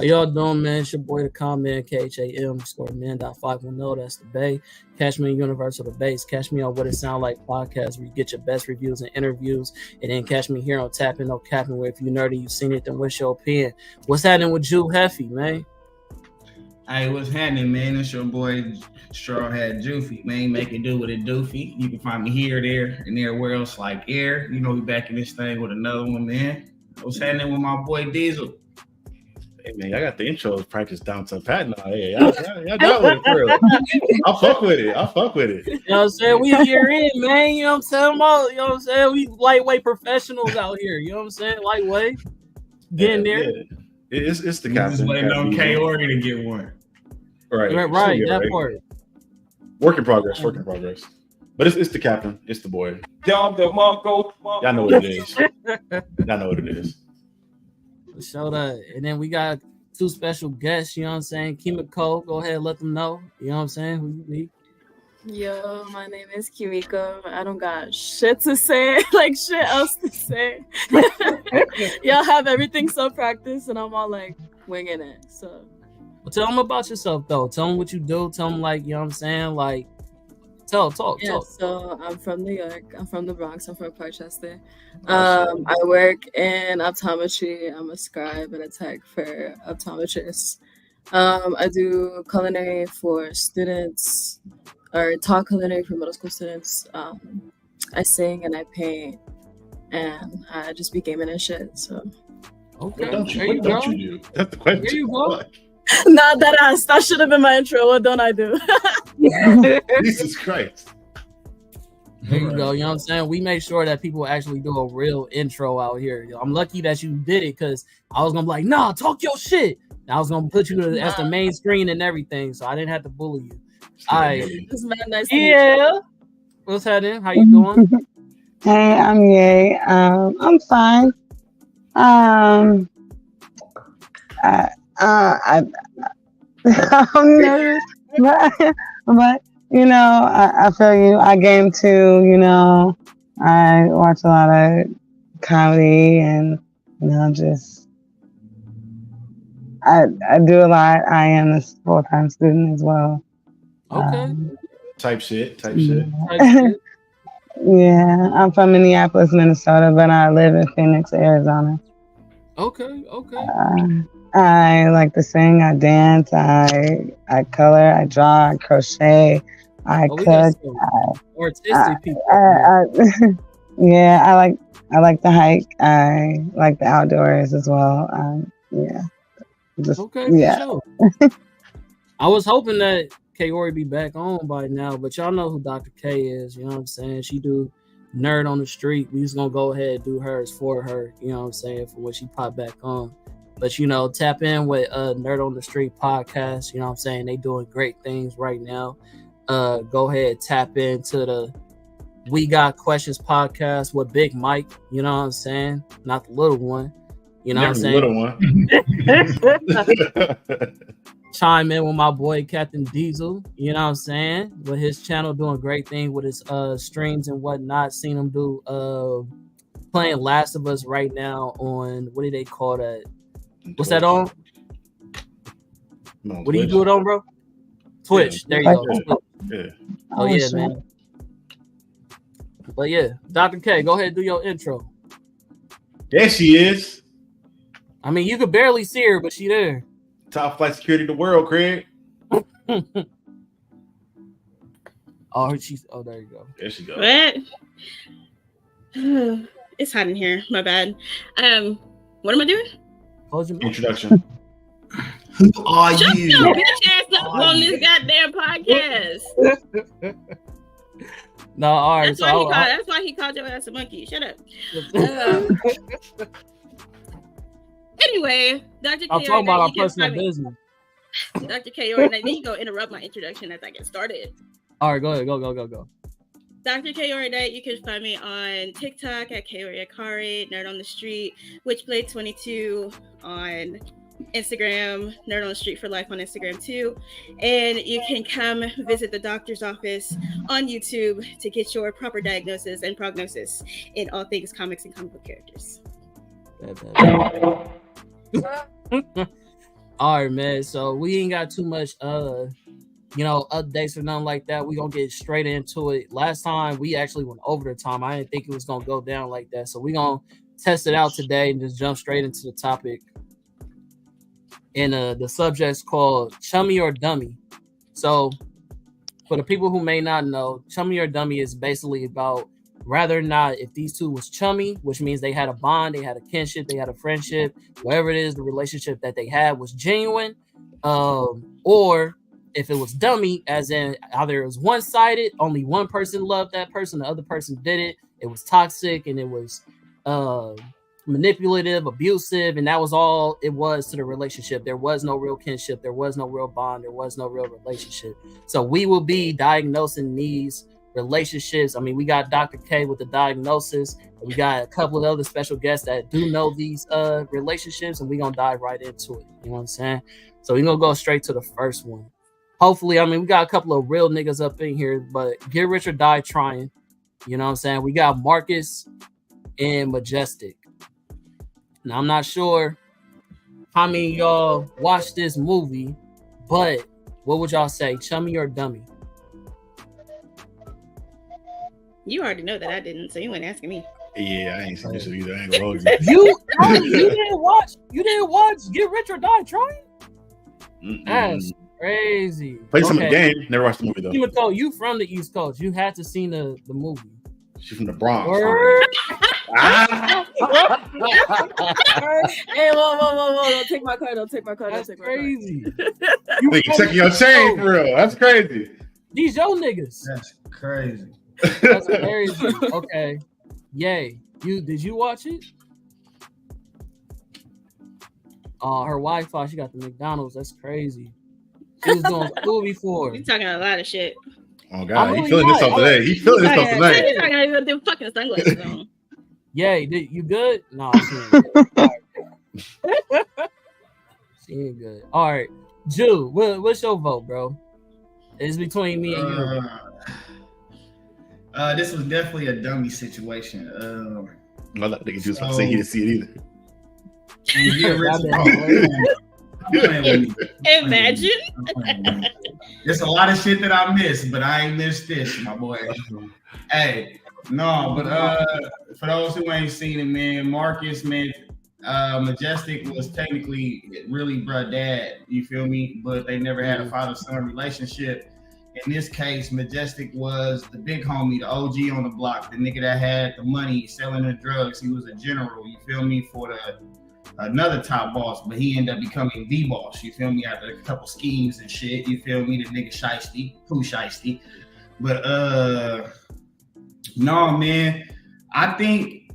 How y'all doing, man? It's your boy, the comment, KHAM_man.510. That's the Bay. Catch me in Universal the Base. Catch me on What It Sound Like podcast, where you get your best reviews and interviews. And then catch me here on Tapping No Capping, where if you nerdy, you seen it, then what's your opinion? What's happening with Jew Heffy, man? Hey, what's happening, man? It's your boy, Straw Hat Joofy, man. Make it do what it doofy. You can find me here, there, and everywhere else like air. You know, we back in this thing with another one, man. What's happening with my boy Diesel? Hey man, I got the intros practiced down to pat now. Hey, y'all got with it for real. I'll fuck with it. You know what I'm saying? We here in, man. You know what I'm saying? You know what I'm saying? We lightweight professionals out here. You know what I'm saying? Lightweight. Getting there. Yeah. It's the captain. Just waiting on K Organ to get one. Right. That part. Work in progress. But it's the captain. It's the boy. Y'all know what it is. Show that. And then we got two special guests, you know what I'm saying? Kimiko, go ahead, let them know. You know what I'm saying? Who you be? Yo, my name is Kimiko. I don't got shit to say, like shit else to say. Y'all have everything so practiced, and I'm all like winging it. So, well, tell them about yourself though. Tell them what you do. Tell them, like, you know what I'm saying? Like, talk. So I'm from New York. I'm from the Bronx. I'm from Parkchester. I work in optometry. I'm a scribe and a tech for optometrists. I do culinary for students, or taught culinary for middle school students. I sing and I paint, and I just be gaming and shit. So. Okay. What don't you do? That's the question. There you go. Not that ass. That should have been my intro. What don't I do? Jesus Christ. There you go. You know what I'm saying? We make sure that people actually do a real intro out here. I'm lucky that you did it, because I was going to be like, nah, talk your shit. I was going to put you as the main screen and everything, so I didn't have to bully you. All right. Nice What's happening? How you doing? Hey, I'm Ye. I'm fine. I'm nervous, but you know, I feel you. I game too. You know, I watch a lot of comedy, and you know, just I do a lot. I am a full-time student as well. Okay. Type shit. Yeah, I'm from Minneapolis, Minnesota, but I live in Phoenix, Arizona. Okay. I like to sing, I dance, I color, I draw, I crochet, I cook. Artistic people. Yeah, I like to hike. I like the outdoors as well. Yeah. Okay. Yeah. Sure. I was hoping that K-Ori be back on by now, but y'all know who Dr. K is. You know what I'm saying? She do Nerd on the Street. We just gonna go ahead and do hers for her. You know what I'm saying? For when she pop back on. But, you know, tap in with Nerd on the Street podcast. You know what I'm saying? They doing great things right now. Go ahead, tap into the We Got Questions podcast with Big Mike. You know what I'm saying? Not the little one. You know what I'm saying? The little one. Chime in with my boy Captain Diesel. You know what I'm saying? With his channel doing great things with his streams and whatnot. Seen him do playing Last of Us right now on, what do they call that? What's that on? No, what do you do it on, bro? Twitch. Yeah. There you go. Yeah. Oh yeah, man. But yeah, Dr. K, go ahead and do your intro. There she is. I mean, you could barely see her, but she there. Top flight security in the world, Craig. Oh, there you go. There she goes. What? It's hot in here. My bad. What am I doing? Introduction. Who are Shut you? your bitch ass up on this goddamn podcast. No, all right. That's why he called your ass a monkey. Shut up. Anyway, Dr. I'm K. talking about our personal business. Dr. K. Then you go interrupt my introduction as I get started. All right, go ahead. Go. Dr. K. You can find me on TikTok at K. Nerd on the Street, Witchblade22 on Instagram, Nerd on the Street for Life on Instagram too. And you can come visit the doctor's office on YouTube to get your proper diagnosis and prognosis in all things comics and comic book characters. All right, man. So we ain't got too much updates or nothing like that. We gonna get straight into it. Last time we actually went over the time. I didn't think it was gonna go down like that. So we gonna test it out today and just jump straight into the topic. And the subject's called Chummy or Dummy. So for the people who may not know, Chummy or Dummy is basically about whether or not if these two was chummy, which means they had a bond, they had a kinship, they had a friendship, whatever it is, the relationship that they had was genuine, or if it was dummy, as in either it was one-sided, only one person loved that person, the other person didn't, it was toxic, and it was manipulative, abusive, and that was all it was to the relationship. There was no real kinship, there was no real bond, there was no real relationship. So we will be diagnosing these relationships. I mean, we got Dr. K with the diagnosis, and we got a couple of other special guests that do know these relationships, and we're gonna dive right into it. You know what I'm saying? So we're gonna go straight to the first one. Hopefully, I mean, we got a couple of real niggas up in here, but get rich or die trying. You know what I'm saying? We got Marcus and Majestic. Now, I'm not sure how many of y'all watched this movie, but what would y'all say, chummy or dummy? You already know that I didn't, so you weren't asking me. Yeah, I ain't seen this either. I ain't gonna hold you. You didn't watch Get Rich or Die Trying? That's crazy. Played some of the game, never watched the movie though. Kimiko, you from the East Coast. You had to see the movie. She's from the Bronx. Hey, whoa. Don't take my car. That's crazy. You checking your chain for real. That's crazy. These yo niggas. That's crazy. That's crazy. Okay. Yay. Did you watch it? Her Wi-Fi, she got the McDonald's. That's crazy. She was doing school before. You're talking a lot of shit. Oh God, he feeling himself today. He feeling himself tonight. He's talking about them fucking sunglasses on. Yay, you good? No, she ain't good. All right. Jew, what's your vote, bro? It's between me and you. This was definitely a dummy situation. I like nigga Juice say he didn't see it either. Imagine. There's a lot of shit that I missed, but I ain't missed this, my boy. Hey, no, but for those who ain't seen it, man, Marcus, man, Majestic was technically really bruh dad, you feel me? But they never had a father-son relationship. In this case, Majestic was the big homie, the OG on the block, the nigga that had the money selling the drugs. He was a general, you feel me, for another top boss, but he ended up becoming the boss, you feel me, after a couple schemes and shit, you feel me, the nigga shiesty, poo shiesty. But no, man, I think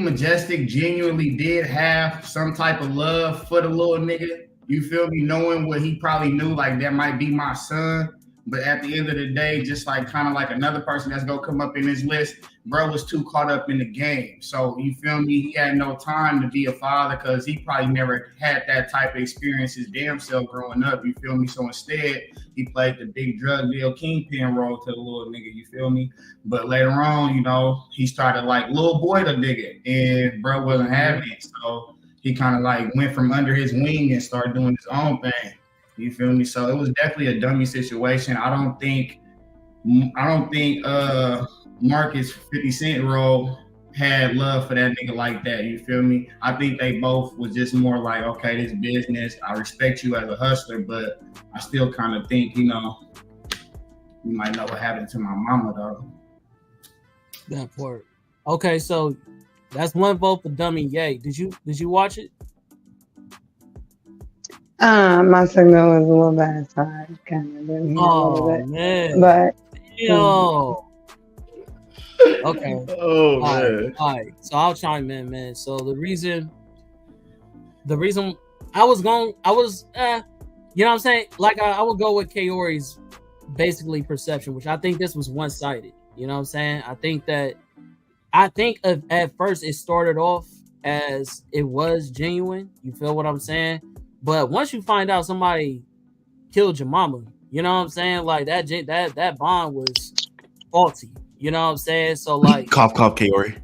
Majestic genuinely did have some type of love for the little nigga, you feel me, knowing what he probably knew, like that might be my son. But at the end of the day, just like kind of like another person that's gonna come up in his list, bro was too caught up in the game. So you feel me? He had no time to be a father because he probably never had that type of experience his damn self growing up. You feel me? So instead, he played the big drug deal kingpin role to the little nigga. You feel me? But later on, you know, he started like little boy the nigga, and bro wasn't having it. So he kind of like went from under his wing and started doing his own thing. You feel me? So it was definitely a dummy situation. I don't think Marcus 50 Cent role had love for that nigga like that. You feel me? I think they both was just more like, okay, this business. I respect you as a hustler, but I still kind of think, you know, you might know what happened to my mama though. That part. Okay, so that's one vote for dummy. Yay. Did you watch it? My signal was a little bad, so I kind of didn't hear a little bit. Man. But yo. Okay. Oh man. All right. So I'll chime in, man. So the reason I was, you know what I'm saying? Like I would go with Kaori's basically perception, which I think this was one-sided. You know what I'm saying? I think at first it started off as it was genuine. You feel what I'm saying? But once you find out somebody killed your mama, you know what I'm saying? Like that bond was faulty. You know what I'm saying? So like cough, Kaori.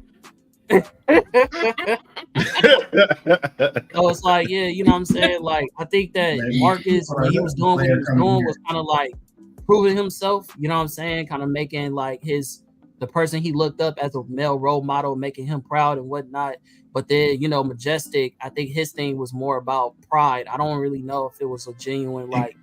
So it's like, yeah, you know what I'm saying? Like, I think that Marcus, when he was doing what he was doing, was kind of like proving himself, you know what I'm saying? Kind of making like the person he looked up as a male role model, making him proud and whatnot. But then, you know, Majestic, I think his thing was more about pride. I don't really know if it was a genuine like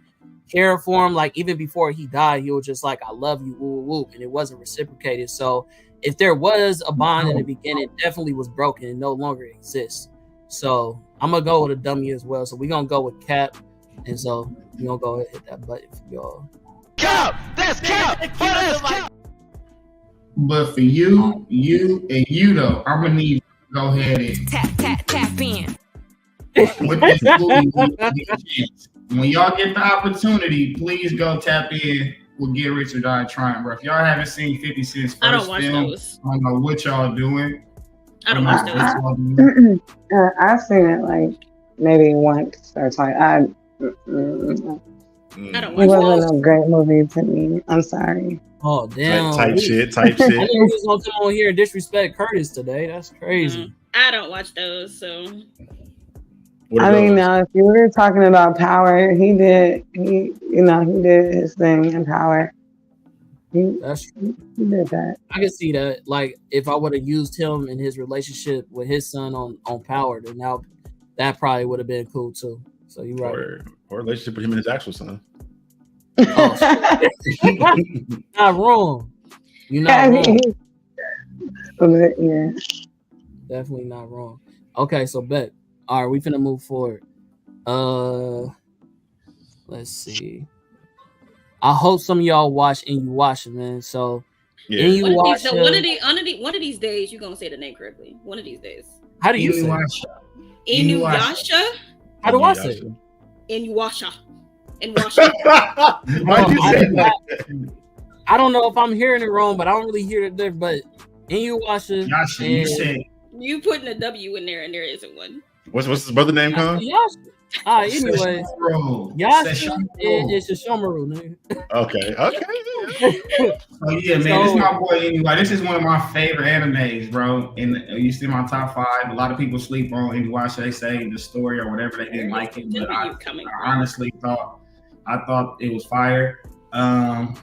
care for him. Like even before he died, he was just like, I love you, woo, woo, and it wasn't reciprocated. So if there was a bond in the beginning, it definitely was broken and no longer exists. So I'm gonna go with a dummy as well. So we're gonna go with Cap. And so we're gonna go ahead and hit that button for y'all. Cap! That's Cap! That's Cap! But for you though, I'm gonna need you to go ahead and tap in. With this movie, when y'all get the opportunity, please go tap in with Get Rich or Die Trying, bro. If y'all haven't seen 50 Cent's first I don't watch film, those. I don't know what y'all doing. I don't watch those. I've seen it like maybe once or twice. I don't It watch wasn't those. a great movie to me. I'm sorry. Oh damn! Type shit. I knew he was gonna come on here and disrespect Curtis today. That's crazy. I don't watch those, so. I mean, now if you were talking about Power, he did his thing in Power. He did that. I can see that. Like, if I would have used him in his relationship with his son on Power, then now that probably would have been cool too. So you're right. Or relationship with him and his actual son. Not wrong. You're not wrong. Yeah. Definitely not wrong. Okay, so bet. All right, we finna move forward. Let's see. I hope some of y'all watch and you watch it, man. So one of these days you're gonna say the name correctly. One of these days. How do you say Inuyasha? How do I say it? Inuyasha. I don't know if I'm hearing it wrong, but I don't really hear it there. But Inuyasha. You putting a W in there, and there isn't one. What's his brother name called? Anyway, Yasha is Shishomaru, nigga. Okay. Oh yeah, man, this is my boy anyway. This is one of my favorite animes, bro. And you see my top 5. A lot of people sleep on Inuyasha. They say the story or whatever, they didn't like it, but I honestly thought it was fire. I'm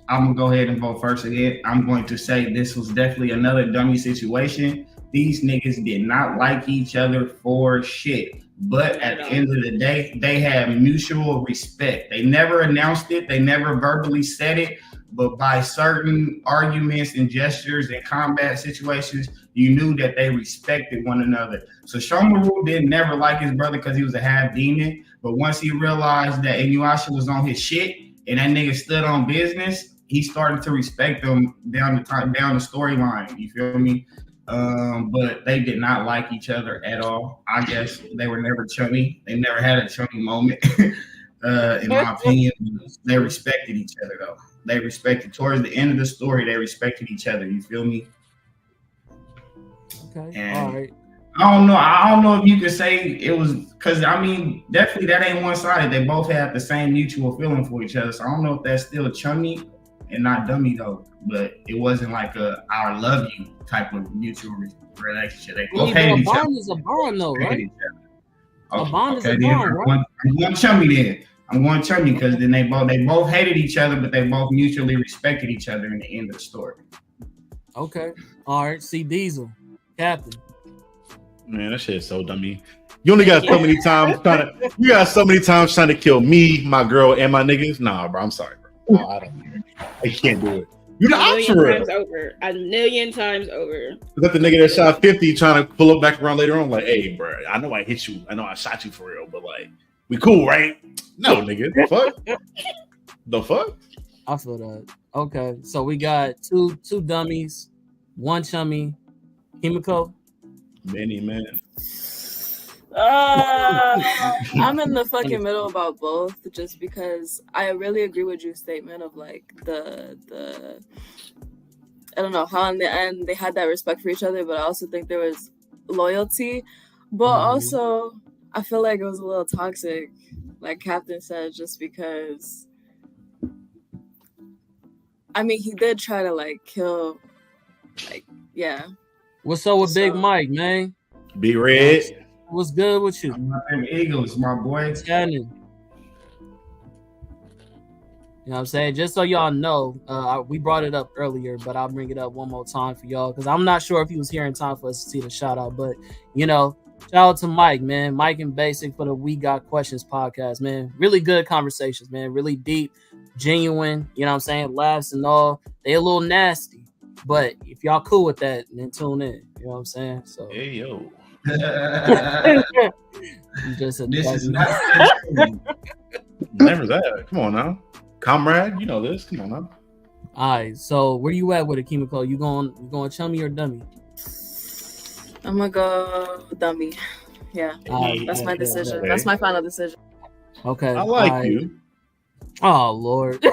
gonna go ahead and vote first again. I'm going to say this was definitely another dummy situation. These niggas did not like each other for shit. But at the end of the day, they had mutual respect. They never announced it. They never verbally said it. But by certain arguments and gestures and combat situations, you knew that they respected one another. So Shomaru didn't never like his brother because he was a half demon. But once he realized that Inuyasha was on his shit and that nigga stood on business, he started to respect them down the storyline. You feel me? But they did not like each other at all. I guess they were never chummy. They never had a chummy moment. In my opinion, they respected each other though. They respected towards the end of the story. They respected each other. You feel me? Okay. And all right. I don't know if you could say it was because I mean definitely that ain't one sided. They both had the same mutual feeling for each other. So I don't know if that's still chummy and not dummy though. But it wasn't like a "I love you" type of mutual relationship. They both hated each other. A bond is a bond, though, right? A bond is a bond, right? I'm going chummy then. I'm going chummy because then they both hated each other, but they both mutually respected each other in the end of the story. Okay. All right. See Diesel, Captain. Man, that shit is so dummy. You only got so many times trying to kill me, my girl, and my niggas. Nah, bro. I'm sorry, bro. No, I can't do it. You the a million times over. That the nigga that shot 50 trying to pull up back around later on, like, hey, bro, I know I hit you. I know I shot you for real, but like, we cool, right? No, nigga. The fuck? The fuck? I feel that. Okay, so we got two dummies, one chummy. Himiko? Many man. I'm in the fucking middle about both, just because I really agree with your statement of like the I don't know how in the end they had that respect for each other, but I also think there was loyalty, but also I feel like it was a little toxic, like Captain said, just because I mean he did try to like kill, like yeah. What's up with Big Mike, man? Be red. What's good with you? I'm not them Eagles, my boy. What's happening? You know what I'm saying? Just so y'all know, we brought it up earlier, but I'll bring it up one more time for y'all because I'm not sure if he was here in time for us to see the shout out. But, you know, shout out to Mike, man. Mike and Basic for the We Got Questions podcast, man. Really good conversations, man. Really deep, genuine, you know what I'm saying? Laughs and all. They a little nasty. But if y'all cool with that, then tune in. You know what I'm saying? So, Hey, yo. just a This is not. Remember that. Come on now. Comrade, you know this. Come on now. all right. So where you at with it, Kimiko? You going chummy or dummy? I'm gonna go dummy. Yeah, that's my decision. Okay. That's my final decision. Okay. I like all right. you. Oh Lord.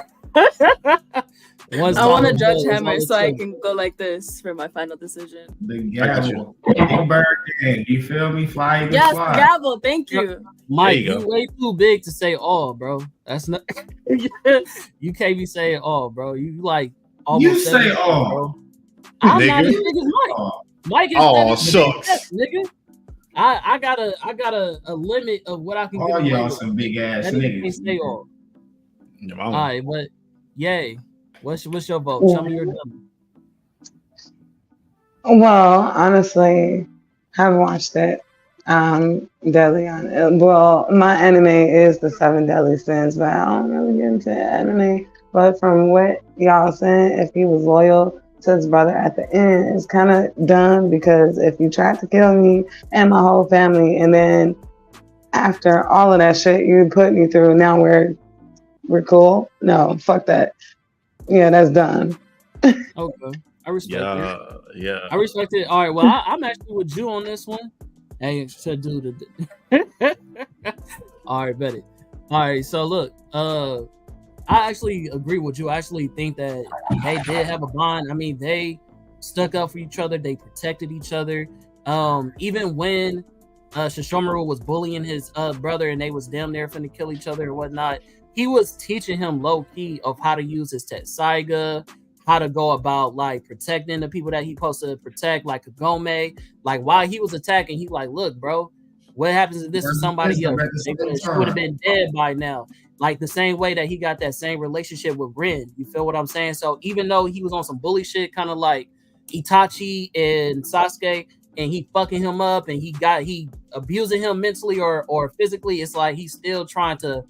I want to judge Hammer so I can go like this for my final decision. The gavel. Big bird gang. You feel me? Fly, you Yes, fly. gavel. Thank you. Mike, There you you go. way too big to say all, bro. That's not. You can't be saying all, bro. You like almost. You say 70, all. bro. I'm not Nigga. as big as Mike. Oh, Mike is Oh, 70, shucks. nigga. I got a limit of what I can get all away y'all with. some big ass That nigga can't niggas. say all. Yeah, All right, but yay. What's your vote? Yeah. Chummy or dummy? Well, honestly, haven't watched it. Deadly on it. Well, my anime is the Seven Deadly Sins, but I don't really get into anime. But from what y'all saying, if he was loyal to his brother at the end, it's kind of dumb because if you tried to kill me and my whole family, and then after all of that shit you put me through, now we're cool. No, fuck that. Yeah, that's done. Okay, I respect it. Yeah. I respect it. All right, well, I'm actually with you on this one. Hey, should do the. All right, bet it. All right, so look, I actually agree with you. I actually think that they did have a bond. I mean, they stuck up for each other. They protected each other. Even when Shishomaru was bullying his brother and they was damn near finna kill each other and whatnot, he was teaching him low key of how to use his Tetsaiga, how to go about like protecting the people that he supposed to protect, like Kagome. Like while he was attacking, he like, look, bro, what happens if this is somebody else? She would have been dead by now. Like the same way that he got that same relationship with Rin. You feel what I'm saying? So even though he was on some bully shit, kind of like Itachi and Sasuke, and he fucking him up and he abusing him mentally or physically, it's like he's still trying to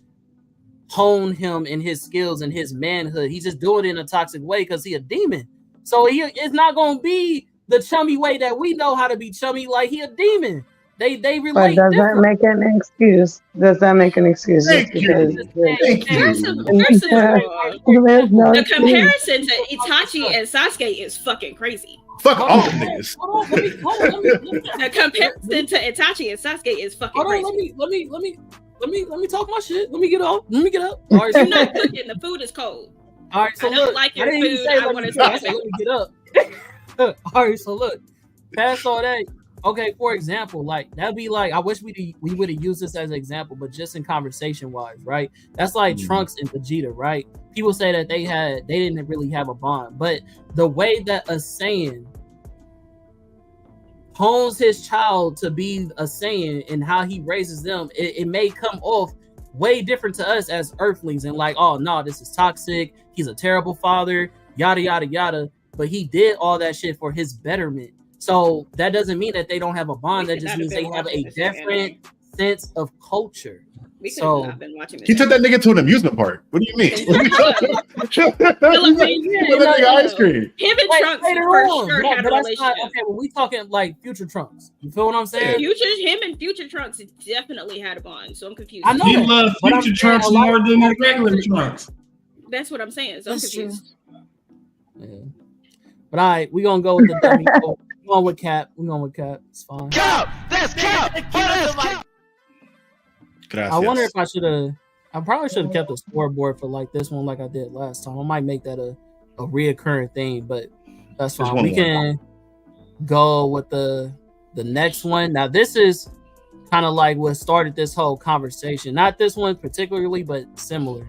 hone him in his skills and his manhood. He's just doing it in a toxic way because he a demon. So it's not gonna be the chummy way that we know how to be chummy. Like he a demon. They But relate does that different. make an excuse? Does that make an excuse? Thank just you. because Thank you. First of all, there's no the excuse. comparison to Itachi and Sasuke is fucking crazy. Fuck Hold all on, them niggas. hold on, let me The comparison to Itachi and Sasuke is fucking hold on, crazy. let me talk my shit. Let me get up. Let me get up. All right, so You're not cooking. The food is cold. all right, so I don't look, like your I didn't even food. say I let wanna me get up. I taste said it. let me get up. All right, so look, past all that. Okay, for example, like that'd be like I wish we would have used this as an example, but just in conversation wise, right? That's like Trunks and Vegeta, right? People say that they didn't really have a bond, but the way that a Saiyan hones his child to be a Saiyan and how he raises them, it may come off way different to us as Earthlings and like, oh no, this is toxic. He's a terrible father, yada yada yada. But he did all that shit for his betterment. So that doesn't mean that they don't have a bond. We That could just not means have they been have a watching this different sense of culture. We could So- have not been watching this. He took that nigga to an amusement park. What do you mean? What are you talking about? Give that nigga ice cream. Him and Wait, Trunks later for on, sure but had a that's not relationship. okay. When we talking like future Trunks, you feel what I'm saying? Him and Future Trunks definitely had a bond, so I'm confused. I know He that, loves but I'm future saying Trunks a lot more of than the people- regular Trunks. That's what I'm saying. So I'm That's true. confused. Yeah. But all right, we gonna go with the dummy. We're going with Cap. We're going with Cap. It's fine. Cap! That's cap! That's cap! Gracias. I wonder if I probably should have kept a scoreboard for like this one, like I did last time. I might make that a reoccurring thing, but that's Just fine. one We more. can go with the next one. Now, this is kind of like what started this whole conversation. Not this one particularly, but similar.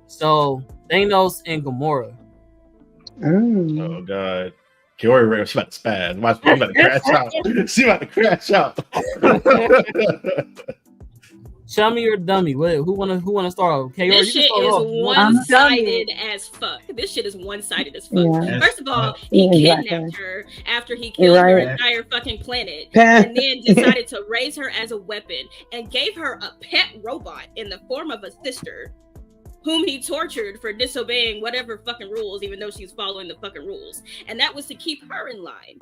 So Thanos and Gamora. Mm. Oh God. Kiori, she about to spaz. Watch, she about to crash out. She about to crash out. Chummy or dummy? Who wanna start off? Kiori, This shit is one-sided as fuck. This shit is one-sided as fuck. Yeah. First of all, he kidnapped her after he killed her entire fucking planet, and then decided to raise her as a weapon and gave her a pet robot in the form of a sister, whom he tortured for disobeying whatever fucking rules, even though she's following the fucking rules. And that was to keep her in line.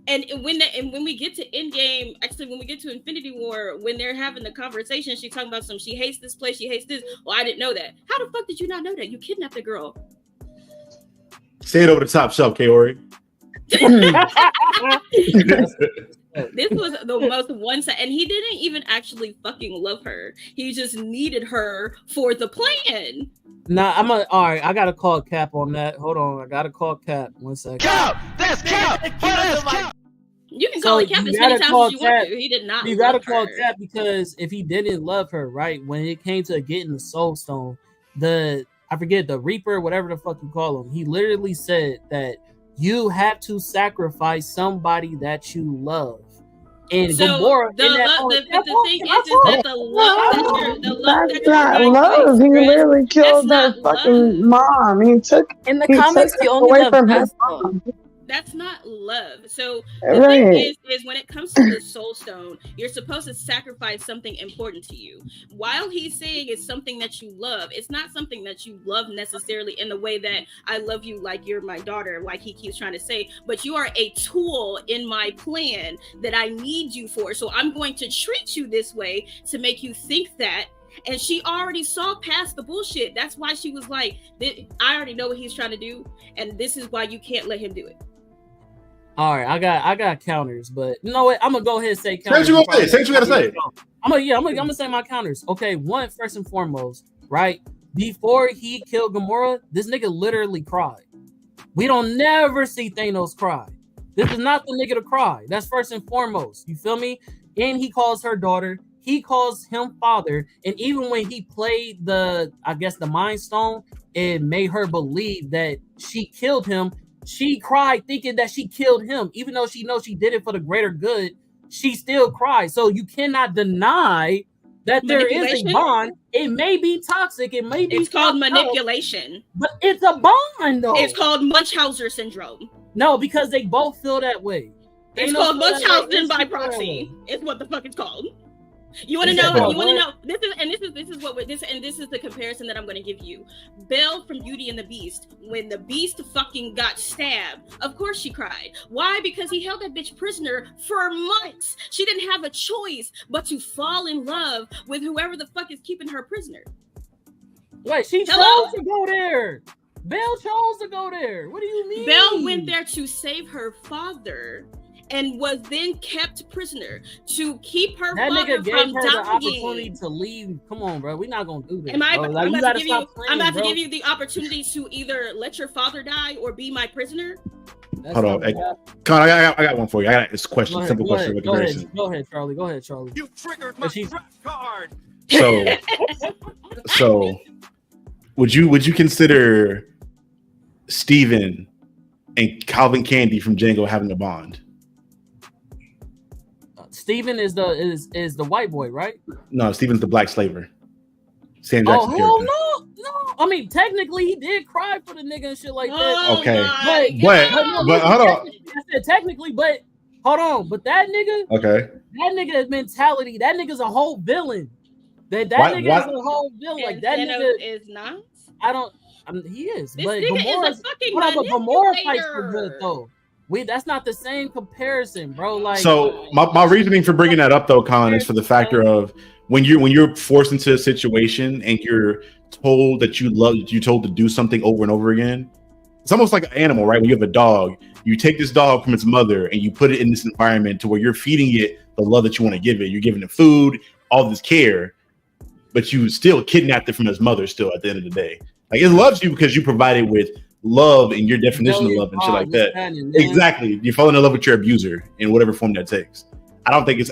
And when we get to Endgame, actually when we get to Infinity War, when they're having the conversation, she's talking about she hates this place, she hates this. Well, I didn't know that. How the fuck did you not know that? You kidnapped a girl. Say it over the top shelf, Kiori. This was the most one-sided, and he didn't even actually fucking love her. He just needed her for the plan. Nah, all right. I gotta call Cap on that. Hold on, I gotta call Cap. 1 second. Cap! That's Cap! That's Cap! You can call it Cap as many times as you want to. He did not. You gotta call Cap because if he didn't love her, right, when it came to getting the Soul Stone, I forget the Reaper, whatever the fuck you call him, he literally said that you have to sacrifice somebody that you love. And so Gamora, the thing is that the love that's not love. He literally killed her fucking mom. He took in the comics. You only love from his Vespa. mom. That's not love. So the thing is when it comes to the Soul Stone, you're supposed to sacrifice something important to you. While he's saying it's something that you love, it's not something that you love necessarily in the way that I love you like you're my daughter, like he keeps trying to say, but you are a tool in my plan that I need you for. So I'm going to treat you this way to make you think that. And she already saw past the bullshit. That's why she was like, I already know what he's trying to do, and this is why you can't let him do it. All right, I got counters, but you know what? I'm gonna go ahead and say counters. Say what you gotta say. I'm gonna say my counters. Okay, one, first and foremost, right? Before he killed Gamora, this nigga literally cried. We don't never see Thanos cry. This is not the nigga to cry. That's first and foremost. You feel me? And he calls her daughter. He calls him father. And even when he played the Mind Stone, it made her believe that she killed him. She cried thinking that she killed him, even though she knows she did it for the greater good. She still cried. So you cannot deny that there is a bond. It may be toxic. It may be. It's called manipulation. But it's a bond, though. It's called Munchausen syndrome. No, because they both feel that way. It's called Munchausen by proxy. It's what the fuck it's called. You want to know? You want to know? This is the comparison that I'm going to give you. Belle from Beauty and the Beast. When the Beast fucking got stabbed, of course she cried. Why? Because he held that bitch prisoner for months. She didn't have a choice but to fall in love with whoever the fuck is keeping her prisoner. Wait, she chose to go there. Belle chose to go there. What do you mean? Belle went there to save her father. And was then kept prisoner to keep her father from dying. The opportunity to leave. Come on, bro. We're not gonna do this. I'm about to give you the opportunity to either let your father die or be my prisoner. Hold on, Con, I got one for you. I got this question, simple question. Go ahead, Charlie. Go ahead, Charlie. You triggered my trap card. So, would you consider Steven and Calvin Candy from Django having a bond? Steven is the white boy, right? No, Steven's the black slaver. Sam Jackson. Oh hell no! I mean, technically, he did cry for the nigga and shit like that. Okay, but hold on. I said technically, but hold on. But that nigga, that nigga's mentality. That nigga's a whole villain. That nigga is a whole villain. Like that nigga is not. He is. This but nigga is a fucking Gamora fights for good though. That's not the same comparison, bro. Like, so my reasoning for bringing that up though, Colin, is for the factor of when you're forced into a situation and you're told that you're told to do something over and over again. It's almost like an animal, right? When you have a dog, you take this dog from its mother and you put it in this environment to where you're feeding it the love that you want to give it. You're giving it food, all this care, but you still kidnapped it from its mother. Still, at the end of the day, like it loves you because you provide it with love and your definition of love and shit like that. Exactly. You fall in love with your abuser in whatever form that takes. I don't think it's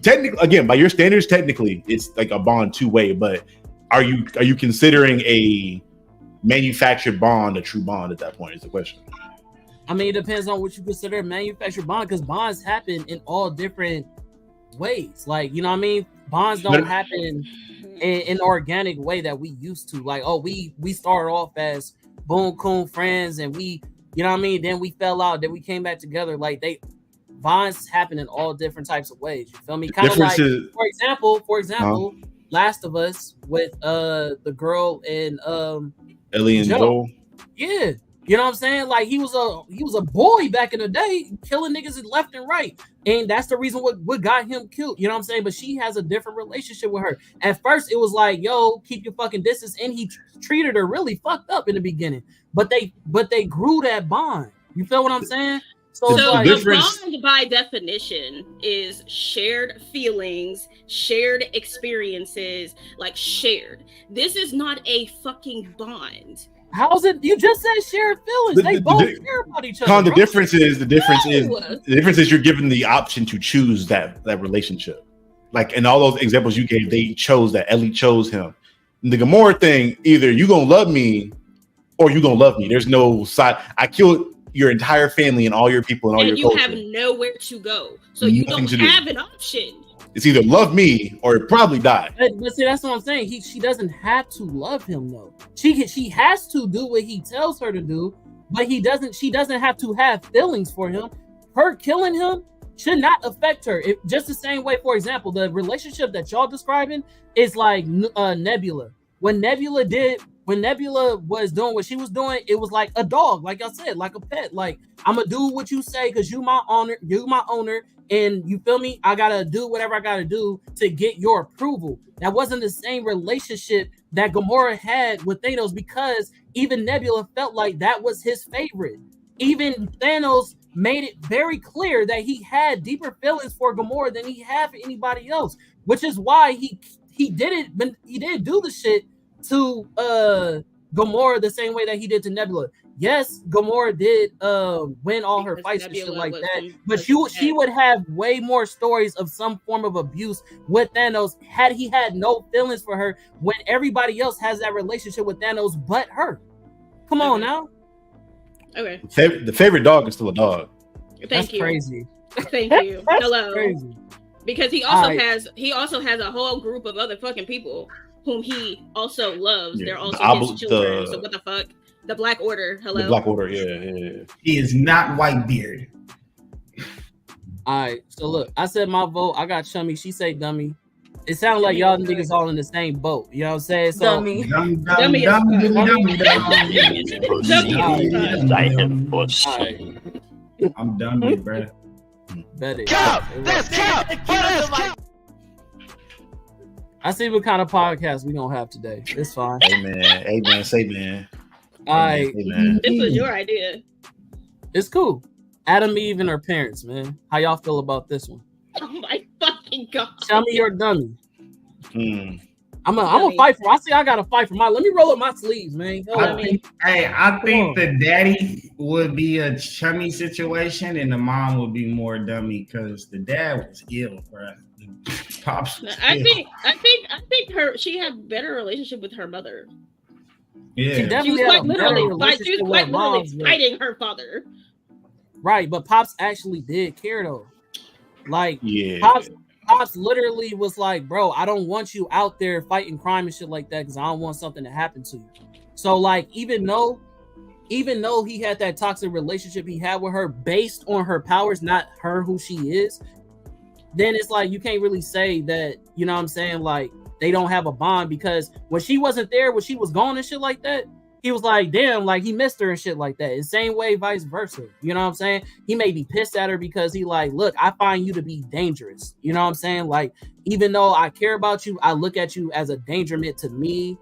technically, again, by your standards, technically it's like a bond two-way, but are you considering a manufactured bond a true bond at that point is the question. I mean, it depends on what you consider a manufactured bond, because bonds happen in all different ways. Like, you know what I mean? Bonds don't happen in an organic way that we used to. Like, oh, we started off as boom coon friends, and we, you know what I mean? Then we fell out, then we came back together. Like, bonds happen in all different types of ways. You feel me? Kind of like, for example, Last of Us with the girl and Ellie and Joel. Yeah. You know what I'm saying? Like, he was a boy back in the day, killing niggas left and right. And that's the reason what got him killed. You know what I'm saying? But she has a different relationship with her. At first, it was like, yo, keep your fucking distance. And he treated her really fucked up in the beginning. But they grew that bond. You feel what I'm saying? So the bond, by definition, is shared feelings, shared experiences, like shared. This is not a fucking bond. How's it? You just said shared feelings. They both care about each other. The difference is you're given the option to choose that relationship. Like in all those examples you gave, they chose that. Ellie chose him. The Gamora thing, either you gonna love me or you gonna love me. There's no side. I killed your entire family and all your people and all your culture. And you have nowhere to go, so you don't have an option. It's either love me or probably die. But see, that's what I'm saying. She doesn't have to love him though. She has to do what he tells her to do, but she doesn't have to have feelings for him. Her killing him should not affect her. Just the same way, for example, the relationship that y'all describing is like Nebula. When Nebula was doing what she was doing, it was like a dog, like I said, like a pet. Like, I'm gonna do what you say because you my owner, and you feel me? I gotta do whatever I gotta do to get your approval. That wasn't the same relationship that Gamora had with Thanos, because even Nebula felt like that was his favorite. Even Thanos made it very clear that he had deeper feelings for Gamora than he had for anybody else, which is why he didn't do the shit to Gamora the same way that he did to Nebula. Yes, Gamora did win all her fights and shit like that, but she would have way more stories of some form of abuse with Thanos had he had no feelings for her, when everybody else has that relationship with Thanos but her. Come on now. Okay. The favorite dog is still a dog. That's crazy. Thank you. Hello. Crazy. Because he also has a whole group of other fucking people whom he also loves. They're also his children. So what the fuck? The Black Order. Hello. The Black Order. Yeah. He is not Whitebeard. All right. So look, I said my vote. I got Chummy. She say dummy. It sounds like y'all niggas all in the same boat. You know what I'm saying? So, Dummy. Dummy. I'm dummy, bro. Bet it. Let's go. I see what kind of podcast we gonna have today. It's fine. Amen. Say man. All right. This was your idea. It's cool. Adam Eve and her parents, man. How y'all feel about this one? Oh my fucking god. Tell me you're dummy. I'm a fight for. I see. I gotta fight for my. Let me roll up my sleeves, man. I think the daddy would be a Chummy situation, and the mom would be more dummy because the dad was ill, bro. Pops. I think she had better relationship with her mother. Yeah, she was quite literally fighting her father. Right, but Pops actually did care though. Like, Pops literally was like, bro, I don't want you out there fighting crime and shit like that because I don't want something to happen to you. So like, even though he had that toxic relationship he had with her based on her powers, not her who she is, then it's like you can't really say that, you know what I'm saying, like they don't have a bond, because when she wasn't there, when she was gone and shit like that, he was like, damn, like he missed her and shit like that. The same way, vice versa. You know what I'm saying? He may be pissed at her because he like, look, I find you to be dangerous. You know what I'm saying? Like, even though I care about you, I look at you as a dangerment to me,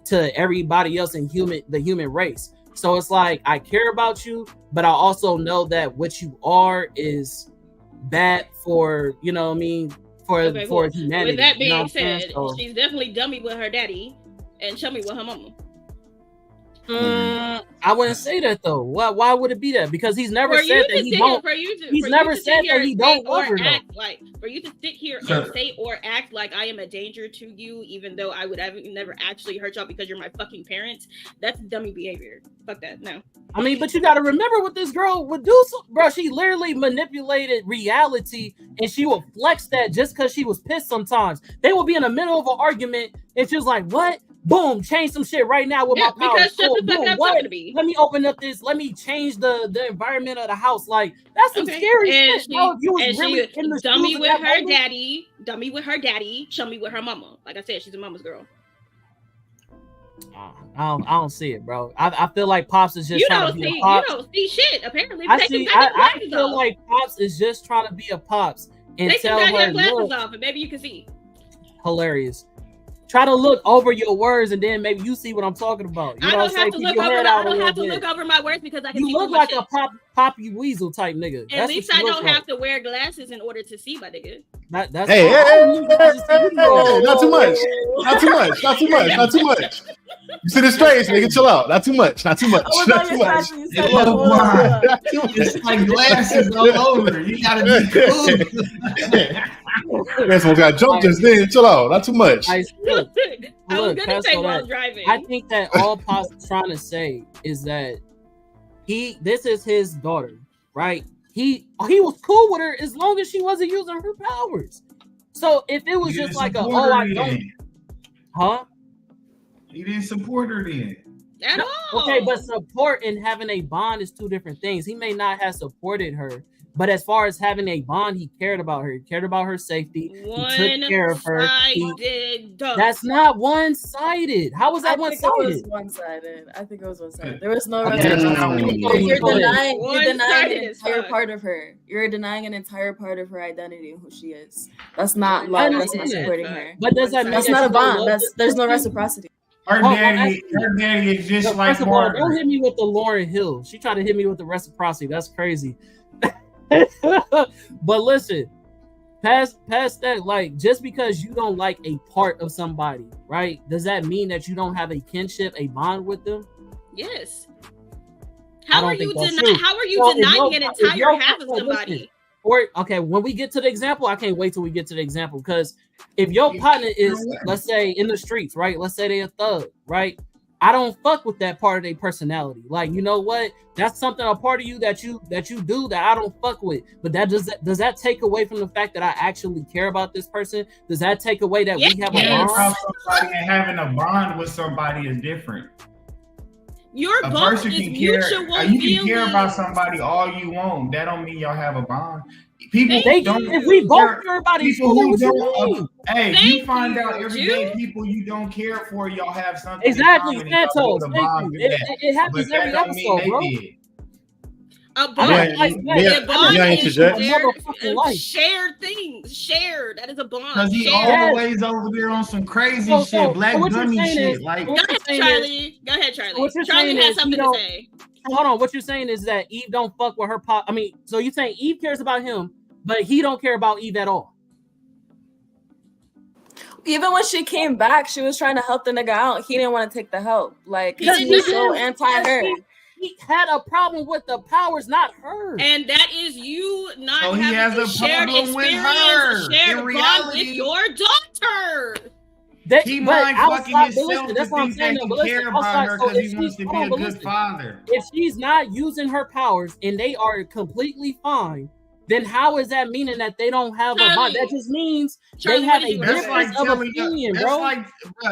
to everybody else in the human race. So it's like, I care about you, but I also know that what you are is bad for, you know what I mean, for humanity. With that being you know said, she's definitely dummy with her daddy and chummy with her mama. I I wouldn't say that though. Why would it be that? Because he's never said that he don't. He's never said that he don't love her though. For you to sit here and say or act like I am a danger to you, even though I would have never actually hurt y'all because you're my fucking parents, that's dummy behavior. Fuck that. No. I mean, but you got to remember what this girl would do, bro. She literally manipulated reality, and she would flex that just because she was pissed. Sometimes they would be in the middle of an argument, and she was like, "What? Boom! Change some shit right now with my power. Because shut the fuck up, what? to be. Let me open up this. Let me change the environment of the house. Like that's some scary shit. Bro. You was really in the dummy with her daddy, dummy with her daddy, chummy with her mama. Like I said, she's a mama's girl. I don't see it, bro. I feel like Pops is just trying to be a Pops. You don't see shit, apparently. I feel like Pops is just trying to be a Pops and tell her, glasses off, and maybe you can see. Hilarious. Try to look over your words, and then maybe you see what I'm talking about. You I don't have to look over. I don't have to look over my words because I can. You look like a Poppy Weasel type nigga. At least I don't have to wear glasses in order to see, my nigga. That's not too much. Not too much. Not too much. Not too much. You sit it straight, nigga. Chill out. Not too much. Not too much. Not too much. It's like glasses all over. You gotta be cool. Man, someone got jumped just then. Chill out. Not too much. I was gonna say while driving. I think that all Pops is trying to say is that this is his daughter, right? He was cool with her as long as she wasn't using her powers. So if it was just like I don't, huh? He didn't support her then. At all. Okay, but support and having a bond is two different things. He may not have supported her, but as far as having a bond, he cared about her. He cared about her safety. He took care of her. That's not one-sided. How was that one-sided? It was one-sided. I think it was one-sided. There was no reciprocity. You're denying an entire part of her. You're denying an entire part of her identity and who she is. That's not love. That's not supporting her. But does that mean that's not a bond? There's no reciprocity. Her daddy is just like Martin. Don't hit me with the Lauryn Hill. She tried to hit me with the reciprocity. That's crazy. But listen, past that, like, just because you don't like a part of somebody, right? Does that mean that you don't have a kinship, a bond with them? Yes. How are you denying an entire half of somebody? Okay, when we get to the example, I can't wait till we get to the example, because if your partner is, let's say, in the streets, right? Let's say they're a thug, right? I don't fuck with that part of their personality. Like, you know what? That's something, a part of you that you do that I don't fuck with. But does that take away from the fact that I actually care about this person? Does that take away that we have a bond? Somebody and having a bond with somebody is different. Your bond is mutual. You can care about somebody all you want. That don't mean y'all have a bond. People don't. If we both care about each other, what you mean? Hey, you find out every day people you don't care for, y'all have something. Exactly, Santos. Thank you. It happens every episode, bro. A bond is shared things. Shared. That is a bond. Because he always over there on some crazy shit, black gummy shit. Like, go ahead, Charlie. Charlie has something to say. Hold on. What you're saying is that Eve don't fuck with her pop. I mean, so you're saying Eve cares about him, but he don't care about Eve at all. Even when she came back, she was trying to help the nigga out. He didn't want to take the help. Like, he was so anti-her. He had a problem with the powers, not her. And that is you not having a shared experience, shared bond with your daughter. He mind fucking himself to think that he care about her because he wants to be a good father. If she's not using her powers and they are completely fine, then how is that meaning that they don't have a bond? That just means they have a difference of opinion, bro.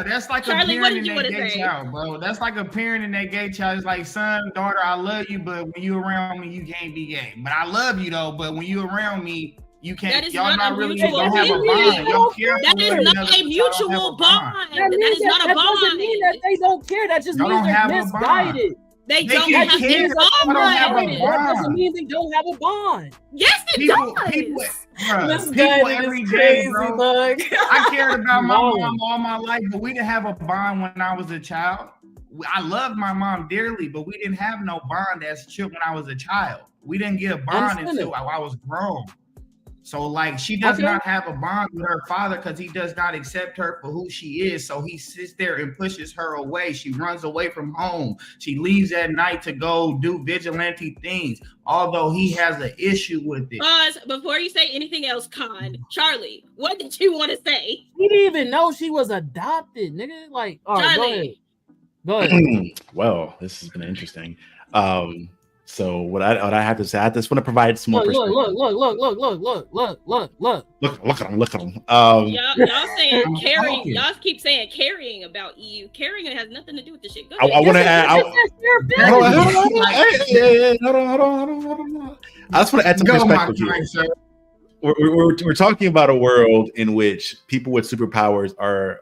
That's like a parent in their gay child, bro. That's like a parent in their gay child. It's like, son, daughter, I love you, but when you around me, you can't be gay. But I love you though, but when you around me, you can't. Y'all not really don't have a bond. Y'all care that is not a mutual bond. That is not a bond. That doesn't mean that they don't care. That just means they're misguided. They don't have a bond. That doesn't mean they don't have a bond. Yes, it does. People every day, bro. I cared about my mom all my life, but we didn't have a bond when I was a child. I loved my mom dearly, but we didn't have no bond as when I was a child. We didn't get a bond until I was grown. So like she does Okay. not have a bond with her father because he does not accept her for who she is. So he sits there and pushes her away. She runs away from home. She leaves at night to go do vigilante things, although he has an issue with it. Pause before you say anything else, Con. Charlie, what did you want to say? He didn't even know she was adopted, nigga. Like, all right, Charlie. go ahead. Well, this has been interesting. So what I have to say, I just want to provide some more perspective. Look Look at him. Y'all saying I'm carrying. talking. Y'all keep saying carrying about you. Carrying has nothing to do with the shit. Go I ahead. want to add. Hold on. I just want to add some Go, my perspective here. kind sir. We're talking about a world in which people with superpowers are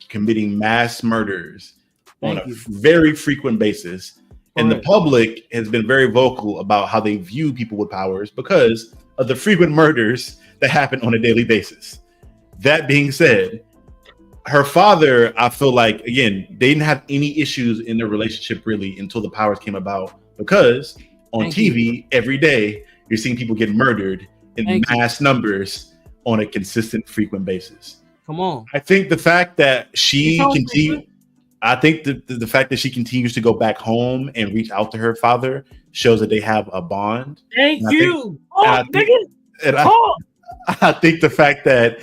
committing mass murders on a very frequent basis. And the public has been very vocal about how they view people with powers because of the frequent murders that happen on a daily basis. That being said, her father, I feel like, again, they didn't have any issues in their relationship really until the powers came about, because on TV every day, you're seeing people get murdered in mass numbers on a consistent, frequent basis. Come on. I think the fact that she continues... I think the fact that she continues to go back home and reach out to her father shows that they have a bond. Thank you. I think the fact that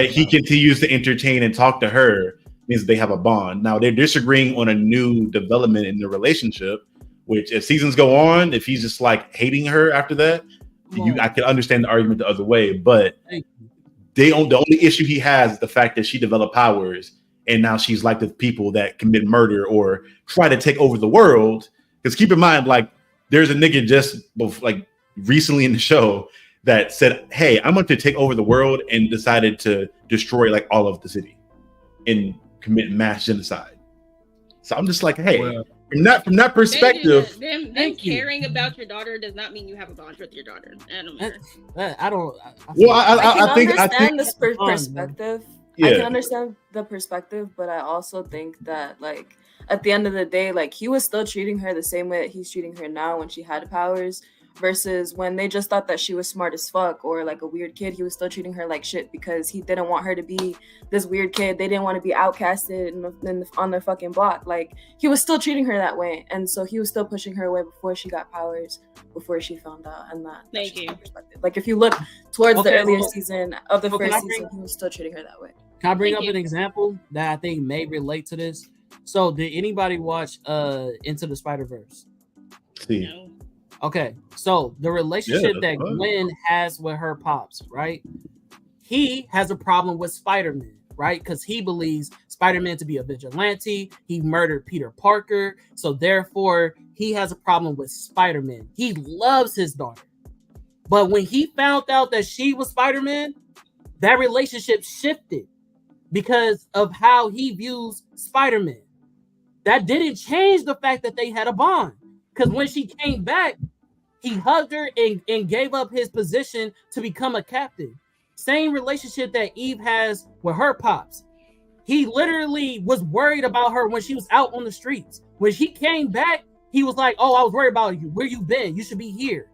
he continues to entertain and talk to her means they have a bond. Now they're disagreeing on a new development in the relationship, which if seasons go on, if he's just like hating her after that, I could understand the argument the other way. But the only issue he has is the fact that she developed powers. And now she's like the people that commit murder or try to take over the world. Because keep in mind, like, there's a nigga just like recently in the show that said, "Hey, I'm going to take over the world," and decided to destroy like all of the city and commit mass genocide. So I'm just like, hey, from that perspective, them caring about your daughter does not mean you have a bond with your daughter. I don't. I understand this perspective. Yeah. I can understand the perspective, but I also think that, like, at the end of the day, like, he was still treating her the same way that he's treating her now when she had powers, versus when they just thought that she was smart as fuck or like a weird kid. He was still treating her like shit because he didn't want her to be this weird kid. They didn't want to be outcasted on their fucking block. Like, he was still treating her that way, and so he was still pushing her away before she got powers, before she found out. And that's just my perspective. Like, if you look towards the earlier season of the first season, he was still treating her that way. Can I bring up an example that I think may relate to this? So, did anybody watch Into the Spider-Verse? See. No. Okay, so the relationship that Gwen has with her pops, right? He has a problem with Spider-Man, right? Because he believes Spider-Man to be a vigilante. He murdered Peter Parker. So therefore, he has a problem with Spider-Man. He loves his daughter. But when he found out that she was Spider-Man, that relationship shifted because of how he views Spider-Man. That didn't change the fact that they had a bond. Because when she came back, he hugged her and gave up his position to become a captain. Same relationship that Eve has with her pops. He literally was worried about her when she was out on the streets. When she came back, he was like, "Oh, I was worried about you. Where you been? You should be here."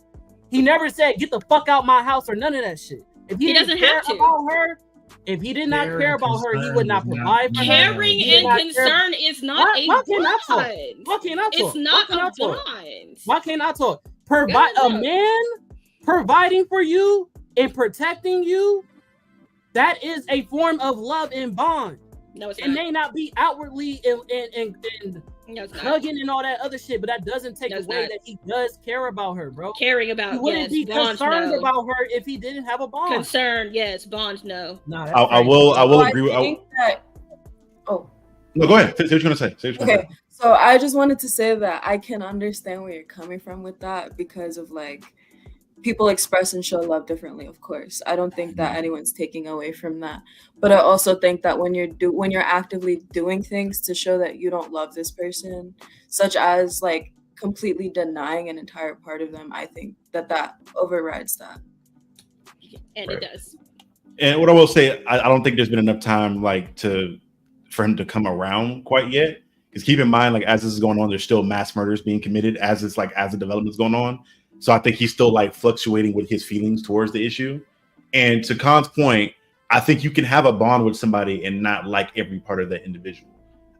He never said, "Get the fuck out my house" or none of that shit. If he doesn't care have to. about her, if he did not care about her, he would not provide for her. Caring and concern is not a bond. Why can't I talk? It's not a bond. Why can't I talk? A man providing for you and protecting you, that is a form of love and bond. No, it's it not. may not be outwardly and hugging and all that other shit, but that doesn't take away that he does care about her, bro. Caring about, he wouldn't be concerned about her if he didn't have a bond. Concerned, yes. Bond, no. I will agree with. Oh. No, go ahead. Say what you're gonna say. Okay. So I just wanted to say that I can understand where you're coming from with that, because of like people express and show love differently, of course. I don't think that anyone's taking away from that. But I also think that when you're actively doing things to show that you don't love this person, such as like completely denying an entire part of them, I think that overrides that. And it does. And what I will say, I don't think there's been enough time for him to come around quite yet. Because keep in mind, like, as this is going on, there's still mass murders being committed as the development's going on. So I think he's still like fluctuating with his feelings towards the issue. And to Khan's point, I think you can have a bond with somebody and not like every part of that individual.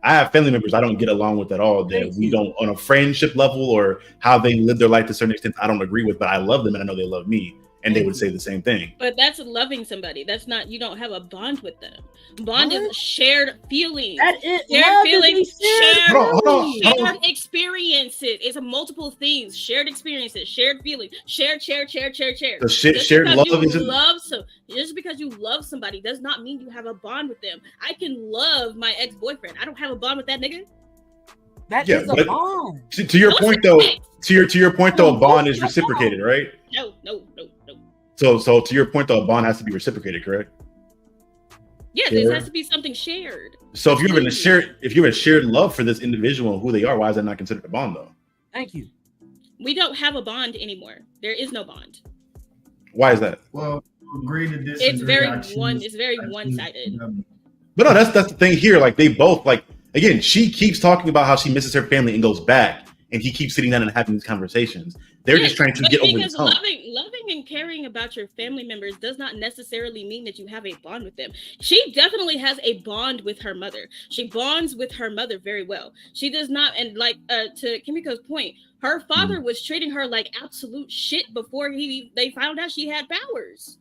I have family members I don't get along with at all, that we don't, on a friendship level or how they live their life to a certain extent, I don't agree with, but I love them and I know they love me. And they would say the same thing. But that's loving somebody. That's not, you don't have a bond with them. Bond is shared feelings. That is shared feelings, shared Hold on. experiences. It's a multiple things. Shared experiences, shared feelings, shared. The shared love Just because you love somebody does not mean you have a bond with them. I can love my ex-boyfriend. I don't have a bond with that nigga. That is a bond. To your point though, to your point though, a bond is reciprocated, right? No. So to your point though, a bond has to be reciprocated, correct? Yes, it has to be something shared. So if you have a shared love for this individual and who they are, why is that not considered a bond though? Thank you. We don't have a bond anymore. There is no bond. Why is that? Well, agree to disagree. It's very one-sided. But no, that's the thing here. Like they both like again, she keeps talking about how she misses her family and goes back, and he keeps sitting down and having these conversations. They're just trying to get over this hump. Loving and caring about your family members does not necessarily mean that you have a bond with them. She definitely has a bond with her mother. She bonds with her mother very well. She does not, and like to Kimiko's point, her father was treating her like absolute shit before they found out she had powers.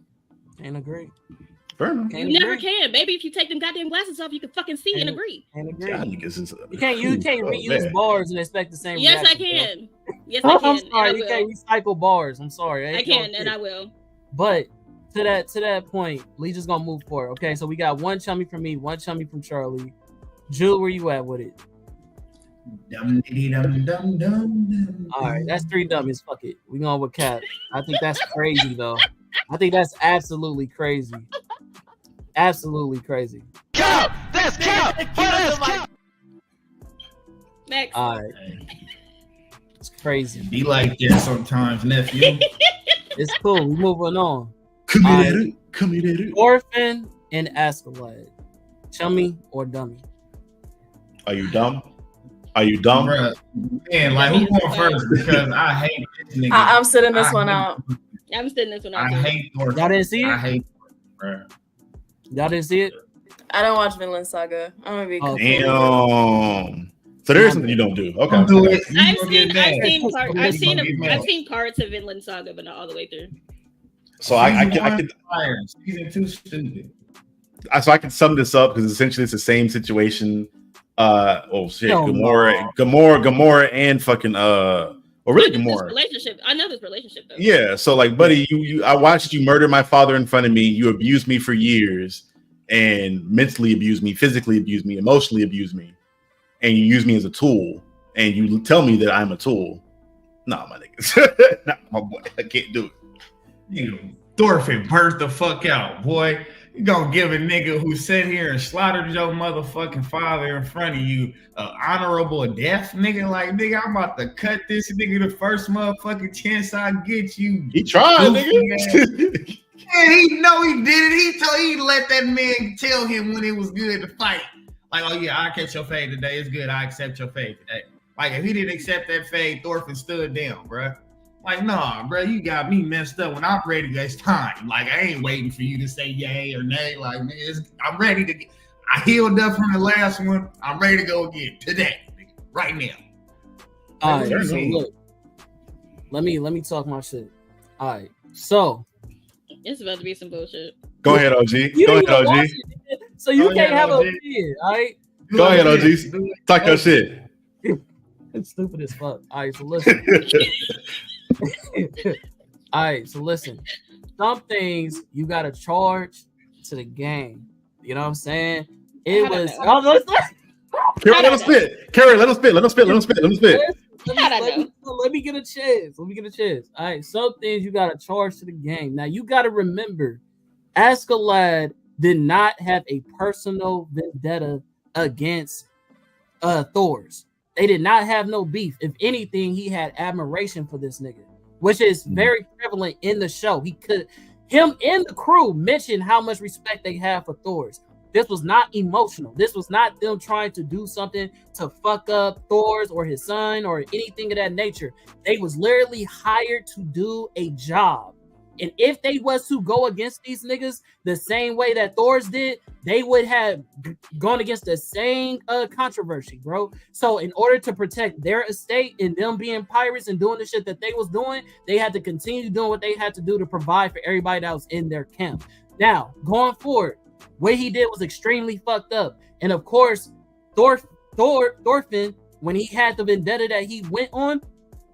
Can't agree. Fair enough. You never can. Maybe if you take them goddamn glasses off, you can fucking see and agree. God, you can't reuse bars and expect the same. Yes, I can. Yes, I can. I'm sorry, you can't recycle bars. I'm sorry. I can, and I will. But to that point, we just gonna move forward. Okay, so we got one chummy from me, one chummy from Charlie. Jewel, where you at with it? All right, that's 3 dummies. Fuck it. We going with Cap. I think that's crazy though. I think that's absolutely crazy. Absolutely crazy. Cap! That's cap! Next. All right. It's crazy. Be like that sometimes, nephew. It's cool. We moving on. Come here. Orphan and Askeladd. Chummy or dummy? Are you dumb? Bruh, man, like who going first? Because I hate this nigga. I'm sitting this one out. I'm sitting this one out. I hate Orphan. Y'all didn't see it? I hate Orphan, bruh. Y'all didn't see it? I don't watch Vinland Saga. I'm gonna be damn. So there's something you don't do. Okay. I've seen parts of Vinland Saga, but not all the way through. So I could season 2 stupid. So I can sum this up because essentially it's the same situation. Gamora and fucking Gamora. Relationship. I know this relationship though. Yeah, so like, buddy, I watched you murder my father in front of me. You abused me for years and mentally abused me, physically abused me, emotionally abused me, and you use me as a tool. And you tell me that I'm a tool. Nah, my niggas, not my boy. I can't do it. You Thorfinn, burst the fuck out, boy. You gonna give a nigga who sat here and slaughtered your motherfucking father in front of you an honorable death, nigga? Like, nigga, I'm about to cut this nigga the first motherfucking chance I get you. He tried, nigga. Yeah, he know he did it. He let that man tell him when it was good to fight. Like, oh yeah, I catch your fade today. It's good. I accept your fade today. Like, if he didn't accept that fade, Thorfinn stood down, bruh. Like, nah, bro, you got me messed up. When I'm ready, it's time. Like, I ain't waiting for you to say yay or nay. Like, I'm ready to. I healed up from the last one. I'm ready to go again today, right now. All right, so look, let me talk my shit. All right, so it's about to be some bullshit. Go ahead, OG. Go ahead, OG. So you can't have a opinion, all right? Go ahead, OG. Talk your shit. It's stupid as fuck. All right, so listen. All right, so listen. Some things you gotta charge to the game. You know what I'm saying? It was. Carrie, let him spit. Carrie, let him spit. Let him spit. Let me get a chance. All right, some things you gotta charge to the game. Now you gotta remember, Askeladd did not have a personal vendetta against Thor's. They did not have no beef. If anything, he had admiration for this nigga, which is very prevalent in the show. Him and the crew mentioned how much respect they have for Thor's. This was not emotional. This was not them trying to do something to fuck up Thor's or his son or anything of that nature. They was literally hired to do a job. And if they was to go against these niggas the same way that Thor's did, they would have gone against the same controversy, bro. So in order to protect their estate and them being pirates and doing the shit that they was doing, they had to continue doing what they had to do to provide for everybody that was in their camp. Now, going forward, what he did was extremely fucked up. And of course, Thorfinn, when he had the vendetta that he went on,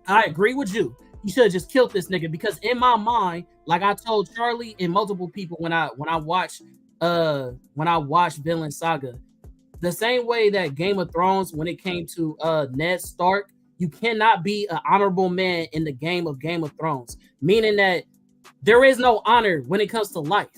I agree with you. You should have just killed this nigga, because in my mind, like I told Charlie and multiple people when I watched Vinland Saga, the same way that Game of Thrones, when it came to Ned Stark, you cannot be an honorable man in the game of Game of Thrones, meaning that there is no honor when it comes to life.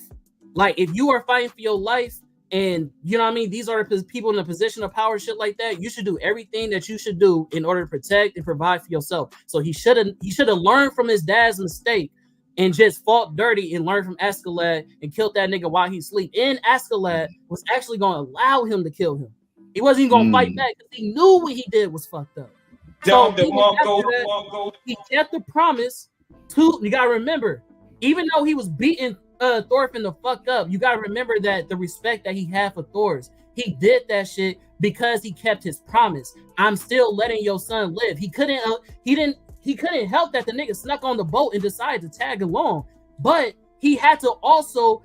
Like, if you are fighting for your life, and you know what I mean, these are the people in a position of power, shit like that, you should do everything that you should do in order to protect and provide for yourself. So he should have learned from his dad's mistake and just fought dirty and learned from Askeladd and killed that nigga while he sleep. And Askeladd was actually going to allow him to kill him. He wasn't even going to fight back because he knew what he did was fucked up. So he kept the promise to, you got to remember, even though he was beating Thorfinn the fuck up, you gotta remember that the respect that he had for Thor's, he did that shit because he kept his promise. I'm still letting your son live. He couldn't help that the nigga snuck on the boat and decided to tag along, but he had to also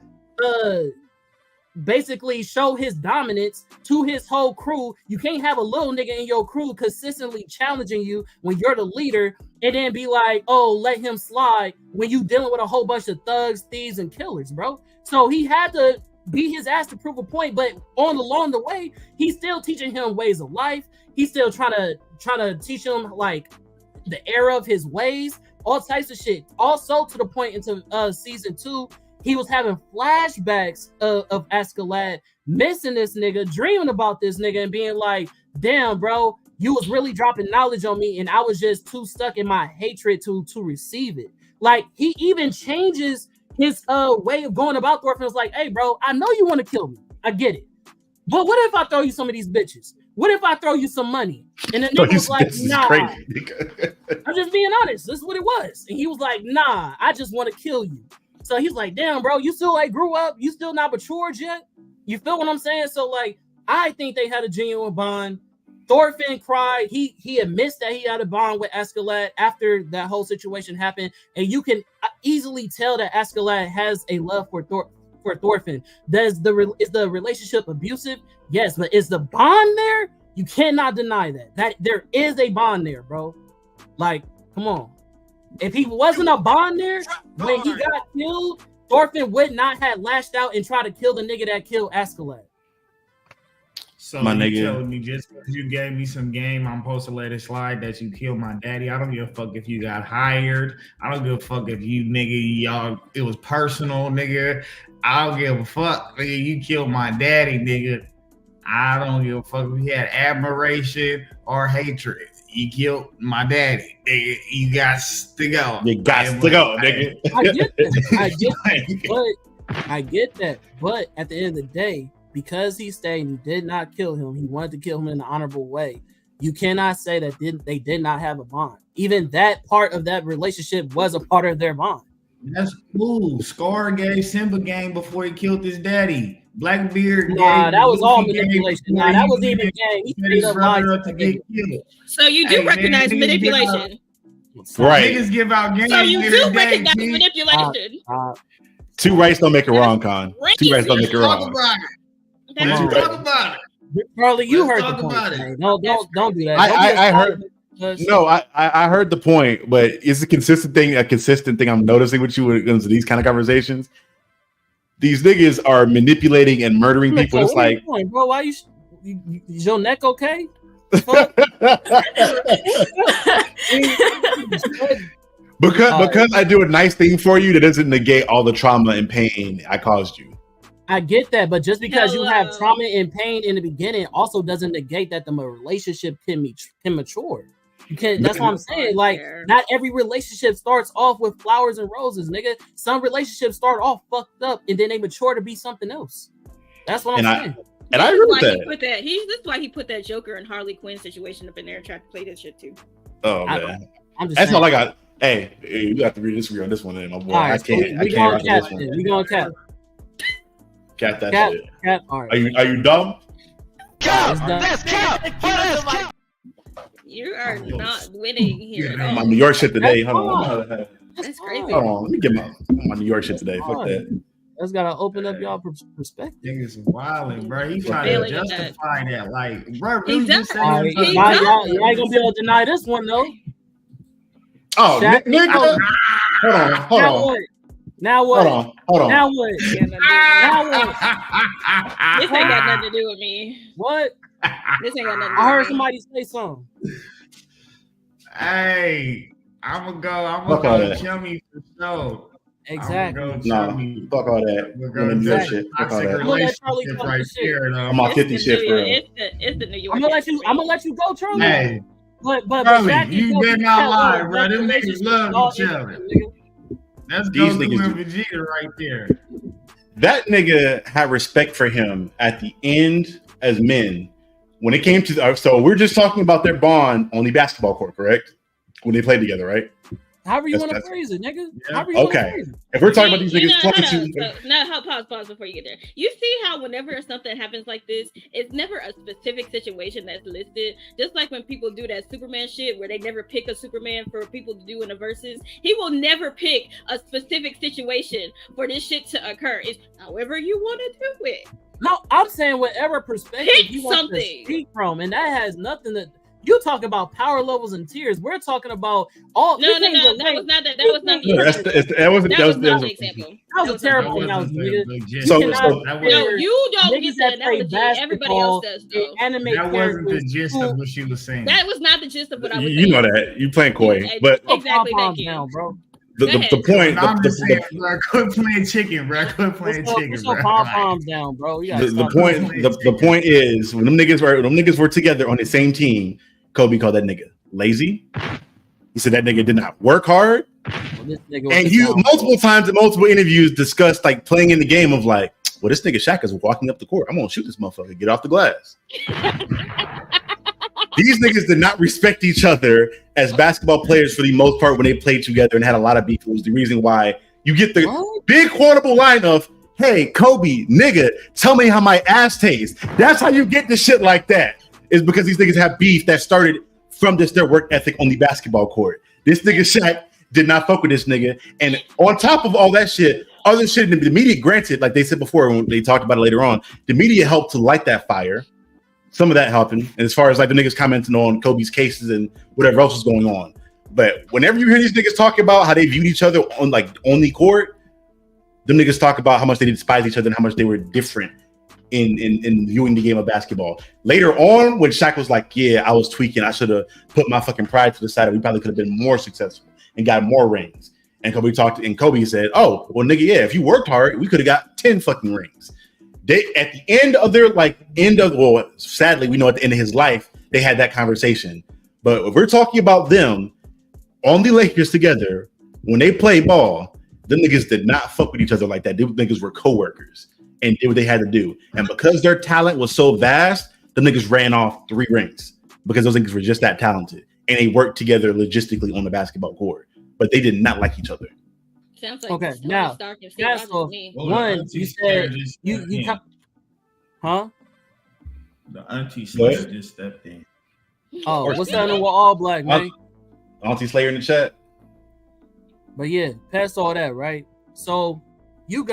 basically show his dominance to his whole crew. You can't have a little nigga in your crew consistently challenging you when you're the leader and then be like, oh, let him slide when you dealing with a whole bunch of thugs, thieves, and killers, bro. So he had to beat his ass to prove a point, but along the way, he's still teaching him ways of life. He's still trying to teach him like the era of his ways, all types of shit. Also, to the point into season 2, he was having flashbacks of Askeladd missing this nigga, dreaming about this nigga, and being like, damn, bro, you was really dropping knowledge on me, and I was just too stuck in my hatred to receive it. Like, he even changes his way of going about Thorfinn. Was like, hey, bro, I know you want to kill me. I get it. But what if I throw you some of these bitches? What if I throw you some money? And the nigga was like, nah. I'm just being honest. This is what it was. And he was like, nah, I just want to kill you. So he's like, damn, bro, you still like grew up? You still not matured yet? You feel what I'm saying? So like, I think they had a genuine bond. Thorfinn cried. He admits that he had a bond with Askeladd after that whole situation happened. And you can easily tell that Askeladd has a love for Thorfinn. Is the relationship abusive? Yes, but is the bond there? You cannot deny that there is a bond there, bro. Like, come on. If he wasn't a bond there when he got killed, Thorfinn would not have lashed out and tried to kill the nigga that killed Askeladd. So my nigga, told me just because you gave me some game, I'm supposed to let it slide that you killed my daddy. I don't give a fuck if you got hired. I don't give a fuck if you y'all it was personal, nigga. I don't give a fuck, nigga. You killed my daddy, nigga. I don't give a fuck if you had admiration or hatred. You killed my daddy, nigga. You got to go. You got to go, nigga. I get that. But at the end of the day, because he stayed and he did not kill him, he wanted to kill him in an honorable way. You cannot say that they did not have a bond. Even that part of that relationship was a part of their bond. That's cool. Scar gave Simba game before he killed his daddy. Blackbeard. Nah, that was all manipulation. Nah, that was even game. He straight up lied to get killed. So you do recognize manipulation. Right. Niggas give out games. So you do recognize manipulation. Two rights don't make it wrong, Con. Two rights don't make it wrong. Let's talk about it. Charlie, you heard the point. No, don't do that. I heard. No, I heard the point, but it's a consistent thing I'm noticing with you when it comes to these kind of conversations. These niggas are manipulating and murdering people. It's like, bro, why is your neck okay? because I do a nice thing for you, that doesn't negate all the trauma and pain I caused you. I get that, but just because you have trauma and pain in the beginning also doesn't negate that the relationship can mature. You can't. That's what I'm saying. Like, not every relationship starts off with flowers and roses, nigga. Some relationships start off fucked up and then they mature to be something else. That's what I'm saying. And I agree with that. This is why he put that Joker and Harley Quinn situation up in there and tried to play this shit too. Oh man, I'm just that's saying. all I got. Hey, you have to disagree on this one, then, my boy. Right, I can't. We rock gonna this one. We gonna cap. Cap that Cap. shit. Cap. All right. Are you dumb? Cap. That's cap. That's cap. You are not winning here at My all. New York shit today. That's Hold on. That's crazy. Hold on. Let me get my New York shit today. Fuck that. That's gotta open up y'all perspective. Niggas wilding, bro. He trying Failing to at justify that. Like, bro, He really does. just All saying right, He y'all does. ain't gonna be able to deny this one though. Oh, Shaq- nigga. Hold on. Now what? Hold on. Now what? This ain't got Now nothing to do with me. What? This ain't got nothing to do I heard with me. somebody say something. Hey, I'm gonna Fuck all go that. Chummy for sure. Exactly. I'm Nah, gonna go Chummy. fuck all that. We're None of gonna New go York Exactly. shit. Fuck all toxic that. I'm gonna let Charlie relationship talk right this shit. there, though. I'm on 50 It's shit the for New- real. It's the New York. I'm gonna let shit you. for I'm me. gonna let you go, Charlie. Hey, But Charlie, Shaq you and better Kobe not had lie, one bro. Them niggas relationship love all each other. innocent, nigga. That's These Goku niggas and do. Vegeta right there. That nigga had respect for him at the end as men. When it came to so we're just talking about their bond on the basketball court, correct? When they played together, right? However you want to That's- phrase it, nigga. Yeah. However you want to Okay. phrase it. If we're talking about these You niggas know, playing hold on. So, now, pause before you get there. You see how whenever something happens like this, it's never a specific situation that's listed. Just like when people do that Superman shit where they never pick a Superman for people to do in the verses, he will never pick a specific situation for this shit to occur. It's however you want to do it. No, I'm saying whatever perspective Pick you want to something. speak from, and that has nothing to. You talk about power levels and tiers. We're talking about all. No. That was not that. That was not the No, that wasn't That was not the a- example. That was a terrible That analogy, wasn't nigga. the gist. So- You so- cannot that No, compare you don't niggas get that the play analogy. Everybody else basketball does, and though. anime That wasn't the characters gist who- of what she was saying. That was not the gist of what I was you saying. know that you playing coy, but Put Exactly, pom-poms thank you. down, bro. the Go ahead. point I'm just saying, the, bro, quit playing chicken, bro. Quit playing chicken, Put bro. your pom-poms down, bro. You gotta the stop point doing the point is when them niggas were together on the same team, Kobe called that nigga lazy. He said that nigga did not work hard. that. Well, this nigga was And the you down. multiple times in multiple interviews discussed like playing in the game of like, well, this nigga Shaq is walking up the court. I'm gonna shoot this motherfucker. Get off the glass. These niggas did not respect each other as basketball players for the most part when they played together and had a lot of beef. It was the reason why you get the What? big quotable line of, hey, Kobe, nigga, tell me how my ass tastes. That's how you get the shit like that. Is because these niggas have beef that started from their work ethic on the basketball court. This nigga Shaq did not fuck with this nigga. And on top of all that shit, other shit, the media, granted, like they said before, when they talked about it later on, the media helped to light that fire. Some of that happened. And as far as like the niggas commenting on Kobe's cases and whatever else was going on. But whenever you hear these niggas talking about how they viewed each other on the court, them niggas talk about how much they despise each other and how much they were different in viewing the game of basketball. Later on, when Shaq was like, yeah, I was tweaking, I should have put my fucking pride to the side, we probably could have been more successful and got more rings. And Kobe said, oh, well, nigga, yeah, if you worked hard, we could have got 10 fucking rings. They at the end of their sadly, we know at the end of his life, they had that conversation. But if we're talking about them on the Lakers together, when they play ball, them niggas did not fuck with each other like that. Them niggas were co-workers and did what they had to do. And because their talent was so vast, the niggas ran off 3 rings because those niggas were just that talented. And they worked together logistically on the basketball court. But they did not like each other. Sounds like Okay, Tony now, Stark and Steve that's Rogers all. to me. One, you said huh? The auntie Slayer just stepped in. Oh, what's happening with all black, man? Auntie Slayer in the chat. But yeah, past all that, right? So you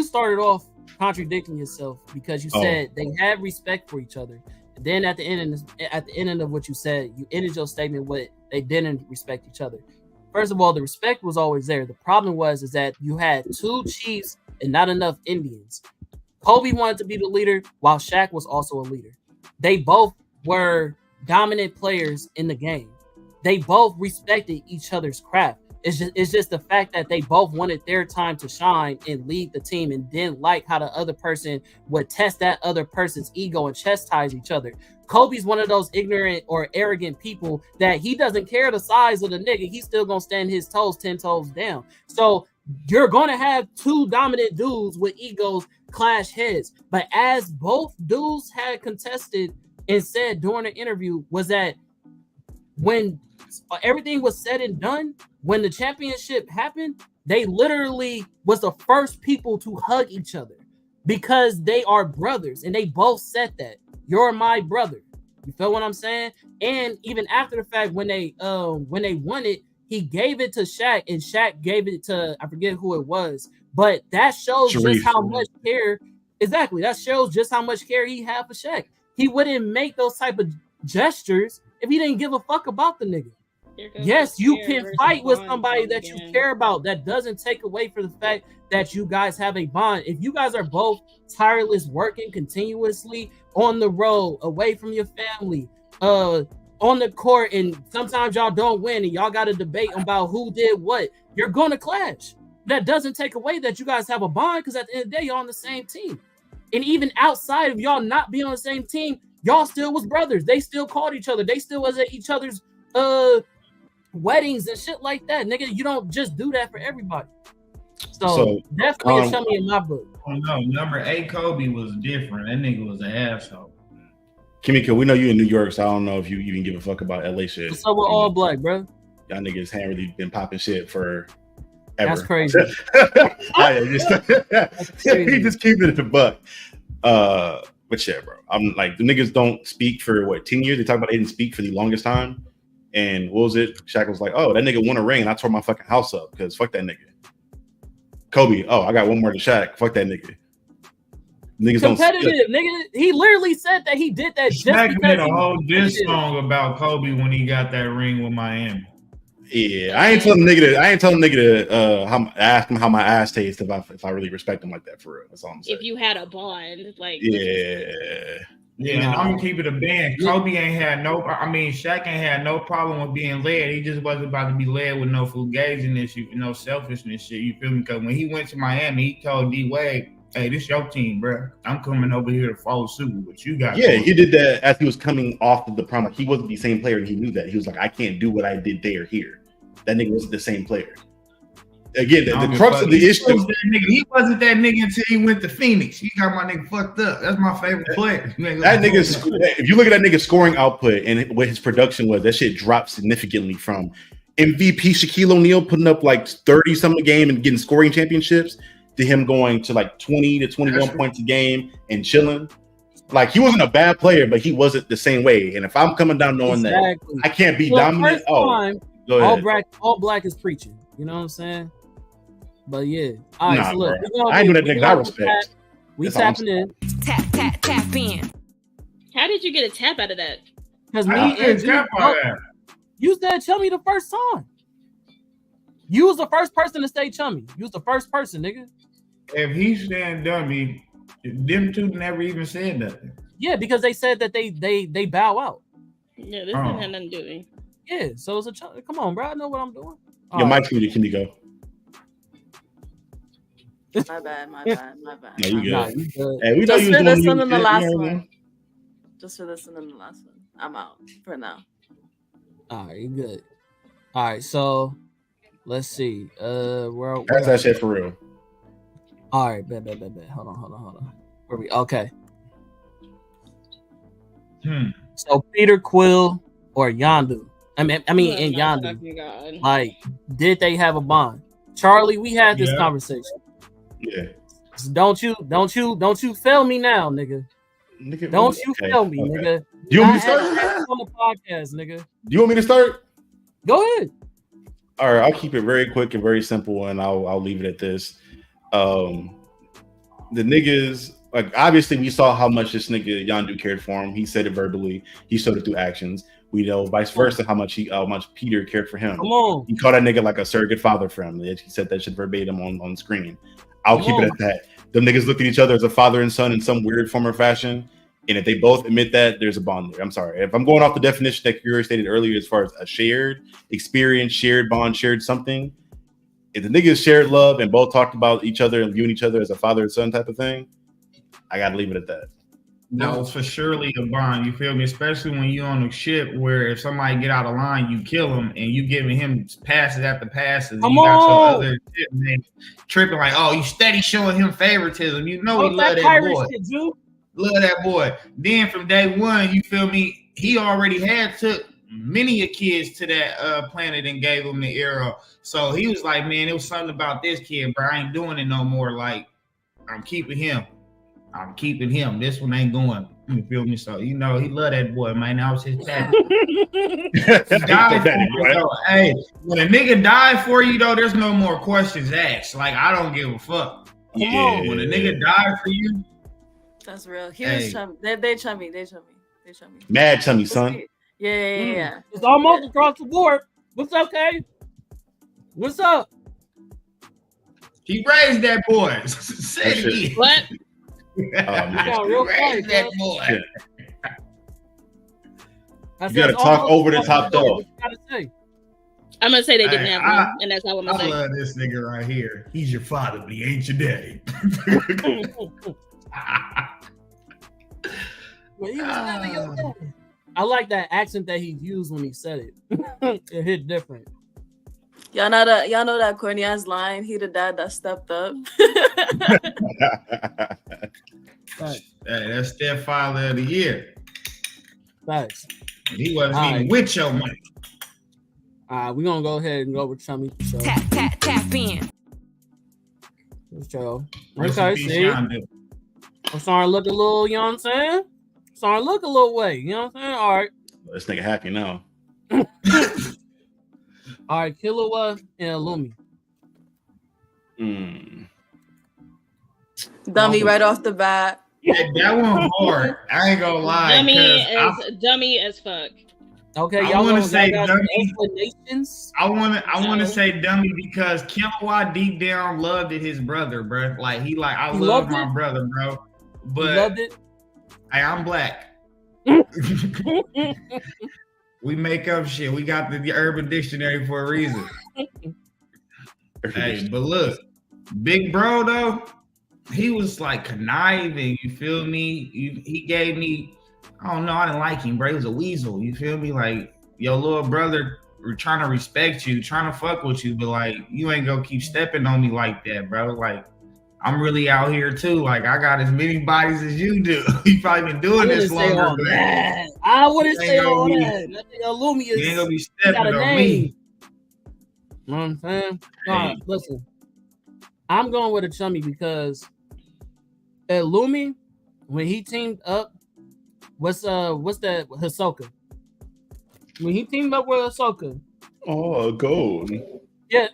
started off contradicting yourself because you said they had respect for each other. And then at the end of what you said, you ended your statement with they didn't respect each other. First of all, the respect was always there. The problem is that you had 2 Chiefs and not enough Indians. Kobe wanted to be the leader while Shaq was also a leader. They both were dominant players in the game. They both respected each other's craft. It's just the fact that they both wanted their time to shine and lead the team and didn't like how the other person would test that other person's ego and chastise each other. Kobe's one of those ignorant or arrogant people that he doesn't care the size of the nigga. He's still going to stand his toes 10 toes down. So you're going to have 2 dominant dudes with egos clash heads. But as both dudes had contested and said during the interview, was that when everything was said and done, when the championship happened, they literally was the first people to hug each other because they are brothers, and they both said that you're my brother. You feel what I'm saying? And even after the fact, when they won it, he gave it to Shaq, and Shaq gave it to, I forget who it was, but that shows just how much care. Exactly, that shows just how much care he had for Shaq. He wouldn't make those type of gestures if he didn't give a fuck about the nigga. Yes, you can fight with somebody that you care about. That doesn't take away from the fact that you guys have a bond. If you guys are both tireless, working continuously on the road, away from your family, on the court, and sometimes y'all don't win and y'all got a debate about who did what, you're going to clash. That doesn't take away that you guys have a bond, because at the end of the day, y'all on the same team. And even outside of y'all not being on the same team, y'all still was brothers. They still called each other. They still was at each other's weddings and shit like that. Nigga, you don't just do that for everybody. So definitely a Chummy in my book. Oh no, number 8 Kobe was different. That nigga was an asshole. Kimiko, we know you in New York, so I don't know if you even give a fuck about LA shit. What's up with all black, bro? Y'all niggas haven't really been popping shit for ever. That's crazy. He just keep it at the buck. But yeah, bro. I'm like, the niggas don't speak for what, 10 years? They talk about they didn't speak for the longest time. And what was it? Shaq was like, oh, that nigga won a ring and I tore my fucking house up because fuck that nigga. Kobe, oh, I got one more to Shaq. Fuck that nigga. Niggas competitive, nigga. He literally said that he did that. Shaq made a whole diss song about Kobe when he got that ring with Miami. Yeah, I ain't telling nigga to ask him how my ass tastes if I really respect him like that, for real. That's all I'm saying. If you had a bond, like and I'm gonna keep it a band. Kobe ain't had Shaq ain't had no problem with being led. He just wasn't about to be led with no fugazi issue, no selfishness shit. You feel me? Because when he went to Miami, he told D Wade, "Hey, this your team, bro. I'm coming over here to follow suit with what you got." Yeah, he did that as he was coming off of the prom. He wasn't the same player, and he knew that. He was like, I can't do what I did there here. That nigga wasn't the same player. Again, the crux of the issue. He wasn't that nigga until he went to Phoenix. He got my nigga fucked up. That's my favorite player. That nigga, if you look at that nigga's scoring output and what his production was, that shit dropped significantly from MVP Shaquille O'Neal putting up like 30 something a game and getting scoring championships to him going to like 20 to 21 points a game and chilling. Like, he wasn't a bad player, but he wasn't the same way. And if I'm coming down knowing that I can't be dominant, all black is preaching. You know what I'm saying? But yeah, all right. So look, I ain't doing that niggas I respect. We tapping in. Tap in. How did you get a tap out of that? Because you said Chummy the first time. You was the first person to say Chummy. You was the first person, nigga. If he's saying dummy, them two never even said nothing. Yeah, because they said that they bow out. Yeah, this didn't have nothing to do with me. Yeah, so it's a come on, bro. I know what I'm doing. Your mic's muted. Can you go? My bad. No, you good. Nah, you good. Hey, we Just know for you this doing one and the last you know one. Just for this one and the last one. I'm out for now. All right, you good. All right, so let's see. Where That's that shit for real. All right, bet. Hold on. Where we? Okay. So Peter Quill or Yondu? I mean, in Yondu. Like, did they have a bond? Charlie, we had this conversation. Yeah. So don't you fail me now, nigga. Don't you fail me, nigga. Do you want me to start on the podcast, nigga? Do you want me to start? Go ahead. All right, I'll keep it very quick and very simple, and I'll leave it at this. The niggas, like, obviously we saw how much this nigga Yondu cared for him. He said it verbally. He showed it through actions. We know vice versa how much Peter cared for him. Come on. He called that nigga like a surrogate father for him. He said that shit verbatim on screen. I'll keep it at that. Them niggas look at each other as a father and son in some weird form or fashion. And if they both admit that, there's a bond there. I'm sorry. If I'm going off the definition that Kuri stated earlier as far as a shared experience, shared bond, shared something, if the niggas shared love and both talked about each other and viewing each other as a father and son type of thing, I got to leave it at that. that was for surely a bond. You feel me? Especially when you on a ship where if somebody get out of line, you kill him, and you giving him passes after passes. Come You got your on. other shipmate tripping like, oh, you steady showing him favoritism. You know he Fuck love that pirate boy. shit, Jew. Love that boy. Then from day one, you feel me? He already had took many a kids to that planet and gave him the arrow. So he was like, man, it was something about this kid, bro. I ain't doing it no more. Like, I'm keeping him. I'm keeping him. This one ain't going. You feel me? So you know he love that boy, man. That was his dad. He died for you, though. Hey, when a nigga die for you, though, there's no more questions asked. Like, I don't give a fuck. Come on. When a nigga die for you, That's real. He was chummy. They chummy. Mad chummy, son. Yeah. It's almost across the board. What's up, Kay? What's up? he raised that boy. Say it again. What? He raised that boy. You gotta talk over the top dog. I'm gonna say they didn't have one, and that's all I'm gonna I say. love this nigga right here. He's your father, but he ain't your daddy. I like that accent that he used when he said it. It hit different. Y'all know that corny ass line. He the dad that stepped up. Right. Hey, that's stepfather of the year. Thanks. He wasn't even with your money. We're gonna go ahead and go with Chummy. So. Tap in. Let's go. Rest Okay, in peace, see. Yondu. I'm starting to look a little, you know what I'm saying? Starting to look a little way, you know what I'm saying? All right. This nigga happy now. All right, Killua and Illumi. Dummy right off the bat. Yeah, that one hard. I ain't gonna lie. Dummy as fuck. Okay, I y'all want to got say some dummy. explanations? I want to say dummy because Killua deep down loved it his brother, bro. Like he I love my brother, bro. But he loved it. Hey, I'm black. We make up shit. We got the Urban Dictionary for a reason. Hey, but look, big bro though, he was like conniving. You feel me? He gave me. I don't know. I didn't like him, bro. He was a weasel. You feel me? Like your little brother trying to respect you, trying to fuck with you, but like you ain't gonna keep stepping on me like that, bro. Like I'm really out here too. Like I got as many bodies as you do. You probably been doing this longer. I wouldn't say all that. Nothing Illumi is. You ain't gonna be stepping on me. You know what I'm saying? No, listen. I'm going with a Chummy because Illumi, when he teamed up, what's that Hisoka? When he teamed up with Hisoka. Oh, gold. Yeah.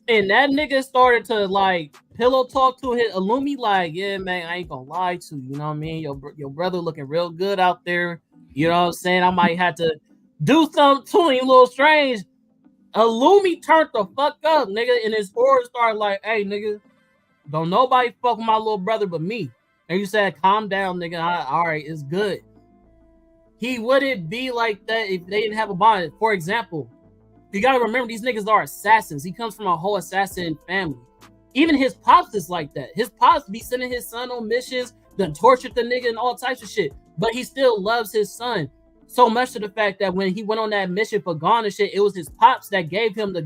And that nigga started to like pillow talk to his Illumi, like, yeah, man, I ain't gonna lie to you. You know what I mean? Your brother looking real good out there. You know what I'm saying? I might have to do something to him a little strange. Illumi turned the fuck up, nigga, and his aura started like, hey, nigga, don't nobody fuck with my little brother but me. And you said, calm down, nigga. All right, it's good. He wouldn't be like that if they didn't have a bond. For example, you gotta remember these niggas are assassins. He comes from a whole assassin family. Even his pops is like that. His pops be sending his son on missions, then tortured the nigga and all types of shit. But he still loves his son. So much to the fact that when he went on that mission for Gon and shit, it was his pops that gave him the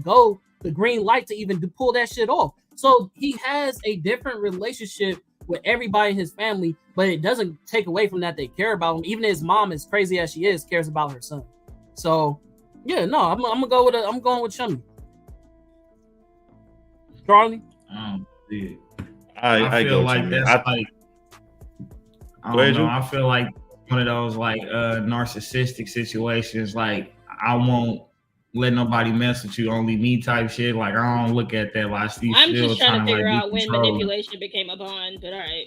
green light to even pull that shit off. So he has a different relationship with everybody in his family, but it doesn't take away from that they care about him. Even his mom, as crazy as she is, cares about her son. So yeah, no, I'm going with Chummy. Charlie? I feel like that's like I don't know. I feel like one of those like narcissistic situations. Like I won't let nobody mess with you, only me type shit. Like I don't look at that. Like I'm just trying to figure out when manipulation became a bond. But all right.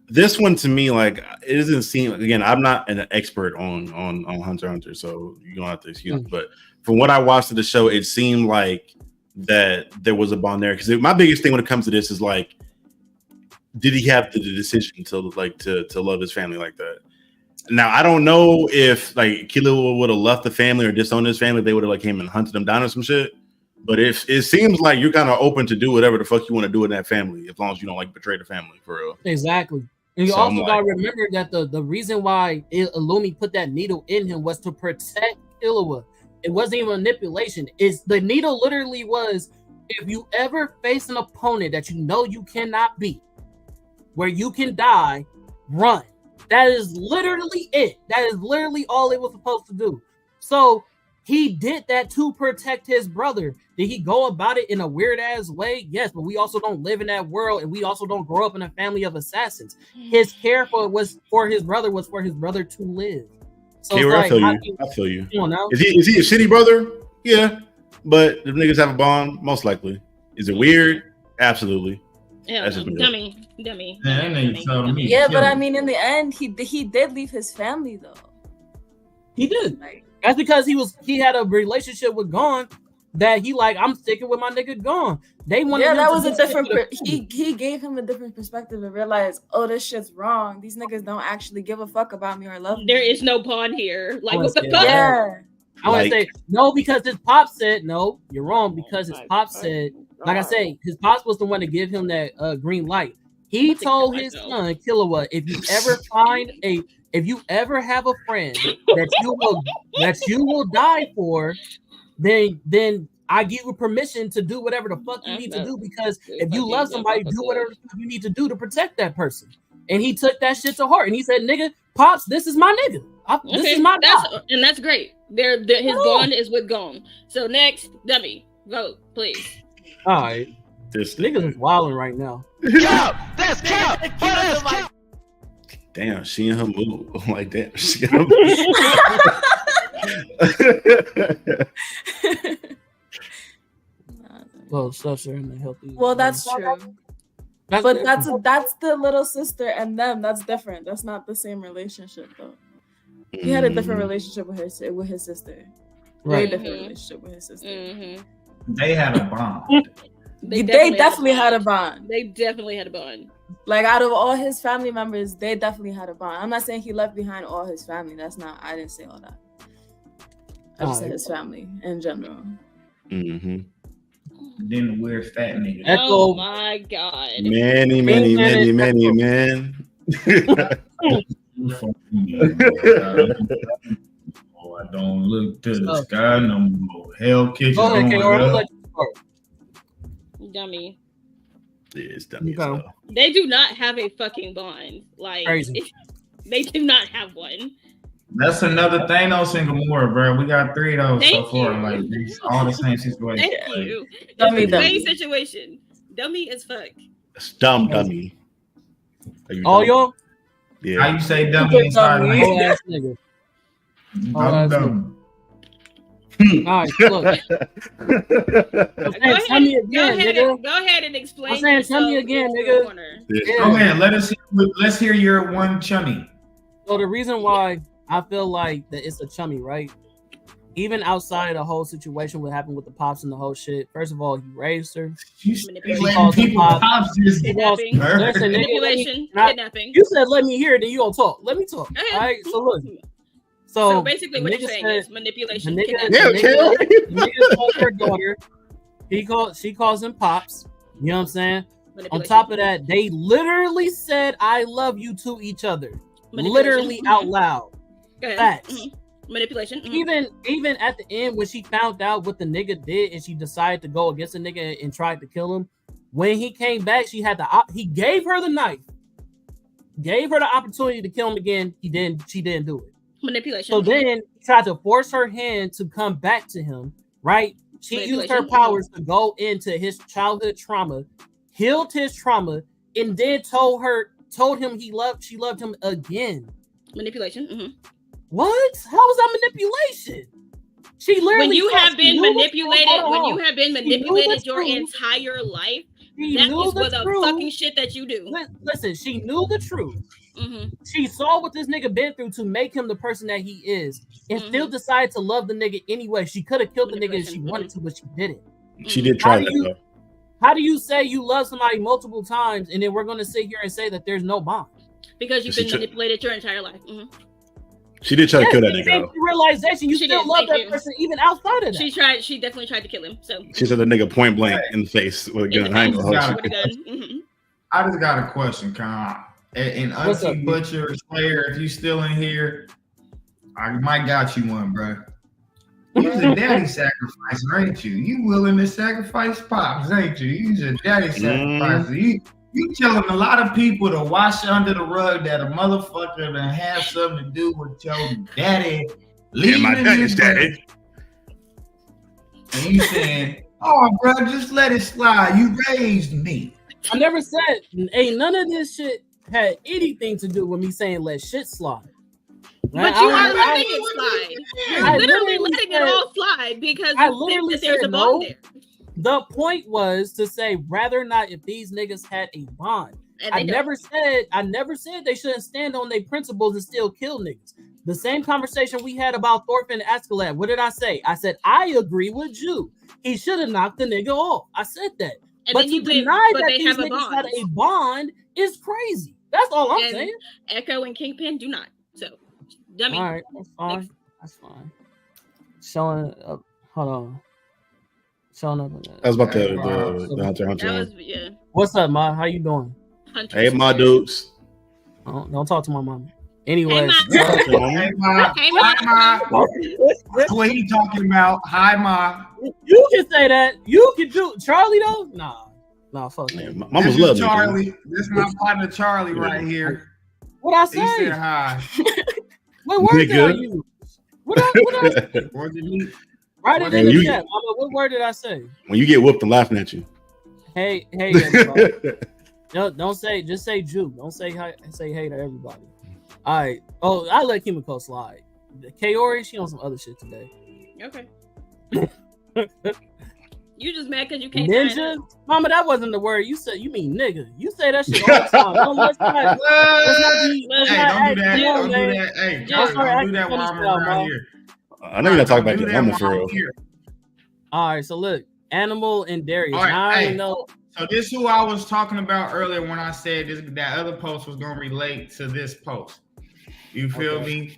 This one to me, like it doesn't seem. Again, I'm not an expert on Hunter x Hunter, so you don't have to excuse me. But from what I watched of the show, it seemed like that there was a bond there. Because my biggest thing when it comes to this is like, did he have the decision to love his family like that? Now I don't know if like Killua would have left the family or disowned his family. They would have like came and hunted him down or some shit. But if it seems like you're kind of open to do whatever the fuck you want to do in that family, as long as you don't like betray the family for real. Exactly. And you So also I'm gotta remember that the reason why Illumi put that needle in him was to protect Killua. It wasn't even manipulation. It's the needle literally was, if you ever face an opponent that you know you cannot beat, where you can die, run. That is literally it. That is literally all it was supposed to do. So he did that to protect his brother. Did he go about it in a weird ass way? Yes, but we also don't live in that world, and we also don't grow up in a family of assassins. His care for his brother to live. So K-Roy, it's like, I feel you. Come on now. Is he a shitty brother? Yeah, but the niggas have a bond, most likely. Is it weird? Absolutely. Yeah, dummy. Yeah, but I mean, in the end, he did leave his family though. He did. That's because he had a relationship with Gon that he like, I'm sticking with my nigga Gon. They wanted that was a different. He gave him a different perspective and realized, oh, this shit's wrong. These niggas don't actually give a fuck about me or love me. There is no bond here. Like what the fuck? Yeah. I want to say no because his pop said no. You're wrong because his pop said, like I say, his pop was the one to give him that green light. He told his son Killua, if you ever have a friend that you will die for, then I give you permission to do whatever the fuck you need to do, because if you love somebody, do whatever you need to do to protect that person. And he took that shit to heart and he said, "Nigga, Pops, this is my nigga. This is my guy." And that's great. His bond is with Gon. So next, dummy, vote, please. All right, this nigga is wilding right now. That's cap. That's cap. Damn, she and her move. I'm like, damn, she and her move. Well, stuff's are in the healthy. Well, that's true. But that's the little sister and them. That's different. That's not the same relationship though. He had a different relationship with his sister. Very different relationship with his sister. Mm-hmm. They had a bond. They definitely had a bond. They definitely had a bond. Like out of all his family members, they definitely had a bond. I'm not saying he left behind all his family. I didn't say all that. I just said his family in general. Mm-hmm. Then the weird fat nigga. Oh my god. Many, man. Oh, I don't look to the sky no more. Hell kitchen. Go ahead, K-Roy. Dummy. Yeah, it's dummy. Okay. They do not have a fucking bond. Like they do not have one. That's another thing though, Singapore, bro. We got 3 of those so far. Like it's all the same situation. Thank you. Dummy. Same situation. Dummy as fuck. It's dummy. All y'all? Yeah. How you say dummy inside? Whole ass nigga. Dumb. All right, look. Tell me again, nigga. Go ahead and explain. I'm saying, tell me again, nigga. Oh man, let's hear your one chummy. So the reason why I feel like that it's a chummy, right? Even outside of the whole situation, what happened with the Pops and the whole shit. First of all, he raised her. Manipulation, kidnapping. You said let me hear it, then you gonna talk. Let me talk. All right. So look. So basically, what you're saying is manipulation. The nigga calls her daughter. She calls him Pops. You know what I'm saying? On top of that, they literally said "I love you" to each other, literally out loud. Facts. Manipulation. Even at the end when she found out what the nigga did and she decided to go against the nigga and tried to kill him, when he came back, he gave her the knife, gave her the opportunity to kill him again. She didn't do it. Manipulation. So then he tried to force her hand to come back to him, right? She used her powers to go into his childhood trauma, healed his trauma, and then told him she loved him again. Manipulation. What? How was that manipulation? She literally when you have been manipulated your entire life, that is for the fucking shit that you do. Listen, she knew the truth. She saw what this nigga been through to make him the person that he is, and still decided to love the nigga anyway. She could have killed the nigga if she wanted to, but she didn't. She did try that though. How do you say you love somebody multiple times and then we're going to sit here and say that there's no bond? Because you've been manipulated your entire life. She did try to kill that you nigga. came to the realization you She still did, love thank that you. person even outside of that. She definitely tried to kill him. So She said the nigga point blank in the face with a gun. I ain't gonna hold with a gun. Mhm. I just got a question, Con. And What's Auntie up, Butcher Slayer, if you still in here, I might got you one, bro. You's a daddy sacrificer, ain't you? You willing to sacrifice pops, ain't you? You's a daddy sacrificer. You telling a lot of people to wash under the rug that a motherfucker that have something to do with your daddy leaving my daddy's this daddy. world. And you saying, oh, bro, just let it slide. You raised me. I never said, hey, none of this shit had anything to do with me saying let shit slide. But you are letting it slide. You're literally letting it all slide because I you think literally that there's said a bond no. there. The point was to say rather not if these niggas had a bond. And I never said they shouldn't stand on their principles and still kill niggas. The same conversation we had about Thorfinn and Askeladd. What did I say? I said I agree with you. He should have knocked the nigga off. I said that. And but then to you blame, deny but that they these have a niggas bond. had a bond is crazy. That's all I'm And saying. Echo and Kingpin do not. So, dummy. All right, that's fine. That's fine. Showing up. Hold on. Showing up. That was about the Hunter. That was, yeah. What's up, Ma? How you doing? Hunter Hey, my dudes. Don't talk to my mama. Anyways. Hey, Ma. Hi, Ma. That's what he talking about. Hi, Ma. You can say that. You can do Charlie though. Nah, fuck that. Mama's This love is me. Charlie. This is my partner Charlie right here. What I say? He said hi. What word did I use? What I say? Where'd you meet? Write it in the chat, Mama. What word did I say? When you get whooped, I'm laughing at you. Hey, everybody. Don't say. Just say Jew. Don't say hi. Say hey to everybody. All right. Oh, I let Kimiko slide. Kaori, she on some other shit today. Okay. You just mad because you can't Ninja? Mama, that wasn't the word. You said you mean nigga. You say that shit all the time. Don't let's not be Hey, don't do that. Don't do that. Hey, don't do that while I'm around here. I know you're not talking about your woman for real. All right, so look, Animal and Darius. All right, now I hey, know. So this is who I was talking about earlier when I said this, that other post was gonna relate to this post. You feel me?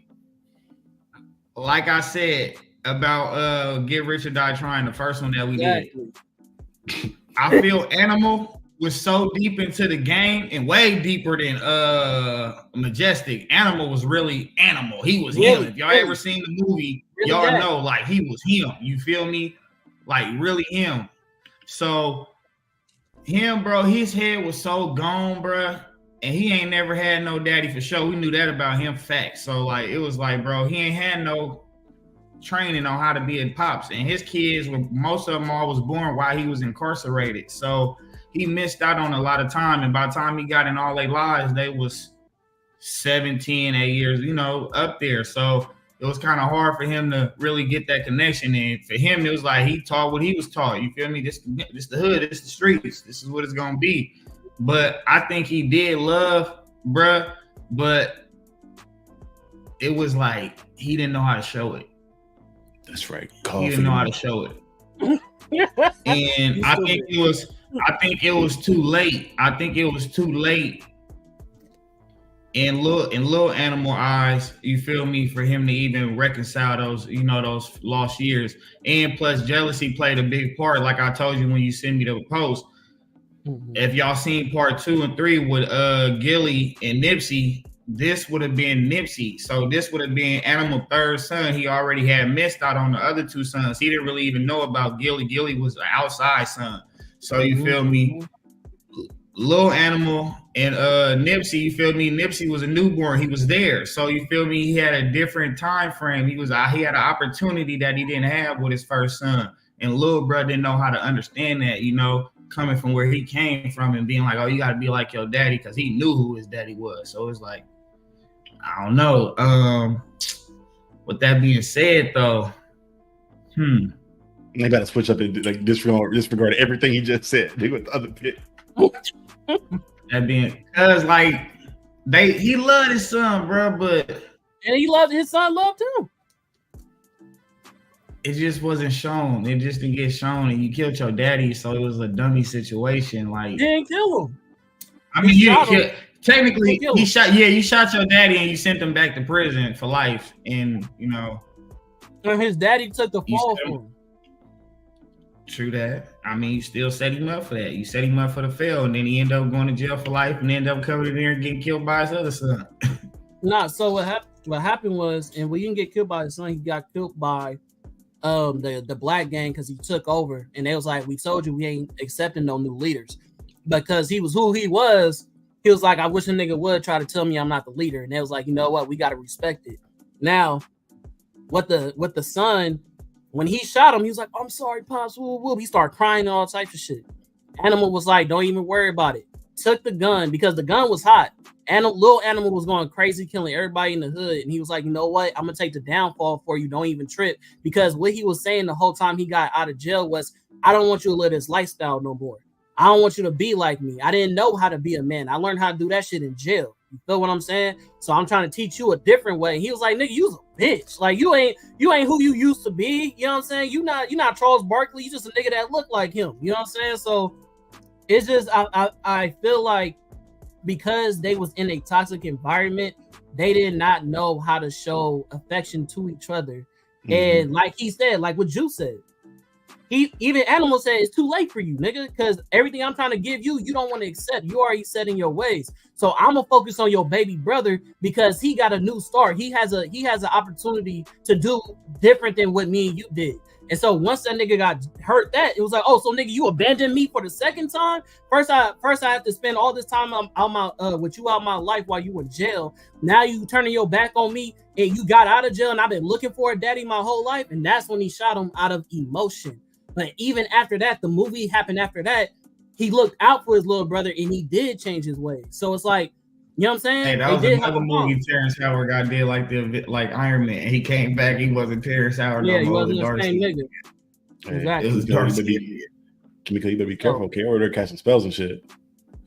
Like I said about Get Rich or Die Trying, the first one that we did. I feel Animal was so deep into the game and way deeper than Majestic. Animal was really Animal. He was him. If y'all ever seen the movie, y'all know like he was him. You feel me? Like really him. So him, bro, his head was so gone, bro. And he ain't never had no daddy for sure. We knew that about him, facts. So like it was like, bro, he ain't had no training on how to be a pops. And his kids were, most of them all was born while he was incarcerated. So he missed out on a lot of time. And by the time he got in all their lives, they was 17, 8 years, you know, up there. So it was kind of hard for him to really get that connection. And for him, it was like he taught what he was taught. You feel me? This the hood, this the streets. This is what it's gonna be. But I think he did love, bruh, but it was like he didn't know how to show it. That's right. He didn't know how to show it. And I think it was too late. I think it was too late in little Animal eyes, you feel me, for him to even reconcile those, you know, those lost years. And plus jealousy played a big part. Like I told you when you sent me the post. If y'all seen part 2 and 3 with Gilly and Nipsey, this would have been Nipsey. So this would have been Animal third son. He already had missed out on the other 2 sons. He didn't really even know about Gilly. Gilly was an outside son. So you feel me? Little Animal and Nipsey, you feel me? Nipsey was a newborn. He was there. So you feel me? He had a different time frame. He had an opportunity that he didn't have with his first son. And Lil Bro didn't know how to understand that, you know, coming from where he came from and being like, oh, you got to be like your daddy, because he knew who his daddy was. So it's like, I don't know. With that being said, though, they got to switch up and like disregard everything he just said. They with the other bit. That being, because like he loved his son, bro, but and he loved his son, loved him. It just wasn't shown. It just didn't get shown, and you killed your daddy, so it was a dummy situation. Like, you didn't kill him. I mean, Technically, he shot. Yeah, you shot your daddy and you sent him back to prison for life. And and his daddy took the fall for him. True that. I mean, you still set him up for that. You set him up for the fail, and then he ended up going to jail for life, and ended up coming in there and getting killed by his other son. Nah. So what happened was, and when he didn't get killed by his son, he got killed by the black gang because he took over, and they was like, we told you we ain't accepting no new leaders, because he was who he was. He was like, I wish a nigga would try to tell me I'm not the leader, and they was like, you know what, we got to respect it. Now, what the son, when he shot him, he was like, I'm sorry, pops. Woo, woo. He started crying and all types of shit. Animal was like, don't even worry about it. Took the gun because the gun was hot. Little Animal was going crazy, killing everybody in the hood. And he was like, you know what? I'm going to take the downfall for you. Don't even trip. Because what he was saying the whole time he got out of jail was, I don't want you to live this lifestyle no more. I don't want you to be like me. I didn't know how to be a man. I learned how to do that shit in jail. You feel what I'm saying? So I'm trying to teach you a different way. And he was like, nigga, you's a bitch. Like you ain't who you used to be. You know what I'm saying? You're not Charles Barkley. You just a nigga that look like him. You know what I'm saying? So it's just I feel like because they was in a toxic environment, they did not know how to show affection to each other. Mm-hmm. And like he said, like what Juice said, even Animal said it's too late for you, nigga, because everything I'm trying to give you, you don't want to accept. You already set in your ways. So I'm gonna focus on your baby brother because he got a new start. He has an opportunity to do different than what me and you did. And so once that nigga got hurt, that it was like, oh, so nigga, you abandoned me for the second time. First I have to spend all this time with you out my life while you in jail. Now you turning your back on me and you got out of jail, and I've been looking for a daddy my whole life. And that's when he shot him out of emotion. But even after that, the movie happened after that. He looked out for his little brother and he did change his ways. So it's like, you know what I'm saying? Hey, that was another movie Terrence Howard got did like Iron Man. He came back, he wasn't Terrence Howard. Yeah, no he more, wasn't the same nigga. Hey, exactly. It was dark skin. Because you better be careful, okay? Or they're casting spells and shit.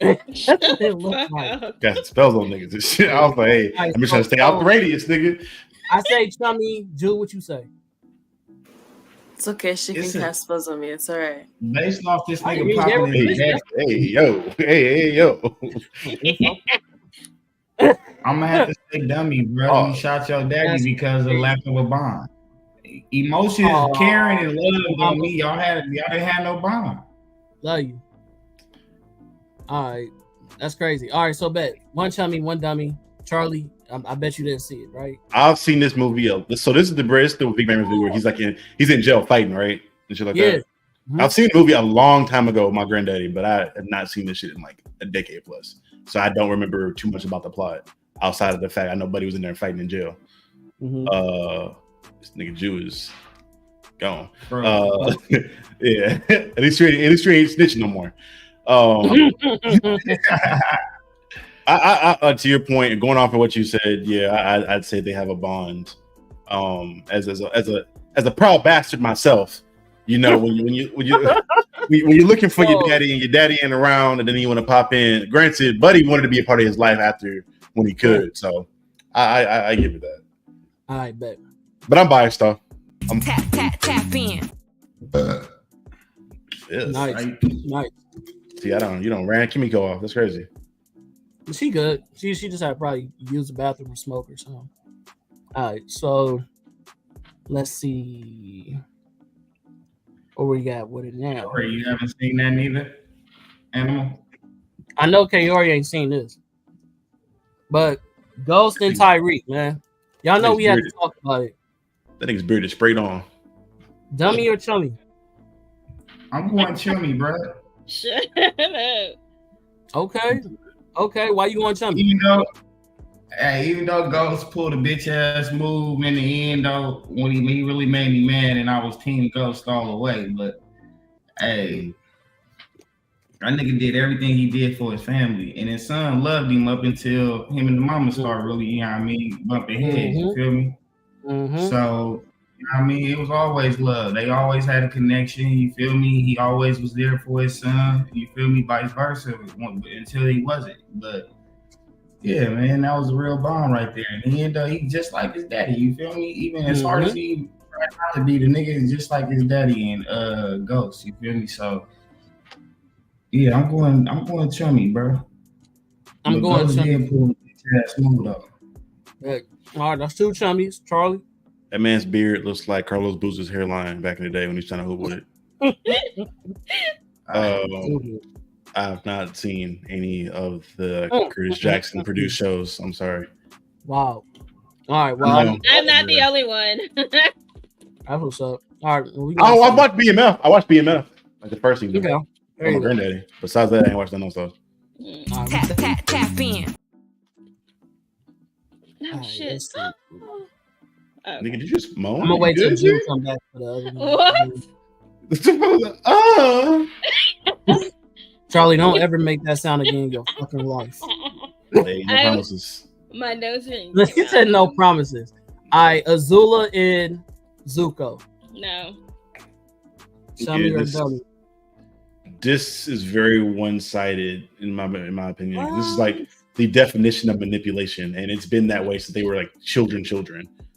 That's what it looked like. Casting spells on niggas and shit. I was like, hey, I'm just trying to stay out the radius, nigga. I say, Chummy, do what you say. It's okay. She can cast spells on me. It's all right. Based off this nigga popping in his head. Hey, yo. I'm gonna have to say dummy, bro. You shot your daddy because of lack of a bond. Emotions, caring, and love on me. Y'all didn't have no bond. Love you. All right. That's crazy. All right, so bet. One Chummy, one dummy. Charlie, I bet you didn't see it, right? I've seen this movie. So this is the Big Bang movie where he's in jail fighting, right? And shit like that. Mm-hmm. I've seen the movie a long time ago with my granddaddy, but I have not seen this shit in like a decade plus. So I don't remember too much about the plot outside of the fact I know Buddy was in there fighting in jail. Mm-hmm. This nigga Jew is gone. Yeah. At least you ain't snitching no more. I to your point, going off of what you said, yeah, I'd say they have a bond. As a proud bastard myself, you know, when you're looking for your daddy and your daddy ain't around, and then you want to pop in. Granted, Buddy wanted to be a part of his life after when he could, so I give it that. I bet. But I'm biased though. Tap in. Yes. Nice. See, you don't ran Kimiko off. That's crazy. She good. She just had to probably use the bathroom or smoke or something. All right, so let's see what we got with it now. Or you haven't seen that neither, Animal? I know Kaori ain't seen this, but Ghost and Tyreek, man, y'all know we had to talk about it. That nigga's beard is sprayed on. Dummy or Chummy? I'm going Chummy, bro. Shut up. Okay, why you going Chummy? Even though Ghost pulled a bitch ass move in the end, though, when he really made me mad, and I was Team Ghost all the way. But hey, that nigga did everything he did for his family, and his son loved him up until him and the mama started really, you know what I mean, bumping heads. You feel me? Mm-hmm. So, you know what I mean, it was always love. They always had a connection. You feel me? He always was there for his son. You feel me? Vice versa, until he wasn't. But yeah, man, that was a real bond right there. And he just like his daddy. You feel me? Even as hard as he tried not to be, the nigga is just like his daddy and Ghost. You feel me? So yeah, I'm going Chummy, bro. I'm going Chummy. Smooth though. All right, that's 2 Chummies. Charlie. That man's beard looks like Carlos Boozer's hairline back in the day when he was trying to hoop with it. I've not seen any of the Curtis Jackson produced shows. I'm sorry. Wow. All right. Well, I'm not the only one. That's what's up. All right. Well, I watched BMF. I watched BMF like the first season. Okay. I'm a granddaddy. Besides that, I ain't watched none of those. Tap in. Oh shit. Nigga, did you just moan? I'm gonna wait till June come back for the other one. What? Charlie, don't ever make that sound again in your fucking life. Hey, no promises. My nose rings. He said no promises. Azula and Zuko. No. Chummy or Dummy. This is very one-sided in my opinion. What? This is like the definition of manipulation, and it's been that way since they were like children.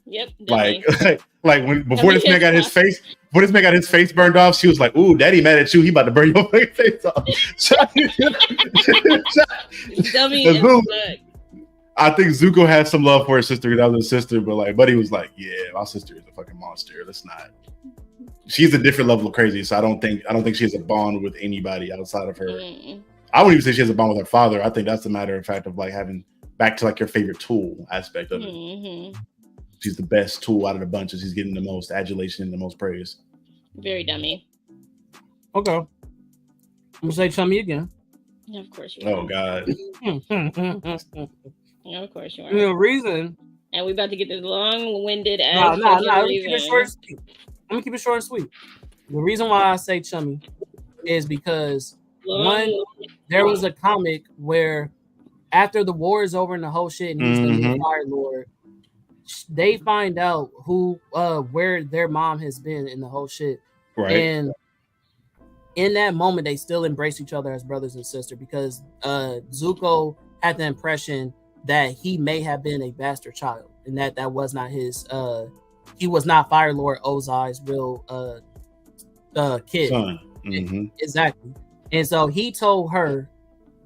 Yep. Like when before this man got his face burned off, she was like, "Ooh, daddy mad at you. He about to burn your face off." Dummy as fuck. I think Zuko had some love for his sister because that was his sister, but like Buddy was like, "Yeah, my sister is a fucking monster. Let's not." She's a different level of crazy, so I don't think she has a bond with anybody outside of her. I wouldn't even say she has a bond with her father. I think that's a matter of fact of like having back to like your favorite tool aspect of it. She's the best tool out of the bunch, and she's getting the most adulation and the most praise. Very dummy. Okay. I'm gonna say Chummy again. Yeah, of course you are. Oh God. Yeah, of course you are. The reason. And we about to get this long-winded ass. No. Let me keep it short and sweet. Let me keep it short and sweet. The reason why I say Chummy is because there was a comic where after the war is over and the whole shit, and he's the new Fire Lord, they find out where their mom has been in the whole shit. Right. And in that moment, they still embrace each other as brothers and sisters because Zuko had the impression that he may have been a bastard child and that was not his. He was not Fire Lord Ozai's real kid. Son. Exactly. And so he told her,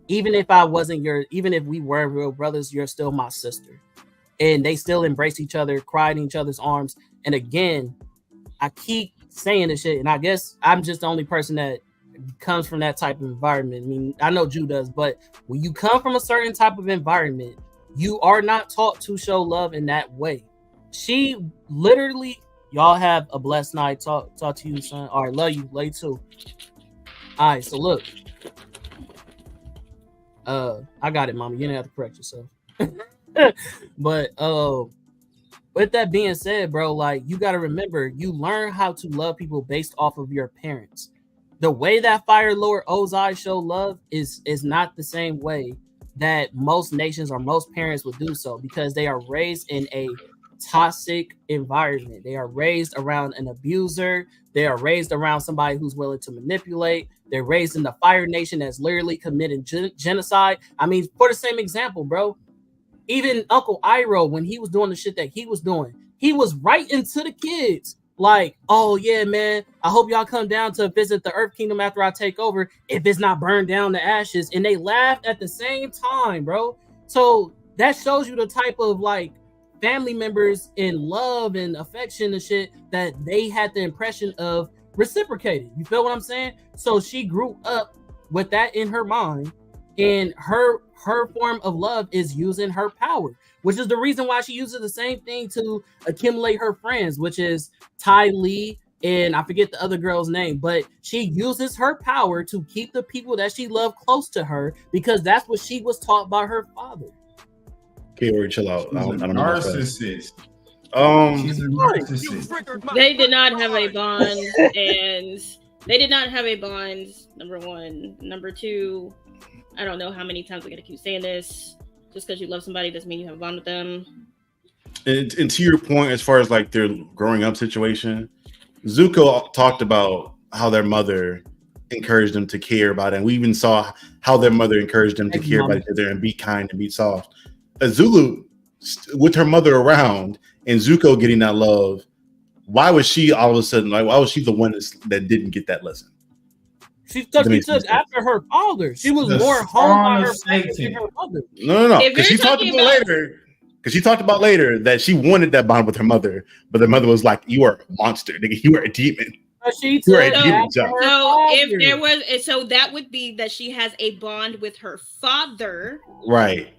even if we were real brothers, you're still my sister. And they still embrace each other, cry in each other's arms. And again, I keep saying this shit, and I guess I'm just the only person that comes from that type of environment. I mean, I know Jew does, but when you come from a certain type of environment, you are not taught to show love in that way. She literally, y'all have a blessed night. Talk to you, son. All right, love you too. All right, so look. I got it, mama. You didn't have to correct yourself. But with that being said, bro, like you got to remember, you learn how to love people based off of your parents. The way that Fire Lord Ozai show love is not the same way that most nations or most parents would do so, because they are raised in a toxic environment. They are raised around an abuser. They are raised around somebody who's willing to manipulate. They're raised in the Fire Nation that's literally committing genocide. I mean, for the same example, bro, even Uncle Iroh, when he was doing the shit that he was doing, he was right into the kids. Like, oh yeah, man, I hope y'all come down to visit the Earth Kingdom after I take over, if it's not burned down to ashes. And they laughed at the same time, bro. So that shows you the type of like family members in love and affection and shit that they had the impression of reciprocated. You feel what I'm saying? So she grew up with that in her mind, and her form of love is using her power, which is the reason why she uses the same thing to accumulate her friends, which is Ty Lee and I forget the other girl's name, but she uses her power to keep the people that she loved close to her because that's what she was taught by her father. Okay, or chill out. I don't know. Narcissist. She's a narcissist. They did not have a bond, and they did not have a bond. Number one. Number two, I don't know how many times I gotta keep saying this. Just because you love somebody doesn't mean you have a bond with them. And to your point, as far as like their growing up situation, Zuko talked about how their mother encouraged them to care about it. And we even saw how their mother encouraged them to care about each other and be kind and be soft. Azula, with her mother around and Zuko getting that love, why was she all of a sudden, like, why was she the one that didn't get that lesson? She That took makes sense. after her father. She was The more honed by her spawn of father than Satan. her mother. No. If Because you're she talked talking about about- later. Because she talked about later that she wanted that bond with her mother, but her mother was like, "You are a monster, nigga. You are a demon." But she You are a took demon, after John. her So if father. there was, so that would be that she has a bond with her father, Right.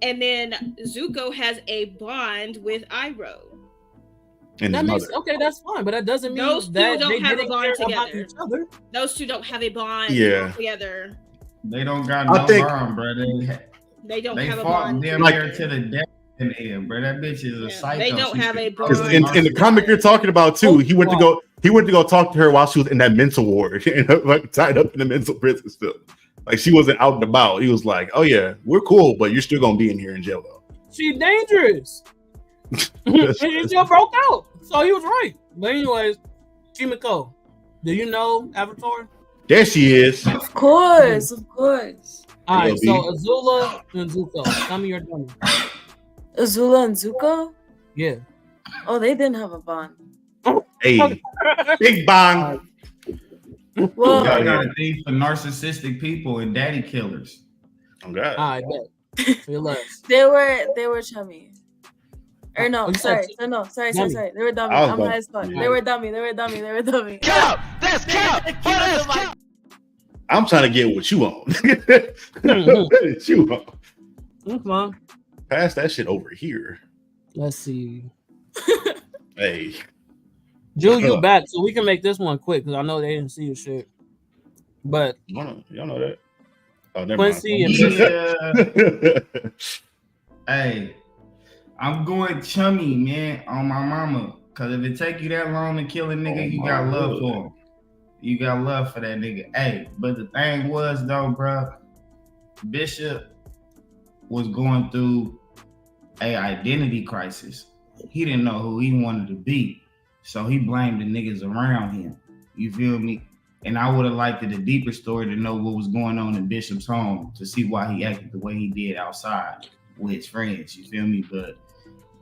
and then Zuko has a bond with Iroh. And That his makes mother. okay, that's fine, but that doesn't mean Those two that don't they have a didn't bond care about together. each other. Those two don't have a bond Yeah. together. They don't got I no think- harm, bro. They don't They have a fought bond. damn Like- near to the death in the end, bro. That bitch is a Yeah, psycho. they don't have a Because bond. in the comic you're talking about too, he went to go talk to her while she was in that mental ward and like tied up in the mental prison still. Like she wasn't out and about. He was like, "Oh yeah, we're cool, but you're still gonna be in here in jail though." She's dangerous. And she still broke out. So he was right. But anyways, Chummy, do you know Avatar? There she is. Of course. All right, B. so Azula and Zuko. Tell me your dummy. Azula and Zuko? Yeah. Oh, they didn't have a bond. Hey, big bang. Well, Y'all got a thing for narcissistic people and daddy killers. Oh God. All right, bet. Feel less. they were chummy. Or no, Oh, sorry. yeah. No, sorry. Dummy. They were dummy. I was I'm about- high as fuck. yeah. They were dummy. Cap! That's cap! That's cap! I'm trying to get what you want. What you want? Come on. Pass that shit over here. Let's see. Hey. Drew, you back, so we can make this one quick because I know they didn't see your shit. But Y'all know that. Oh, never Quincy mind. and Hey, I'm going Chummy, man, on my mama. Cause if it take you that long to kill a nigga, you got love for him. You got love for that nigga. Hey, but the thing was though, bro, Bishop was going through a identity crisis. He didn't know who he wanted to be. So he blamed the niggas around him. You feel me? And I would have liked it a deeper story to know what was going on in Bishop's home to see why he acted the way he did outside with his friends. You feel me? But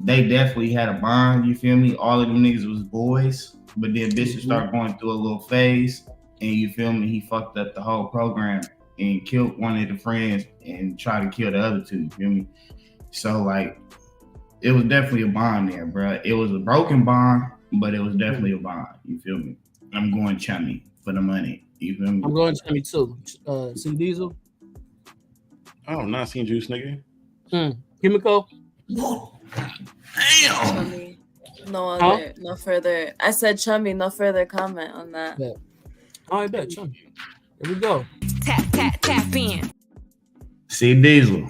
they definitely had a bond. You feel me? All of them niggas was boys. But then Bishop started going through a little phase. And you feel me? He fucked up the whole program and killed one of the friends and tried to kill the other two. You feel me? So like, it was definitely a bond there, bro. It was a broken bond, but it was definitely a bond. You feel me? I'm going Chummy for the money. You feel me? I'm going Chummy too. See Diesel? I have not seen Juice, nigga. Kimiko? Chummy. No further. I said chummy, no further comment on that. Yeah. All right, bet. Chummy. Here we go. Tap in. See Diesel.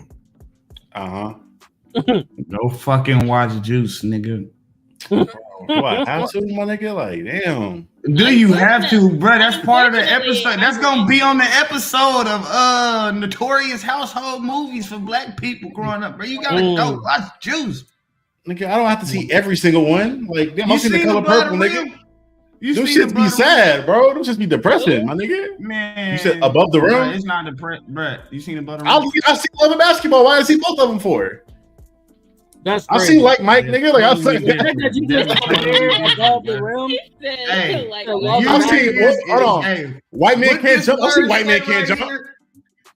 Uh-huh. Go fucking watch Juice, nigga. Do I have to, my nigga? Like, damn. Do you have to, bro? That's part of the episode. That's gonna be on the episode of notorious household movies for black people growing up, bro. You gotta go watch Juice. Nigga, I don't have to see every single one. Like, damn, You I've seen The seen Color The Blood Purple, of nigga. Rim? You Those seen shits The be Blood of sad, bro. Those just be depressing, my nigga. Rim? Man, You said Above the Rim? Bro, it's not depressing, bro. You seen the Blood of I've Rim? seen Love and Basketball. Why did I see both of them for? That's I've crazy. seen Like Mike, nigga. Like, I've seen. That you just compared Above the Rim. Hey, Like, I've seen. Hold on. Hey, White Man what Can't this Jump. I've seen word White Man say Can't right Jump. here?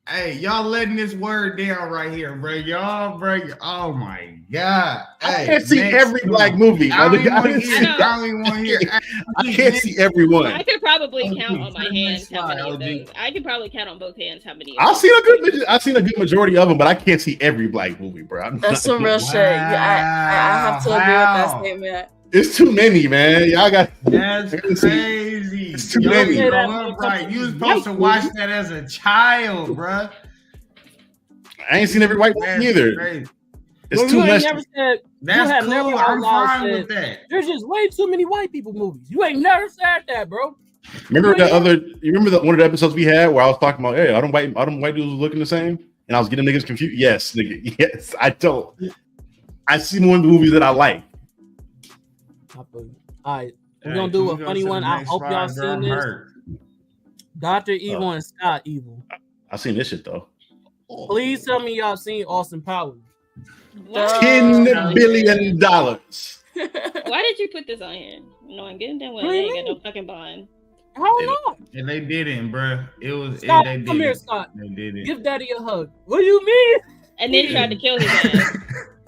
Hey, y'all letting this word down right here, bro. Y'all, bro. Oh my god. I Hey, can't see next, every come black on. movie. I don't even I want to didn't hear. see- I don't even want to hear. I can't see every one. I could probably Okay, count on my to the hands next how many slide, of LG. those. I could probably count on both hands how many. of I've those. seen a good majority of them, but I can't see every black movie, bro. That's some real shit. Yeah, I have to agree with that Wow. statement. It's too many, man. Y'all got. That's I can see- crazy. It's too Y'all many. didn't grow up right. You was supposed to watch that as a child, bro. I ain't seen every white That's movie either. crazy. It's Well, too you ain't much. never said That's have cool. never out I'm loud fine said- with that. there's just way too many white people movies. You ain't never said that, bro. Remember that other? You remember one of the episodes we had where I was talking about, hey, I don't white dudes was looking the same, and I was getting niggas confused. Yes, nigga. Yes, I don't. I see more of the movies that I like. All right, we're gonna do a funny one. I hope y'all seen this. Dr. Evil and Scott Evil. I seen this shit though. Please tell me y'all seen Austin Powers. $10 billion. Why did you put this on here? No, I'm getting done with. I ain't got no fucking bond. How not? And they didn't, bro. It was Scott, they come here, didn't. Scott. They didn't. Give Daddy a hug. What do you mean? And then tried to kill his ass.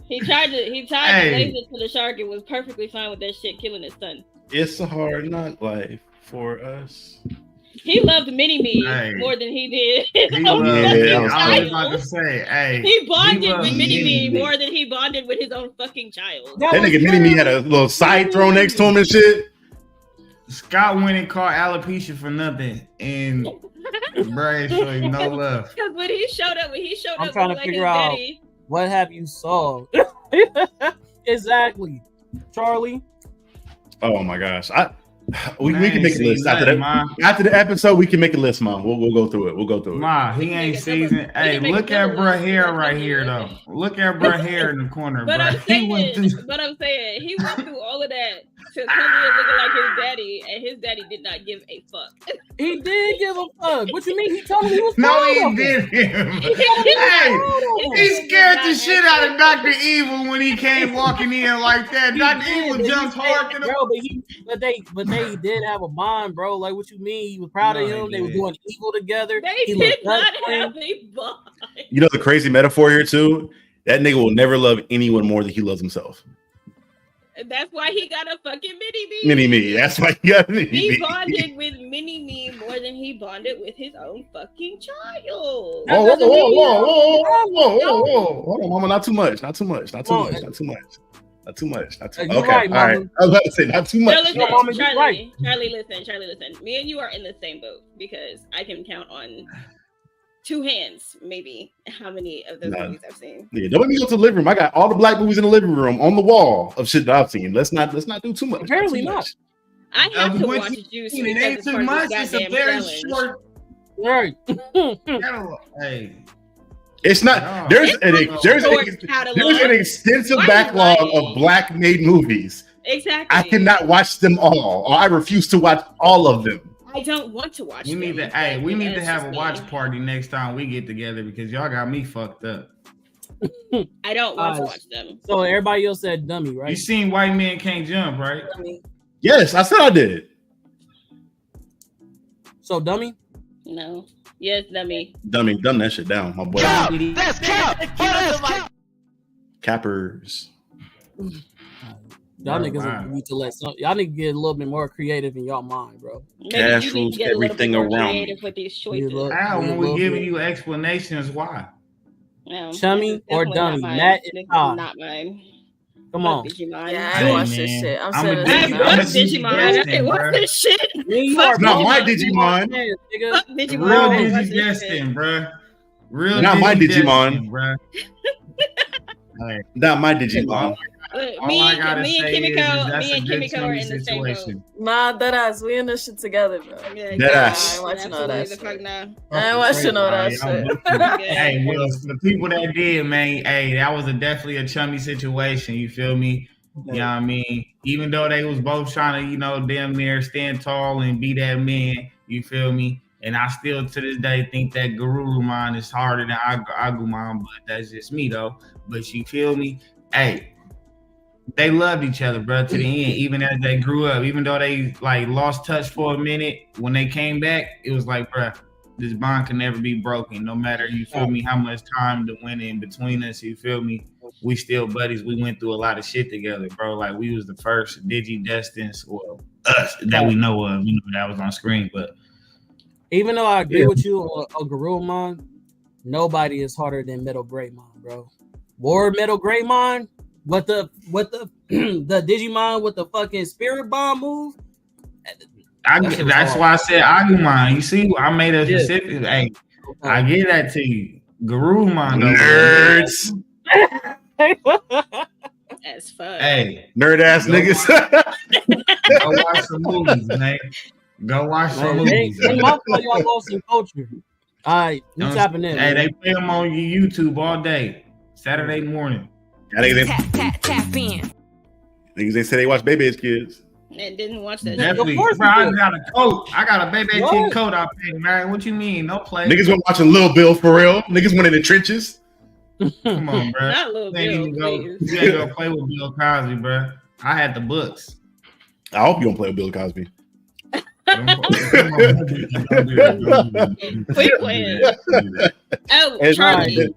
He tied the Hey. laser to the shark and was perfectly fine with that shit killing his son. It's a hard knock life for us. He loved Mini-Me Hey. more than he did his He own loved- fucking that was I funny. was about to say, hey. He bonded loved with Mini-Me Mini-Me. more than he bonded with his own fucking child. That nigga Mini-Me had a little side throw next to him and shit. Scott went and caught alopecia for nothing, and Bray showed him no love. Because when he showed up I'm trying to like figure his out- daddy. What have you solved? Exactly, Charlie. Oh my gosh. We Man, can make a see list after nothing, that. Ma. After the episode, we can make a list, man. We'll go through it. We'll go through it. Ma, he ain't Nigga, seasoned. he Hey, make a look at double bruh list. hair That's right fucking here, though. listen. Look at bruh hair in the corner, But bruh. I'm He went saying, through. he went through all of that to come in looking like his daddy, and his daddy did not give a fuck. He did give a fuck. What you mean? He told me he was No, proud he of him. did him. He Hey, he scared the shit out of Dr. Evil when he came walking in like that. He Dr. did, Evil but he jumped said- hard to the. bro. But they did have a bond, bro. Like, what you mean? He was proud of No, him. they They were didn't. doing evil together. They He did looked not up to him. have a bond. You know the crazy metaphor here too? That nigga will never love anyone more than he loves himself. That's why he got a fucking Mini-Me. Mini-Me. That's why he got He Mini-Me. bonded with Mini-Me more than he bonded with his own fucking child. Whoa, whoa, whoa, whoa, whoa, whoa, whoa, whoa. Hold on, mama. Not too much. Not too much. Not too much. Not too much. Not too much. Not too much. You're Okay. right, All right. mama. I was about to say not too No, much. listen, No, mama, you're right. Charlie, listen. Me and you are in the same boat because I can count on two hands, maybe, how many of those Nah. movies I've seen. Yeah, don't let me go to the living room. I got all the black movies in the living room on the wall of shit that I've seen. Let's not do too much. Apparently too not. much. I have to what watch you Juice mean? It because ain't it's too part of much. this It's a goddamn very challenge. short Right. catalog. Hey, It's not. No. there's It's an a there's short an catalog. there's an extensive Why you backlog lying? of black made movies. Exactly. I cannot watch them all, or I refuse to watch all of them. I don't want to watch we need to. them, Hey, we but need to that's have a just watch me. party next time we get together because y'all got me fucked up. I don't want to Guys. watch them. So everybody else said dummy, right? You seen White Men Can't Jump, right? Yes, I said I did. So dummy. No. Yes, dummy. Dumb that shit down, my boy. Cap! That's cap! Oh, that's cap! Cappers. Y'all niggas Wow. need to y'all need to get a little bit more creative in y'all mind, bro. Maybe Cash you need rules to get a little bit everything more around creative with these choices. look- How Yeah, when we well, giving yeah. you explanations why? No, Chummy this is or definitely not dummy? mine. Matt This and is Todd. not mine. Come Fuck on. Digimon. Yeah, I Hey, ain't watch this man. shit. I'm I'm saying a this I Digimon. now. fuck I'm a Digimon. I Digimon, said, what's bruh. this shit? Me, you Fuck are Not my both Digimon. fans, nigga. Fuck Digimon. Real I didn't watch this shit. Digidestin, bruh. Real Not my Digidestin, Digimon. bruh. Hey, Not my Digimon. Look, all me I and gotta me and say is Kimiko, that's me a and good Kimiko are Chummy in the same boat. situation. Nah, deadass. We in this shit together, bro. Yeah, Deadass. I ain't watching all that absolutely the shit. fuck now. I ain't watching all that I'm shit. with you. Hey, well, for the people that did, man, hey, that was definitely a chummy situation. You feel me? You know what I mean? Even though they was both trying to, damn near stand tall and be that man, you feel me? And I still to this day think that Garurumon is harder than Agumon, but that's just me though. But you feel me? Hey, they loved each other, bro, to the end, even as they grew up. Even though they like lost touch for a minute, when they came back, it was like, bro, this bond can never be broken. No matter, you feel me, how much time that went in between us, you feel me? We still buddies. We went through a lot of shit together, bro. Like we was the first Digidestins, well, us that we know of, that was on screen. But Even though I agree with you on Garurumon, nobody is harder than Metal Greymon, bro. War Metal Greymon, what the the Digimon with the fucking Spirit Bomb move. that's why I said Agumon. You see, I made a Yeah. specific. Hey, I get that to you, Garurumon. though. Nerds. As fuck. Hey, Nerd ass niggas. go watch some movies, man. Go watch some movies. Hey, my fault y'all lost some culture. All right, you tapping in. Hey, man. they play them on your YouTube all day, Saturday morning. Tap in. Niggas they say they watch Baby Age Kids. And didn't watch that. Definitely, Of course bro, I you do. got a coat. I got a baby What? kid coat I picked, man. What you mean? No play. Niggas went watching Lil Bill for real. Niggas went in the trenches. Come on, bro. Not Lil You ain't Bill, even please. you ain't gonna play with Bill Cosby, bro. I had the books. I hope you don't play with Bill Cosby. Hey, Quit playing. Oh, It's Charlie.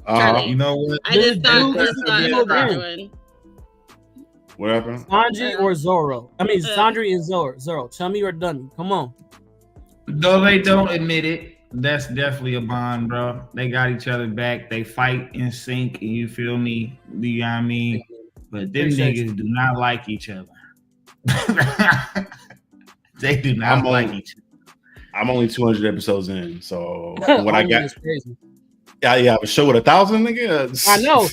Charlie. You know what? I just thought Dude, about one. What happened? Sanji or Zoro? I mean, Sandri and Zoro. Chummy or Dummy? Come on. Though they don't admit it, that's definitely a bond, bro. They got each other back. They fight in sync, and you feel me? You know what I mean? But them niggas do not like each other. They do not like each other. I'm only 200 episodes in, so Oh, what I got. that's crazy. Yeah, a show with 1,000 niggas. I know.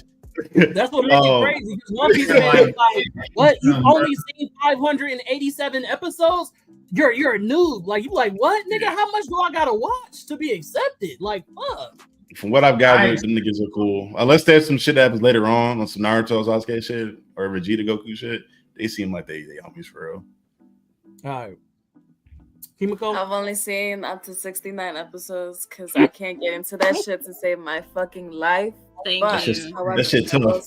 That's what makes it crazy. Because One Piece fans like, what? You've only seen 587 episodes? You're a noob. Like, you like, what, nigga? How much do I gotta watch to be accepted? Like, fuck. From what I've gathered, the niggas are cool. Unless there's some shit that happens later on some Naruto, Sasuke shit, or Vegeta, Goku shit. They seem like they homies for real. All right. Kimiko? I've only seen up to 69 episodes because I can't get into that shit to save my fucking life. Thank you. That shit tough. That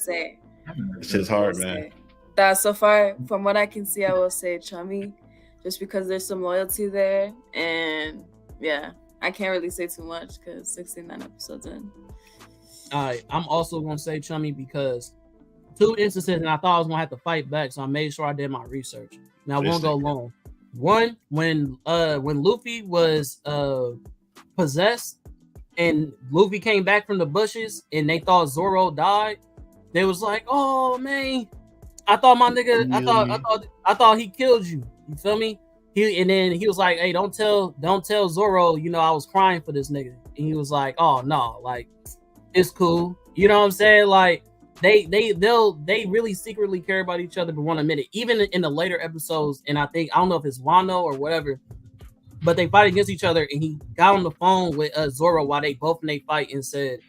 shit's hard, man. That so far, from what I can see, I will say Chummy, just because there's some loyalty there, and yeah, I can't really say too much because 69 episodes in. All right, I'm also gonna say Chummy because 2 instances, and I thought I was gonna have to fight back, so I made sure I did my research. Now I won't go long. One, when Luffy was possessed and Luffy came back from the bushes and they thought Zoro died, they was like, "Oh man, I thought my nigga, I thought he killed you." You feel me? And then he was like, "Hey, don't tell Zoro, you know, I was crying for this nigga." And he was like, "Oh no, like it's cool." You know what I'm saying? Like they really secretly care about each other but won't admit it. Even in the later episodes, and I don't know if it's Wano or whatever, but they fight against each other, and he got on the phone with Zoro while they both in they fight and said,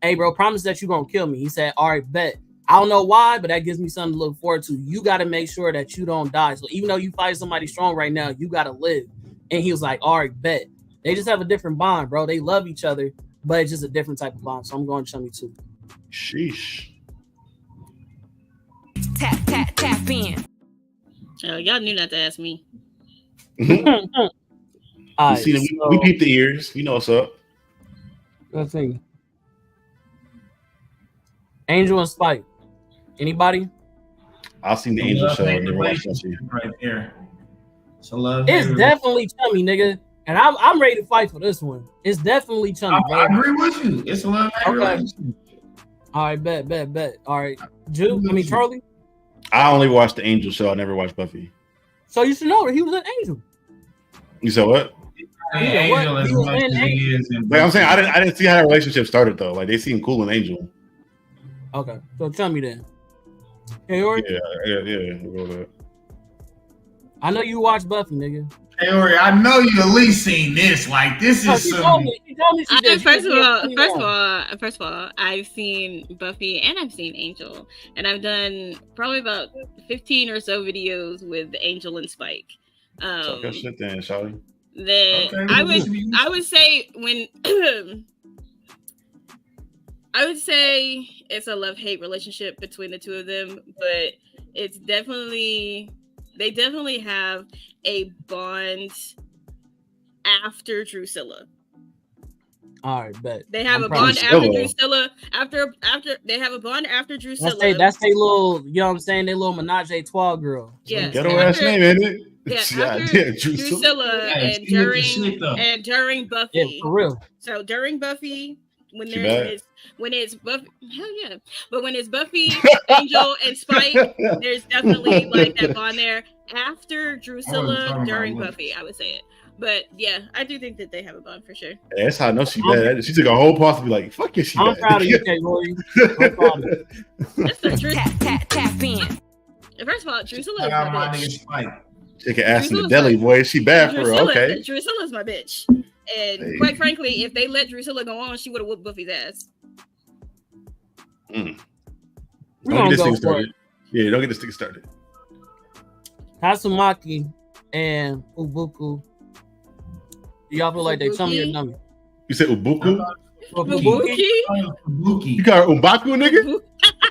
"Hey bro, promise that you gonna kill me." He said, "All right, bet." I don't know why, but that gives me something to look forward to. You got to make sure that you don't die. So even though you fight somebody strong right now, you got to live. And he was like, "All right, bet." They just have a different bond, bro. They love each other, but it's just a different type of bond. So I'm going Chummy too. Sheesh. Tap in. Oh, y'all knew not to ask me. We peep the ears. We know what's up. Let's see. Angel and Spike. Anybody? I've seen the Angel show. Never watched that shit. Right there. So it's definitely Chummy, nigga. And I'm ready to fight for this one. It's definitely Chummy. I agree with you. It's a love-hate relationship. All right, bet. All right. Charlie? I only watched the Angel show. I never watched Buffy. So you should know that he was an angel. You said what? Angel as much as he is. Like I'm saying, I didn't see how the relationship started though. Like they seem cool in Angel. Okay, so Chummy then. Kaori? Yeah. I know you watch Buffy, nigga. Kaori, I know you at least seen this. Like this is She told me she did. First of all, I've seen Buffy and I've seen Angel, and I've done probably about 15 or so videos with Angel and Spike. Talk that shit then, shawty. I would say when I would say it's a love-hate relationship between the two of them, but it's they definitely have a bond after Drusilla. All right, bet. They have a bond after Drusilla. After they have a bond after Drusilla. That's they little, you know what I'm saying? They little menage a trois girl. Yeah. Ghetto ass name, ain't it? Yeah, after Drusilla and during Buffy. Yeah, for real. So during Buffy, when it's Buffy, hell yeah. But when it's Buffy, Angel, and Spike, there's definitely like that bond there. After Drusilla, during Buffy, I would say it. But yeah, I do think that they have a bond for sure. Yeah, that's how I know she bad. She took a whole pause to be like, "Fuck yeah, she bad." I'm proud of you, K-Rory. I'm proud of you. That's the truth. Tap in. First of all, Drusilla is my bitch. Chicken ass in the deli, boy. She bad for real. Okay. Drusilla's my bitch. And quite frankly, if they let Drusilla go on, she would have whooped Buffy's ass. Don't get this thing started. Yeah, don't get this thing started. Tatsumaki and Ubuku. Do y'all feel like they Chummy or Nummy? You said Ubuku? Ubuki? You got Umbaku, nigga?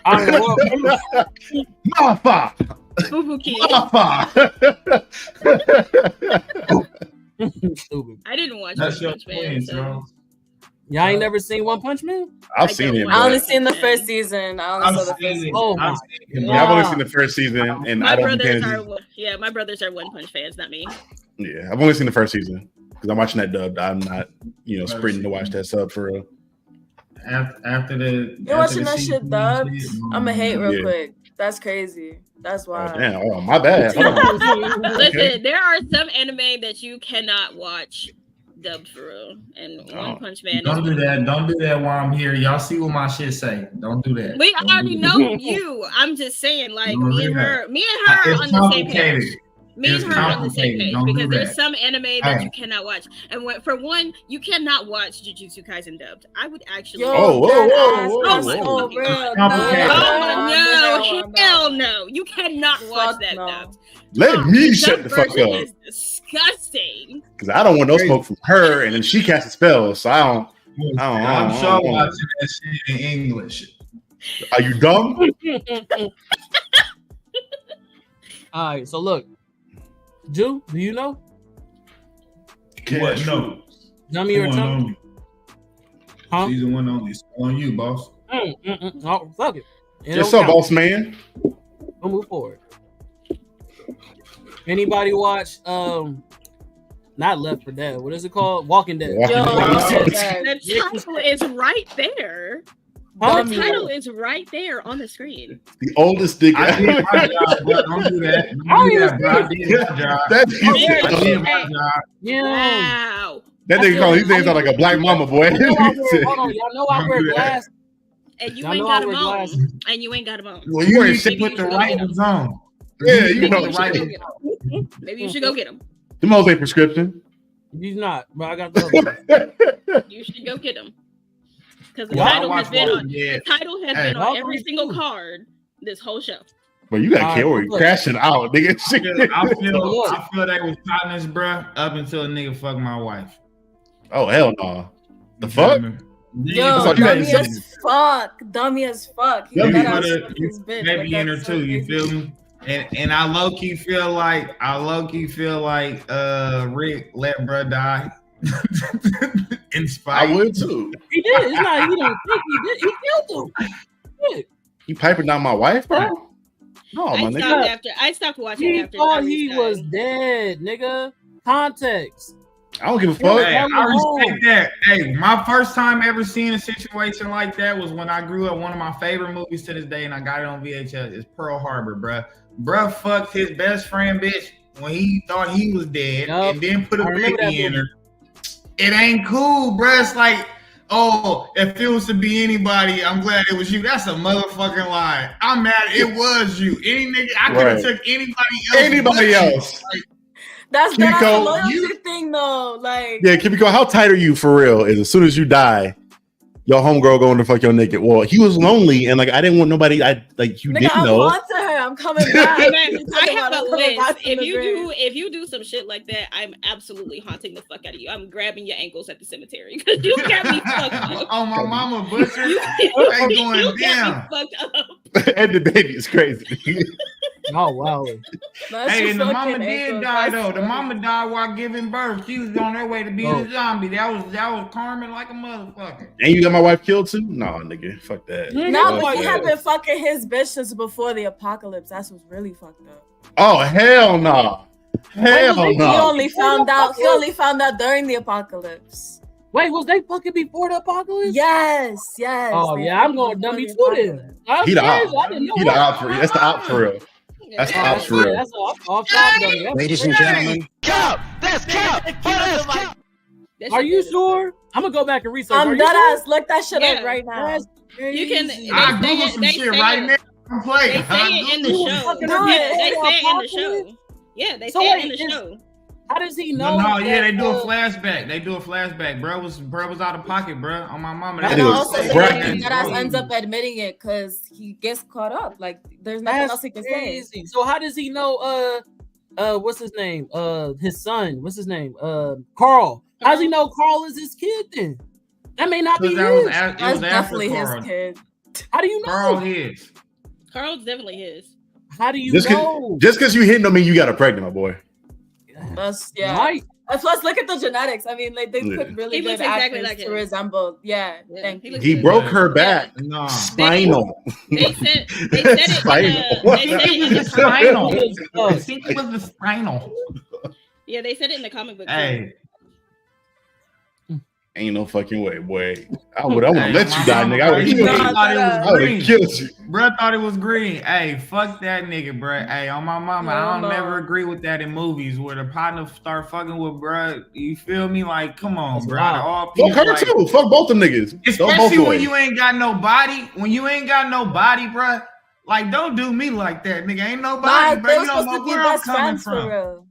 I don't know what. Motherfucker. Boo Kid. Stupid. I didn't watch That's One your Punch Man. twin, So. Charles. Y'all ain't never seen One Punch Man? I've I seen don't it. watch I but- only seen the first season. I only I've saw the first seen it. season. Oh my I've seen it, Yeah, I've only God. seen the first season, and My I don't brothers compare. are my brothers are One Punch fans, not me. Yeah, I've only seen the first season because I'm watching that dubbed. I'm not, sprinting to watch that sub for real. After the You're watching that season shit dubbed? shit, I'ma hate real Yeah. quick. That's crazy. That's Oh why. damn! Oh my bad. Hold on. Listen, there are some anime that you cannot watch dubbed for real, and Oh. One Punch Man. Don't is do one of that. them. Don't do that while I'm here. Y'all see what my shit say. Don't do that. We Don't do already that. know you. I'm just saying, like Don't me do and that. her are It's on the same page. complicated. Me and It's her are on the same complicated. page Don't do because there's that. some anime that Hey. you cannot watch, and for one, you cannot watch Jujutsu Kaisen dubbed. I would actually. Yo, Oh, whoa, that whoa, ass whoa, is whoa. so real. Complicated. Oh no, hell no! You cannot watch Fuck that no. dubbed. Let me shut the fuck version up is disgusting. because I don't want no smoke from her, and then she casts a spell, so I don't. I'm sure watching that shit in English. Are you dumb? All right, so look, Jew, do you know? What? No. Chummy or One Chummy? only. Huh? Season 1 only. It's on you, boss. Oh, fuck it. It Yes, don't sir, count. boss man. We'll move forward. Anybody watch not Left 4 Dead? What is it called? Walking Dead. Walking Yo, Dead. The title is right there. Huh? The title is right there on the screen. The oldest dick. I did my job, bro. Don't do that. Don't do that, bro. I did my job. That I did nigga, my job. Yeah. Wow. calling these things sound like a black mama boy. Y'all know I wear, hold on, y'all know I wear glasses. And you Y'all ain't know got I him wear on. glasses. And you ain't got him on. Well, you Maybe need to you put the should go right get 'em. ones on. Yeah, you Maybe know you the should right. go get him. Maybe you should go get him. The most ain't prescription. He's not, but I got the other one. You should go get him. Because the Well, I title has watch been Walking on. Dead. The title has Hey. been on every single card this whole show. But you got All right, Kaori look. crashing out, nigga. I feel they was partners, bro, up until a nigga fucked my wife. Oh hell no! The You fuck? feel me? Yo, That's all you dummy had to as fuck. Dummy as fuck. He You got put out a fuck his bitch. baby Like, in her that's so too. You crazy. feel me? And I low key feel like Rick let bruh die. In spite. I would too. He did. It's not. He don't think he did. He killed him. Shit. You piping down my wife, bro? No, my nigga. I stopped watching He after thought Tyrese he died. was dead, nigga. Context. I don't give a fuck. Hey, I respect that. Hey, my first time ever seeing a situation like that was when I grew up. One of my favorite movies to this day, and I got it on VHS, is Pearl Harbor, bruh. Bruh fucked his best friend, bitch, when he thought he was dead, Yup. and then put a I remember that baby in movie. her. It ain't cool, bruh. It's like, oh, if it was to be anybody, I'm glad it was you. That's a motherfucking lie. I'm mad it was you. Any nigga, I could have Right. took anybody else. Anybody but you. else? That's Kimiko, a loyalty you- thing, though. Like, Yeah, Kimiko, how tight are you for real? Is as soon as you die, your homegirl going to fuck your naked. Well, he was lonely, and like I didn't want nobody. You nigga, didn't I'm know. on to her. I'm coming back. Hey, man, You I talking have about a I'm coming list. back from the grave. If you do some shit like that, I'm absolutely haunting the fuck out of you. I'm grabbing your ankles at the cemetery because you got me fucked up. Oh, my mama butcher. You They going got down. me fucked up. And the baby is crazy. Oh wow. That's Hey, just and the fucking mama did ankles. die That's though. The funny. mama died while giving birth. She was on her way to being Oh. a zombie. That was Carmen like a motherfucker. And you got my wife killed too? No, nigga, fuck that. No, Fuck but he that. had been fucking his bitch since before the apocalypse. That's what's really fucked up. Oh hell no! Hell Wait, He no! only found out. He only found out during the apocalypse. Wait, was they fucking before the apocalypse? Yes, yes. Oh they yeah, I'm fucking going before dummy the too then. apocalypse. I'm He the crazy. op. I didn't know He the that. op for real. That's the op for real. That's Yeah. ops for real. That's off top dummy. That's Ladies and crazy. gentlemen, cap. That's cap. That's cap. That Are shit you is- sure? I'm gonna go back and research. Are I'm you dead sure? ass. Look that shit Yeah. up right now. That's You can. crazy. I They say Googled it- some they shit say right it- now. I'm playing. They say it in the Googled show. fucking Yeah, up. they say it in the Apocalypse? show. Yeah, they So say it wait, in the is- show. How does he know? No, yeah, they that, do a flashback. They do a flashback. Bro was out of pocket, bro. On my mama. That And nigga also, was he cracking. dead ass ends up admitting it because he gets caught up. Like, there's nothing That's else he can say. crazy. So how does he know? What's his name? His son. What's his name? Carl. How does he know Carl is his kid then? That may not be Because that was his. it That's was after definitely his Carl. kid. How do you know? Carl is. Carl's definitely his. How do you Just know? because you hitting don't mean you got a pregnant, my boy. That's yeah. Right. Plus, look at the genetics. I mean, like they put really He good looks exactly actors like to him. resemble. Yeah, Yeah, thank he you. looks He good. broke her back. No. Spinal. They said it in the Spinal. Oh, I think it was the spinal. Yeah, they said it in the comic book. Hey. Ain't no fucking way, boy. I would have let you die, nigga. I would He have thought it was green. killed you. Bro thought it was green. Hey, fuck that nigga, bro. Hey, on my mama, I don't never agree with that in movies where the partner start fucking with bro. You feel me? Like, come on, bro. All Fuck her too. Fuck both them niggas. Especially when you ain't got no body. When you ain't got no body, bro. Like, don't do me like that, nigga. Ain't nobody, bro. You don't know where I'm coming from.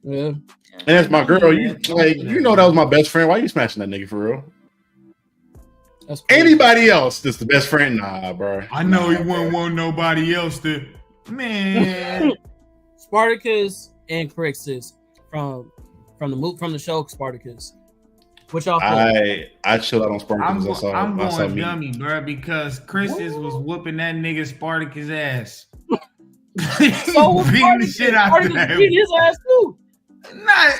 Yeah. And that's my girl. You know that was my best friend. Why you smashing that nigga for real? That's crazy. Anybody else that's the best friend? Nah, bro. I know he wouldn't want nobody else to. Man. Spartacus and Crixus from the show Spartacus. What y'all feel? I chilled out on Spartacus. I'm going dummy, bro, because Chris's was whooping that nigga Spartacus ass. So beating the shit out of him. Beat his ass too. Not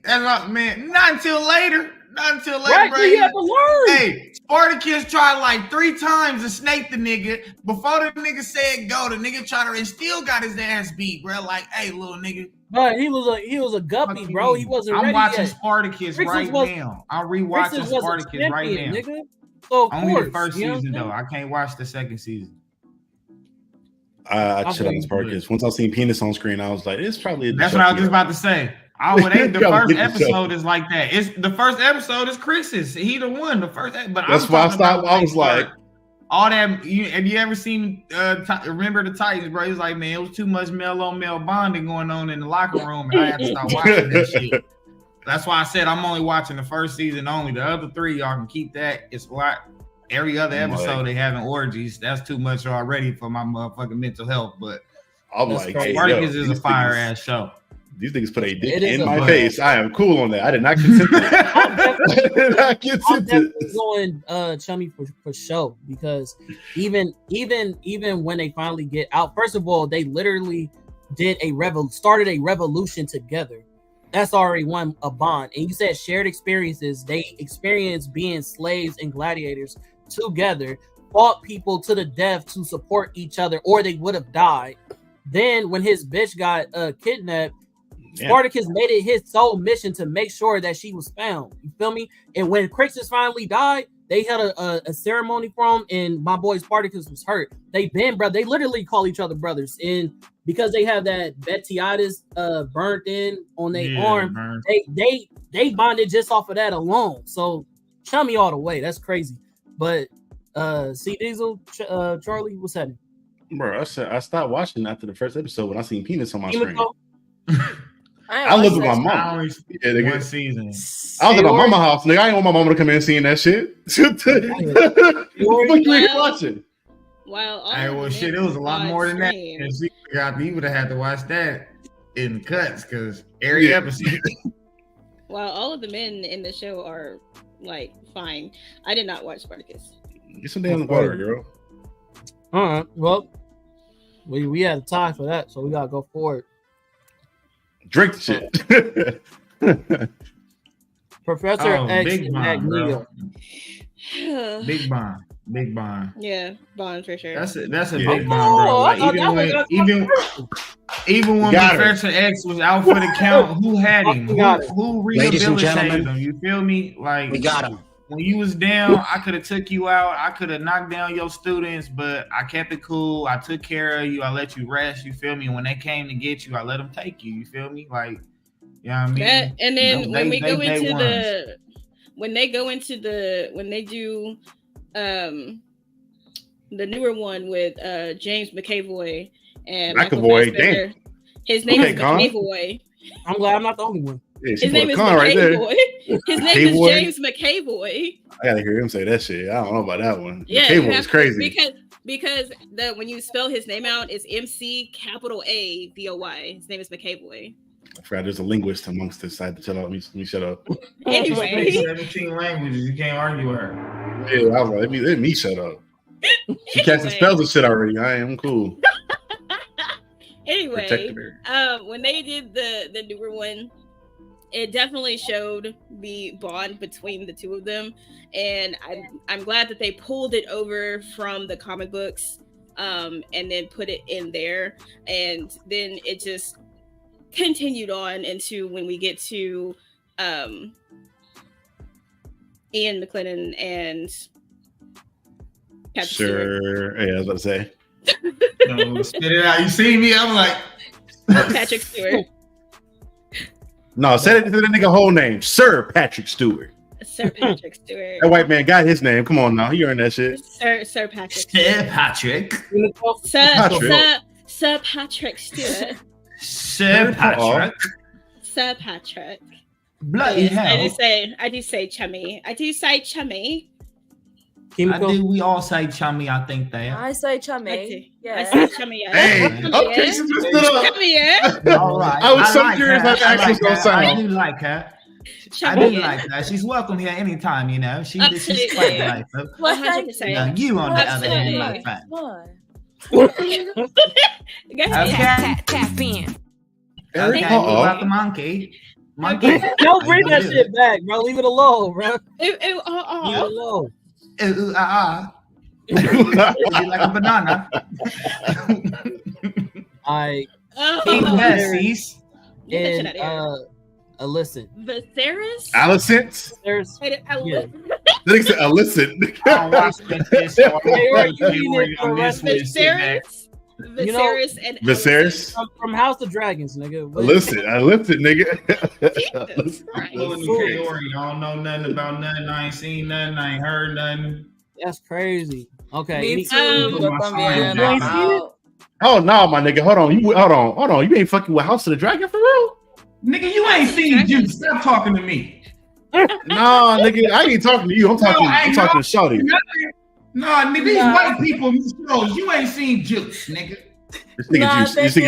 until later. Right, bro. you have to learn. Hey, Spartacus tried like 3 times to snake the nigga. Before the nigga said go, the nigga tried to and still got his ass beat, bro. Like, hey, little nigga. But he was a guppy, bro. He wasn't ready. I'm watching yet. Spartacus right now. I'm rewatching Spartacus right now. Nigga. So only the first season though. I can't watch the second season. I chilled out on Spartacus. Once I seen penis on screen, I was like, it's probably. That's what I was just about to say. The first episode is like that. It's the first episode is Chris's. He the one. The first, but that's why I stopped. I was like, all that. Have you ever seen? Remember the Titans, bro? He's like, man, it was too much male on male bonding going on in the locker room, and I had to stop watching that shit. That's why I said I'm only watching the first season only. The other 3, y'all can keep that. It's a lot. Every other episode they having orgies. That's too much already for my motherfucking mental health. But I'm like, hey, Spartacus is a fire ass show. These niggas put a dick in my face. I am cool on that. I did not consent to that. I'm definitely going Chummy for show because even when they finally get out, first of all, they literally started a revolution together. That's already a bond. And you said shared experiences. They experienced being slaves and gladiators together, fought people to the death to support each other, or they would have died. Then when his bitch got kidnapped, Spartacus made it his sole mission to make sure that she was found. You feel me? And when Crixus finally died, they had a ceremony for him, and my boy Spartacus was hurt. They literally call each other brothers. And because they have that Betiatus burnt in on their arm, they bonded just off of that alone. So Chummy all the way. That's crazy. But C Diesel, Charlie, what's happening? Bro, I stopped watching after the first episode when I seen penis on my screen. I lived with my mom. One season. I was at my mama's house, nigga. I ain't want my mama to come in and seeing that shit. What you ain't watching? Shit, it was a lot more than that. And he would have had to watch that in cuts because every episode. While all of the men in the show are like fine, I did not watch Spartacus. Get some damn water, girl. All right. Well, we had time for that, so we gotta go forward. Drink the shit. Professor X and Magneto. Big Bond. Yeah, Bond for sure. That's a big Bond, bro. Like, even when Professor X was out for the count, who had him? Who rehabilitated him? You feel me? Like, we got him. When you was down, I could have took you out. I could have knocked down your students, but I kept it cool. I took care of you. I let you rest. You feel me? When they came to get you, I let them take you. You feel me? Like, you know what I mean? And then when they do the newer one with James McAvoy and McAvoy, damn. His name is McAvoy. I'm glad I'm not the only one. Yeah, his name is McAvoy. His name is James McAvoy. I gotta hear him say that shit. I don't know about that one. Yeah, McAvoy is crazy. Because when you spell his name out, it's McAvoy. His name is McAvoy. I forgot there's a linguist amongst us. I had to tell out. Let me shut up. Anyway, 17 languages. You can't argue with her. Yeah, I was like, let me shut up. She casting spells and shit already. I'm cool. Anyway, when they did the newer one, it definitely showed the bond between the two of them, and I'm glad that they pulled it over from the comic books, and then put it in there, and then it just continued on into when we get to Ian McLennan and Patrick Stewart. Yeah, I was about to say. No, spit it out. You see me? I'm like Patrick Stewart. No, say it to the nigga whole name, Sir Patrick Stewart. Sir Patrick Stewart. That white man got his name. Come on now, he earned that shit. Sir Patrick. Sir Patrick. Sir Patrick Stewart. Sir Patrick. Sir Patrick. Bloody hell. I do say Chummy. I do say Chummy. We all say Chummy, I think that. I say Chummy. I say Chummy. Hey, okay, she just stood up. Chummy, yeah. All right. I was so curious how the accent's gonna sound. I do like her. I do like her. She's welcome here anytime, you know. She's quite delightful. 100%. You on the other hand, my friend. Tap in. Okay, about the monkey. Don't bring that shit back, bro. Leave it alone, bro. Leave it alone. Would you like a banana? King Bessie's and Alicent. Viserys? Alicent? Yeah. They said Alicent. Viserys and Viserys from House of Dragons, nigga. Alicent, nigga. I don't know nothing about nothing. I ain't seen nothing. I ain't heard nothing. That's crazy. Okay. Me too. Oh no, my nigga. Hold on. You ain't fucking with House of the Dragon for real? Nigga, you ain't seen Juice. Stop talking to me. Nah, nigga, I ain't talking to you. I'm talking to Shawty. Nah, nigga, these white people, you ain't seen Juice, nigga. This nigga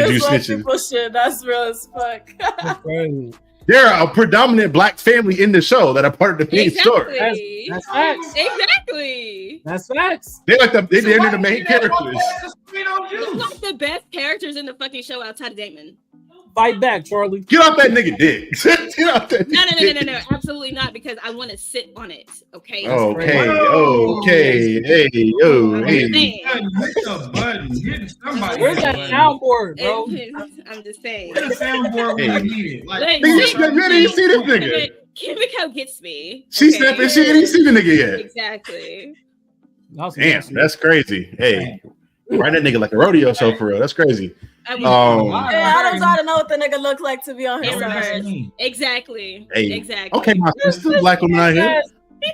Juice snitching. Shit, that's real as fuck. That's crazy. They're a predominant black family in the show that are part of the main story. That's facts. Exactly. That's facts. They're the main characters. It's like the best characters in the fucking show outside of Damon. Fight back, Charlie. Get off that nigga dick. Get off that No, absolutely not, because I want to sit on it. Okay. Okay. Hey, yo, hey. Where's that soundboard, bro? I'm just saying. Where's the soundboard when you need it? Like, you see this nigga. Kimiko gets me. She snapping. She ain't even seen the nigga yet. Exactly. Damn, that's crazy. Hey, ride that nigga like a rodeo show for real. That's crazy. I don't try to know what the nigga look like to be on his side. Exactly. Hey, exactly. Okay, my sister, black woman out here.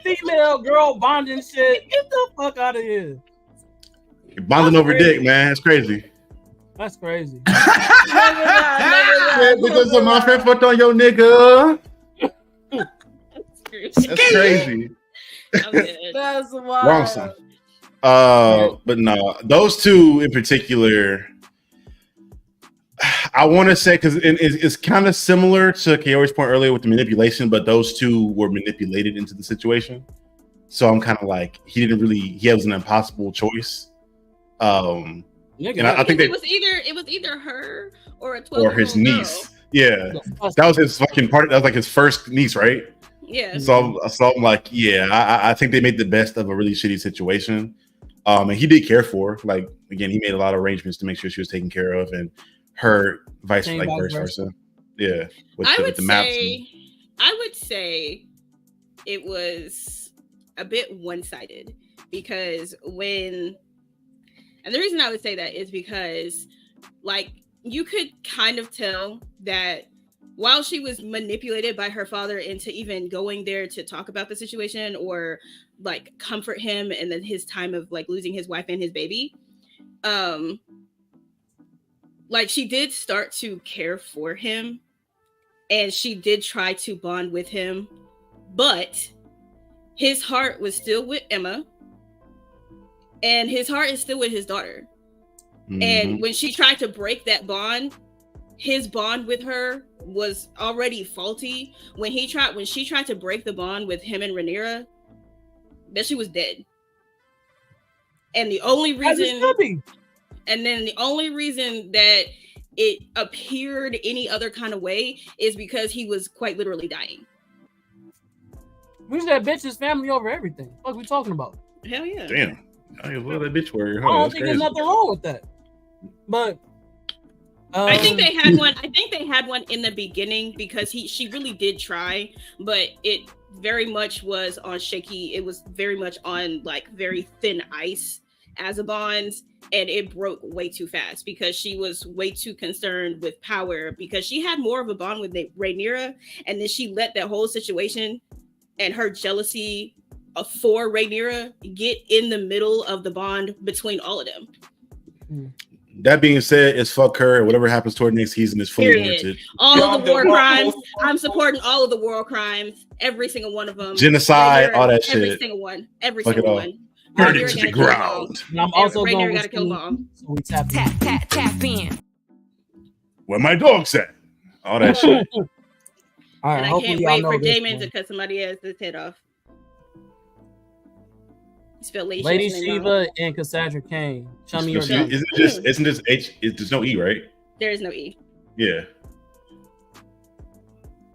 Female girl bonding shit. Get the fuck out of here. You're bonding over dick, man. It's crazy. That's crazy. Because of my friend fucked on your nigga. That's crazy. That's wild. Wrong song. But no, those two in particular, I want to say, because it's kind of similar to Kaori's point earlier with the manipulation, but those two were manipulated into the situation. So I'm kind of like, he was an impossible choice. And I think it was either her or a 12 or his niece. Yeah, that was his fucking part. That was like his first niece, right? Yeah. So I'm like, yeah, I think they made the best of a really shitty situation. And he did care for her. Like, again, he made a lot of arrangements to make sure she was taken care of, and her vice versa. Yeah. I would say it was a bit one-sided, because and the reason I would say that is because, like, you could kind of tell that while she was manipulated by her father into even going there to talk about the situation or like comfort him, and then his time of like losing his wife and his baby, like she did start to care for him, and she did try to bond with him, but his heart was still with Emma, and his heart is still with his daughter. Mm-hmm. And when she tried to break that bond, his bond with her was already faulty. When she tried to break the bond with him and Rhaenyra, that she was dead. And the only As it reason, should be. and then the only reason that it appeared any other kind of way is because he was quite literally dying. We said bitch's family over everything. What are we talking about? Hell yeah. Damn. I love that bitch warrior. I don't think there's nothing wrong with that. But I think they had one. I think they had one in the beginning because she really did try, but it very much was on shaky. It was very much on like very thin ice as a bond, and it broke way too fast because she was way too concerned with power because she had more of a bond with Rhaenyra, and then she let that whole situation and her jealousy for Rhaenyra get in the middle of the bond between all of them. That being said, it's fuck her. Whatever happens toward next season is fully warranted. All of the war crimes. I'm supporting all of the war crimes. Every single one of them. Genocide, all that every shit. Single one. Every fuck single one. Burn it to the ground. And I'm also going to kill them all. So we tap in. Where my dog's at? All that shit. All right, And I can't wait for Damon to cut somebody else's head off. Lady Shiva and Cassandra Cain. Chummy or isn't this H? There's no E, right? There is no E. Yeah.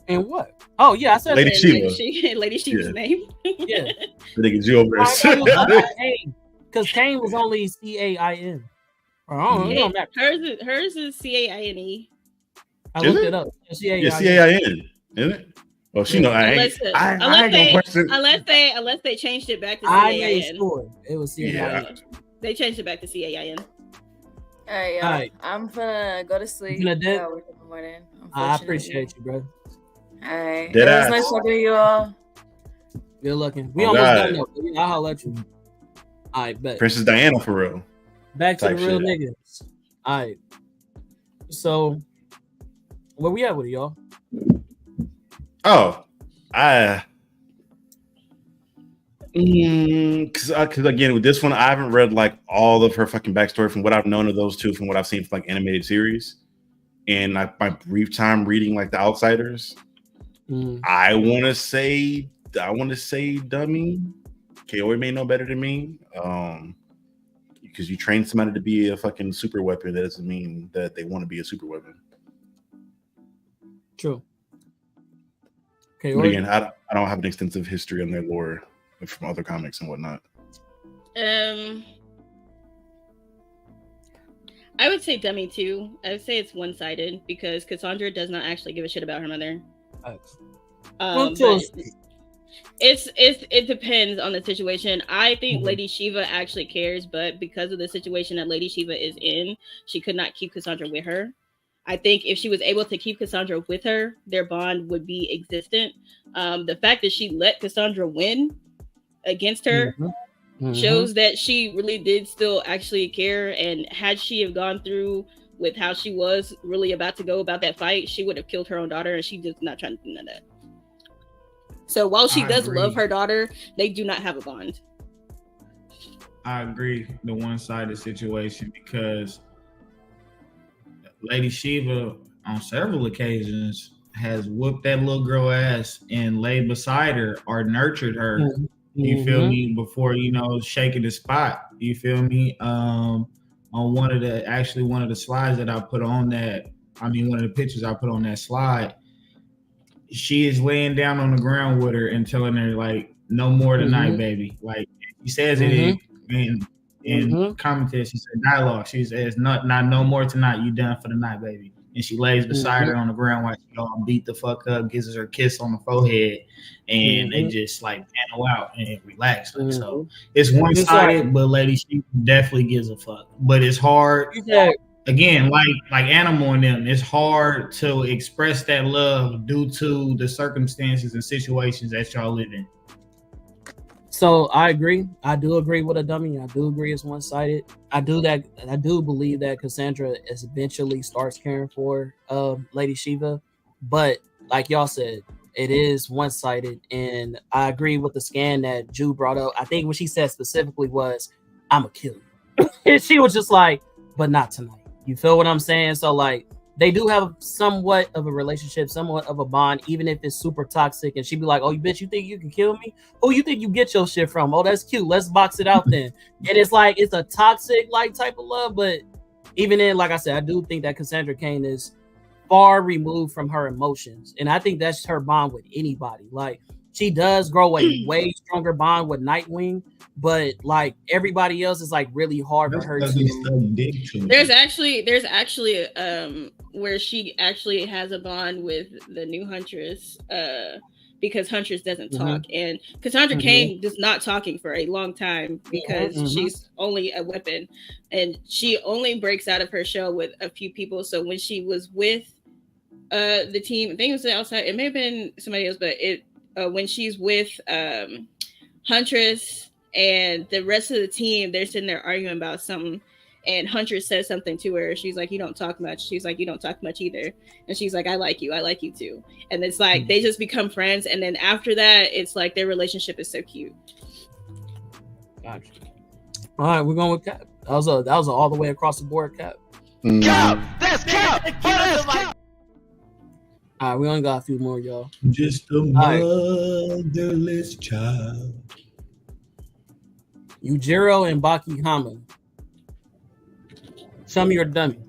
And what? Oh yeah, I said Lady Shiva. Lady Shiva's name. Yeah. I think it's you over there. Because Cain was only CAIN. Hers is CAINE. I looked it up. Yeah, CAIN, isn't it? Oh, she know I ain't gonna question. Unless they changed it back to CAIN. I made sure it was CAIN. Yeah. They changed it back to CAIN. All right, y'all. Alright. I'm gonna go to sleep. You gonna dip? I work in the morning, I appreciate you, bro. All right. Dead It was ass. nice talking to you all. Good looking. We Oh, almost God. done though. I'll holler at you. All right, bet. Princess Diana for real. Back to the Type real shit. niggas. All right. So, where we at with it, y'all? Oh, because again with this one, I haven't read like all of her fucking backstory from what I've known of those two, from what I've seen from like animated series, and like my brief time reading like The Outsiders. I want to say dummy. Kaori may know better than me. Because you train somebody to be a fucking super weapon, that doesn't mean that they want to be a super weapon. True. Okay. But again, I don't have an extensive history on their lore from other comics and whatnot. I would say dummy too. I would say it's one-sided because Cassandra does not actually give a shit about her mother. It depends on the situation. I think Lady Shiva actually cares, but because of the situation that Lady Shiva is in, she could not keep Cassandra with her. I think if she was able to keep Cassandra with her, their bond would be existent. The fact that she let Cassandra win against her shows that she really did still actually care. And had she have gone through with how she was really about to go about that fight, she would have killed her own daughter, and she's just not trying to do none of that. So while she does love her daughter, they do not have a bond. I agree, the one-sided situation, because Lady Shiva on several occasions has whooped that little girl ass and laid beside her or nurtured her. You feel me? Before, shaking the spot. You feel me? On one of the slides that I put on one of the pictures I put on that slide, she is laying down on the ground with her and telling her, like, no more tonight, baby. Like, he says it in commentary. She said dialogue. She says, not no more tonight. You done for the night, baby. And she lays beside her on the ground while she all beat the fuck up, gives her a kiss on the forehead, and they just like panel out and relax. Like, so it's one-sided, but Lady she definitely gives a fuck. But it's hard. Again, like Animal and them, it's hard to express that love due to the circumstances and situations that y'all live in. So I agree. I do agree with a dummy. I do agree it's one-sided. I do believe that Cassandra eventually starts caring for Lady Shiva, but like y'all said, it is one-sided. And I agree with the scan that Ju brought up. I think what she said specifically was, "I'ma kill you," and she was just like, "But not tonight." You feel what I'm saying? So like, they do have somewhat of a relationship, somewhat of a bond, even if it's super toxic. And she'd be like, "Oh, you bitch, you think you can kill me? Who you think you get your shit from? Oh, that's cute. Let's box it out then." And it's like it's a toxic like type of love, but even then, like I said, I do think that Cassandra Cain is far removed from her emotions, and I think that's her bond with anybody. Like she does grow a way stronger bond with Nightwing, but like everybody else is like really hard for her to. There's actually where she actually has a bond with the new Huntress because Huntress doesn't talk, and Cassandra Cain does not talking for a long time because she's only a weapon, and she only breaks out of her shell with a few people. So when she was with the team, I think it was outside, it may have been somebody else, but it when she's with Huntress and the rest of the team, they're sitting there arguing about something, and Huntress says something to her. She's like, "You don't talk much." She's like, "You don't talk much either." And she's like, I like you too. And it's like they just become friends, and then after that it's like their relationship is so cute. Gotcha. All right, we're going with Cap. That was a all the way across the board Cap. Cap! That's Cap! That's Cap! All right, we only got a few more, y'all. Just a motherless child. Yujiro and Baki Hama. Chummy or dummy?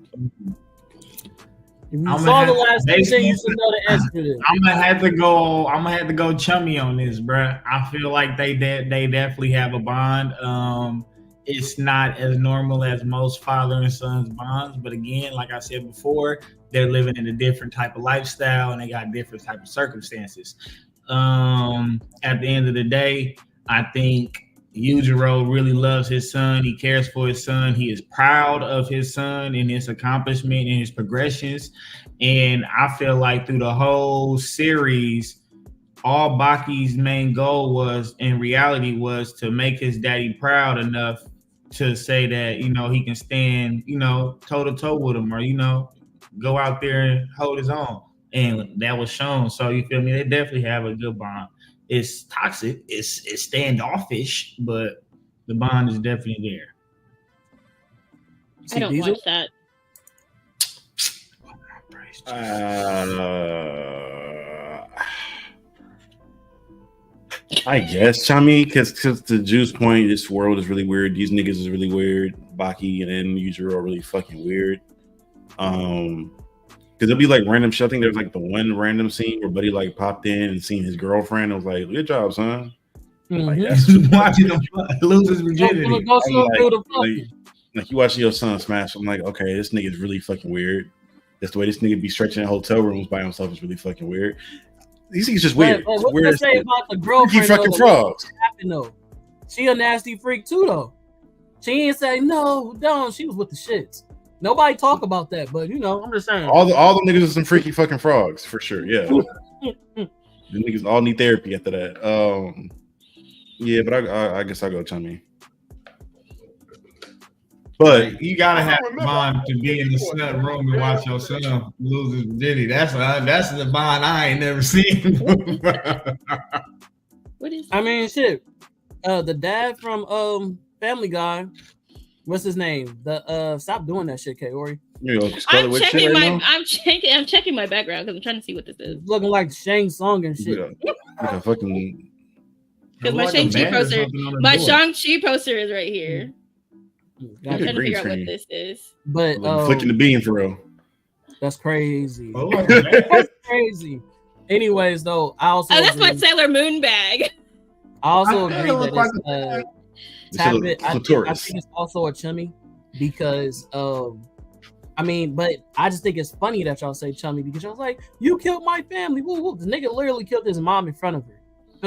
If you saw the last thing, you should know the answer to this. I'm gonna have to go Chummy on this, bro. I feel like they definitely have a bond. It's not as normal as most father and son's bonds, but again, like I said before, they're living in a different type of lifestyle and they got different type of circumstances. At the end of the day, I think Yujiro really loves his son. He cares for his son. He is proud of his son and his accomplishment and his progressions. And I feel like through the whole series, all Baki's main goal was, in reality, was to make his daddy proud enough to say that, he can stand, toe to toe with him, or, go out there and hold his own. And that was shown. So you feel me? They definitely have a good bond. It's toxic, it's standoffish, but the bond is definitely there. I don't watch that. I guess Chummy, because to Juice's point, this world is really weird. These niggas is really weird. Baki and then Yujiro are really fucking weird. Because it'll be like random shit. I think there's like the one random scene where Buddy like popped in and seen his girlfriend. I was like, "Good job, son." Like, that's watching him lose his virginity. Like you watching your son smash. I'm like, okay, this nigga is really fucking weird. That's the way this nigga be stretching in hotel rooms by himself is really fucking weird. These things just weird. What did I say about the girlfriend? Fucking frogs. She a nasty freak too, though. She ain't say no, don't. She was with the shits. Nobody talk about that, but I'm just saying. All the niggas are some freaky fucking frogs for sure. Yeah, the niggas all need therapy after that. Yeah, but I guess I'll go Chummy. But you gotta have a bond to be in the son room and watch your son lose his virginity. That's the bond I ain't never seen. What is? I mean, shit. The dad from Family Guy. What's his name? Stop doing that shit, Kaori. I'm checking my background because I'm trying to see what this is. Looking like Shang Tsung and shit. Yeah, fucking. Because my Shang-Chi poster is right here. I'm trying to figure out what this is. But flicking the bean for real. That's crazy. That's crazy. Anyways, though, I also that's my Sailor Moon bag. I also agree that it's I think it's also a Chummy because but I just think it's funny that y'all say Chummy because y'all like, you killed my family. Woo, woo. The nigga literally killed his mom in front of her.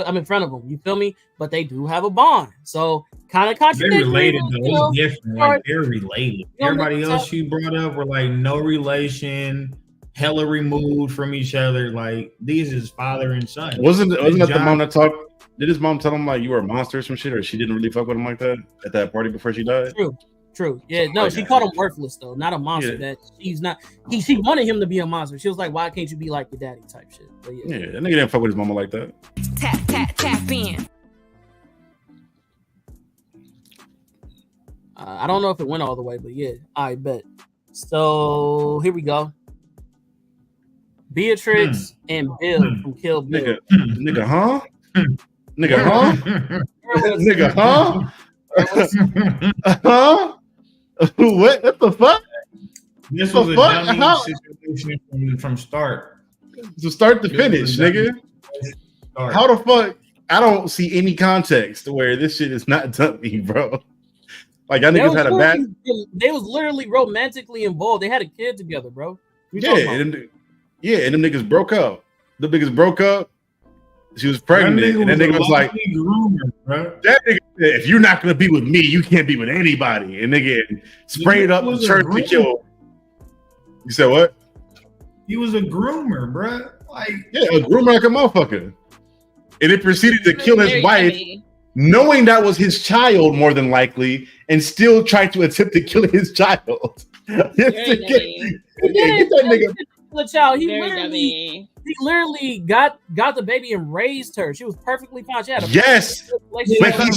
I'm in front of him. You feel me? But they do have a bond. So kind of contradictory. They're related though. It's different. Like they're related. Everybody else you brought up were like no relation, hella removed from each other. Like these is father and son. Wasn't that the mom that talked? Did his mom tell him like you were a monster or some shit, or she didn't really fuck with him like that at that party before she died? True. Yeah, no, she called him worthless though, not a monster. Yeah. That she's not. She wanted him to be a monster. She was like, "Why can't you be like your daddy?" type shit. But yeah, that nigga didn't fuck with his mama like that. Tap in. I don't know if it went all the way, but yeah, I bet. So here we go. Beatrix and Bill from Kill Bill. Nigga, huh? Nigga, huh? Nigga, huh? Huh? What the fuck? This was a dummy situation from start. So start to finish, nigga. How the fuck? I don't see any context where this shit is not dummy, bro. Like, y'all niggas had a bad. They was literally romantically involved. They had a kid together, bro. Yeah, and them niggas broke up. The niggas broke up. She was pregnant, and that nigga was like, "That nigga, if you're not gonna be with me, you can't be with anybody." And nigga sprayed up the church to kill. You said what? He was a groomer, bro. Like, yeah, a groomer like a motherfucker. And it proceeded to kill his wife, knowing that was his child, more than likely, and still tried to attempt to kill his child. Get that nigga. The child, he literally got the baby and raised her. She was perfectly fine. She had a but he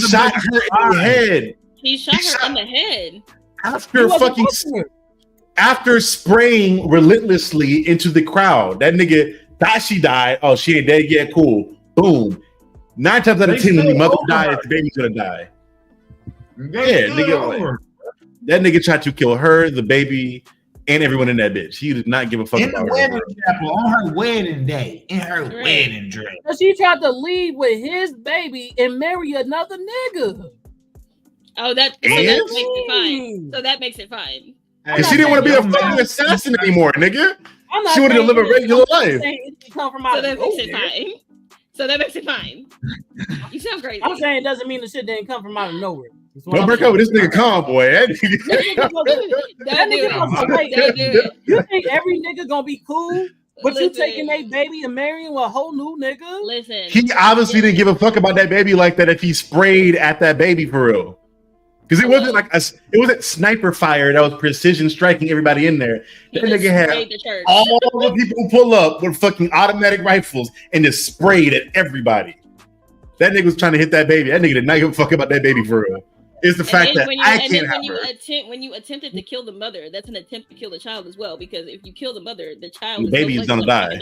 shot her in the head. He shot her in the head after spraying relentlessly into the crowd. That nigga thought she died. Oh, she ain't dead yet. Cool. Boom. 9 times out of 10, when the mother dies, the baby's gonna die. Yeah, nigga. That nigga tried to kill her, the baby, and everyone in that bitch. He did not give a fuck about her. Wedding chapel on her wedding day, in her wedding dress. So she tried to leave with his baby and marry another nigga. Oh, that makes it fine. So that makes it fine. Because she didn't want to be a fucking assassin anymore, nigga. She wanted to live a regular life. So that makes it fine. You sound crazy. I'm saying it doesn't mean the shit didn't come from out of nowhere. Don't break up with this nigga calm, boy. That nigga you think every nigga gonna be cool? But you taking a baby and marrying a whole new nigga? Listen. He obviously didn't give a fuck about that baby like that if he sprayed at that baby for real. Because it wasn't like it wasn't sniper fire that was precision striking everybody in there. That nigga had all the people who pull up with fucking automatic rifles and just sprayed at everybody. That nigga was trying to hit that baby. That nigga did not give a fuck about that baby for real. It's the fact that I can't have her. When you attempted to kill the mother, that's an attempt to kill the child as well. Because if you kill the mother, the child, the baby is gonna die.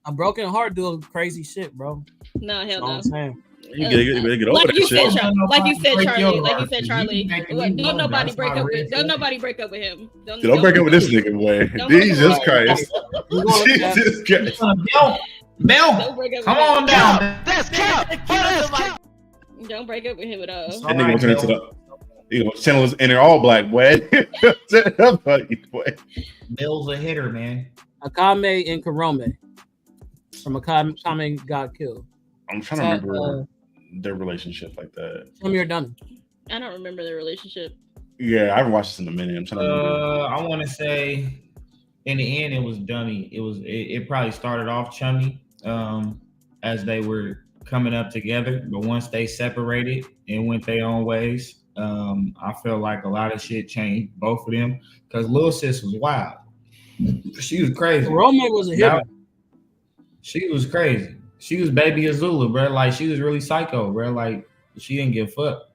A broken heart doing crazy shit, bro. No, hell no. I'm saying. You get over that shit. Like you said, Charlie. Don't nobody break up with. Don't nobody break up with him. Don't break up with this nigga, boy. Jesus Christ. Jesus Christ. Mel, come on down. That's cap. Don't break up with him at all. That nigga will turn into the channel is enter all black, boy. Bill's a hitter, man. Akame and Karome. From Akame got killed. I'm trying to remember their relationship like that. Chummy or Dunham? I don't remember their relationship. Yeah, I haven't watched this in a minute. I'm trying to remember. I want to say, in the end, it was Dummy. It probably started off Chummy, as they were coming up together, but once they separated and went their own ways, I feel like a lot of shit changed both of them because Lil Sis was wild. She was crazy. Karome was a hitter. She was crazy. She was baby Azula, bro. Like she was really psycho, bro. Like she didn't give a fuck.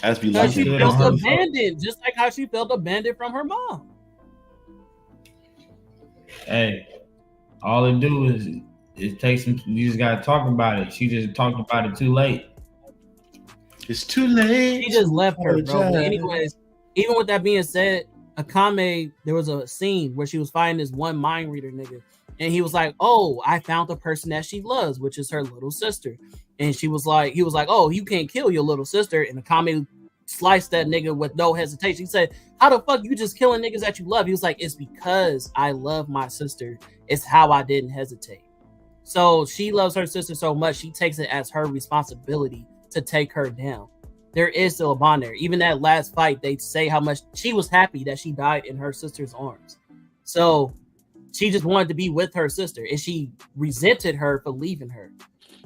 As we she felt abandoned, just like how she felt abandoned from her mom. Hey, all it do is it takes some. You just gotta talk about it. She just talked about it too late. It's too late. She just left her, bro. But anyways, even with that being said, Akame, there was a scene where she was fighting this one mind reader nigga. And he was like, "Oh, I found the person that she loves, which is her little sister." And he was like, "Oh, you can't kill your little sister." And Akame sliced that nigga with no hesitation. He said, "How the fuck you just killing niggas that you love?" He was like, "It's because I love my sister. It's how I didn't hesitate." So she loves her sister so much, she takes it as her responsibility to take her down. There is still a bond there. Even that last fight, they say how much she was happy that she died in her sister's arms. So she just wanted to be with her sister, and she resented her for leaving her.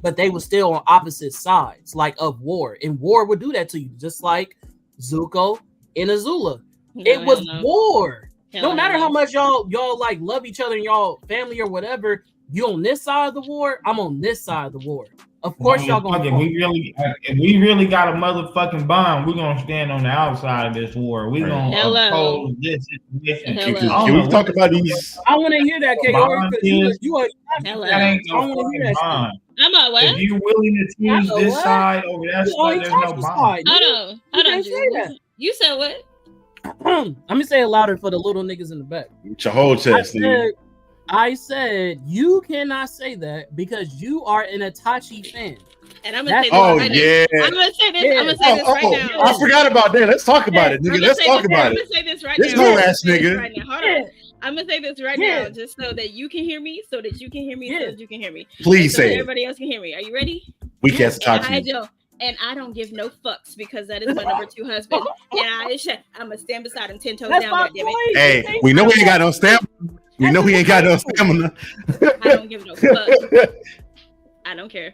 But they were still on opposite sides, like of war. And war would do that to you, just like Zuko and Azula. It was war. No matter how much y'all like love each other and y'all family or whatever, you on this side of the war, I'm on this side of the war. Of course, y'all gonna. If we really got a motherfucking bomb, we're gonna stand on the outside of this war. We're gonna oppose this situation. Can we talk about these? I want to hear that, Kaori, because you are. That ain't no fucking bond. I'm not what? If you're willing to choose this side over that side, there's no bond. Hold on. You said what? Let me say it louder for the little niggas in the back. With your whole chest, I said you cannot say that because you are an Itachi fan. And I'm gonna say this right now. I'm gonna say this right now. I forgot about that. Let's talk about it, nigga. Let's talk about it. I'm gonna say this right this now. This ass nigga. Right now. Hold on. I'm gonna say this right now, just so that you can hear me, so that you can hear me, so that you can hear me. Please say it. Everybody else can hear me. Are you ready? We can't talk to you. And I don't give no fucks because that is my number 2 husband. And I'm gonna stand beside him 10 toes down, goddammit. Hey, we know we ain't got no stamina. We know he ain't got no stamina. I don't give no fuck. I don't care.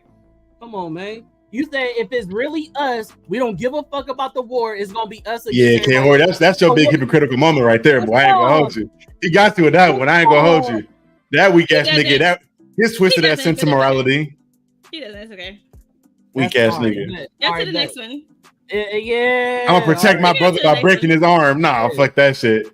Come on, man. You say if it's really us, we don't give a fuck about the war. It's gonna be us again. Yeah, K-Hor, that's your big hypocritical moment right there, boy. I ain't gonna hold you. He got to with that one. I ain't gonna hold you. That weak ass nigga, that his twisted that sense of morality. He doesn't. It's okay. Weak ass nigga. That's to the next one. Yeah. I'm gonna protect my brother by breaking his arm. Nah, fuck that shit.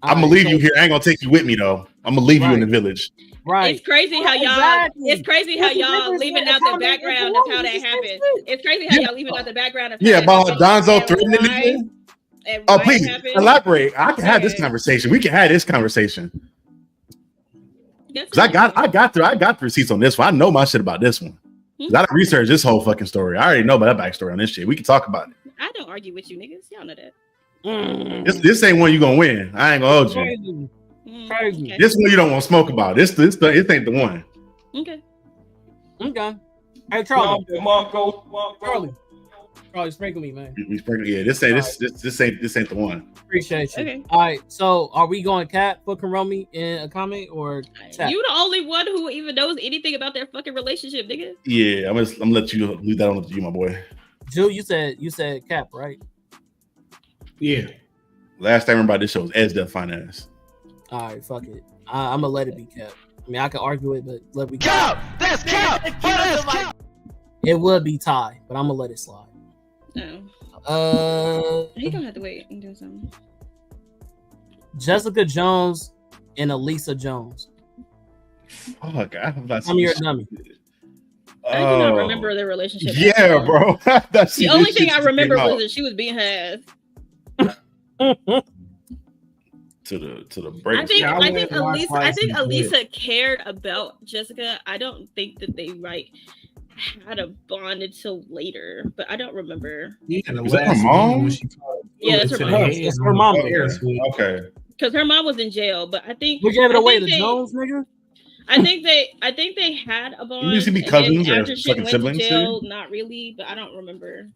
I'm gonna leave you here. I ain't gonna take you with me though. I'm gonna leave you in the village. Right. It's crazy how y'all. It's crazy how y'all leaving out the background of how that happened. It's crazy how y'all leaving out the background of. Yeah, about Donzo threatening me. Oh, please elaborate. I can have this conversation. We can have this conversation. Because I got the receipts on this one. I know my shit about this one. I done researched this whole fucking story. I already know about that backstory on this shit. We can talk about it. I don't argue with you niggas. Y'all know that. This ain't one you gonna win. I ain't gonna hold you. Okay. This one you don't want to smoke about. This ain't the one. Okay. Hey, Charlie. Charlie, sprinkle me, man. Yeah, this ain't the one. Appreciate you. Okay. All right. So, are we going Cat for Karomi in a comment or Tap? You the only one who even knows anything about their fucking relationship, nigga. Yeah, I'm gonna let you leave that on to you, my boy. Jill, you said Cap, right? Yeah. Last time I remember about this show was Ed's Death Finance. All right, fuck it. I'm gonna let it be Cap. I mean, I can argue it, but let me. Cap! That's Cap! That's Cap! It would be tie, but I'm gonna let it slide. No. He don't have to wait and do something. Jessica Jones and Elisa Jones. Fuck, I'm your dummy. I do not remember their relationship. Yeah, bro. The only thing I remember was that she was being her ass. To the break. I think Elisa cared about Jessica. I don't think that they had a bond until later, but I don't remember. Yeah, is that her mom? Yeah, that's her mom. It's her mom. Okay. Because her mom was in jail, but I think we gave it away to Jones, nigga. I think they had a bond. You used to be cousins or after she fucking went siblings? to jail, not really, but I don't remember.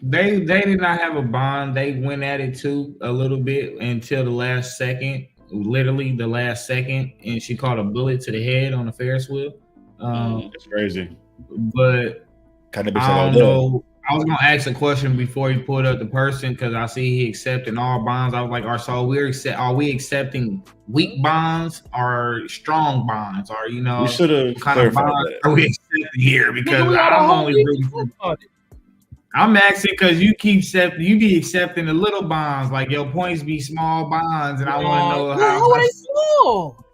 They did not have a bond. They went at it too a little bit until the last second, literally the last second, and she caught a bullet to the head on the Ferris wheel. That's crazy. But kind of I don't know. I was gonna ask a question before you pulled up the person because I see he accepting all bonds. I was like, are we accepting weak bonds or strong bonds? Or we should have kind of bonds are we accepting here? Because I'm only really. I'm asking because you be accepting the little bonds, like your points be small bonds, and I want to know how are they small?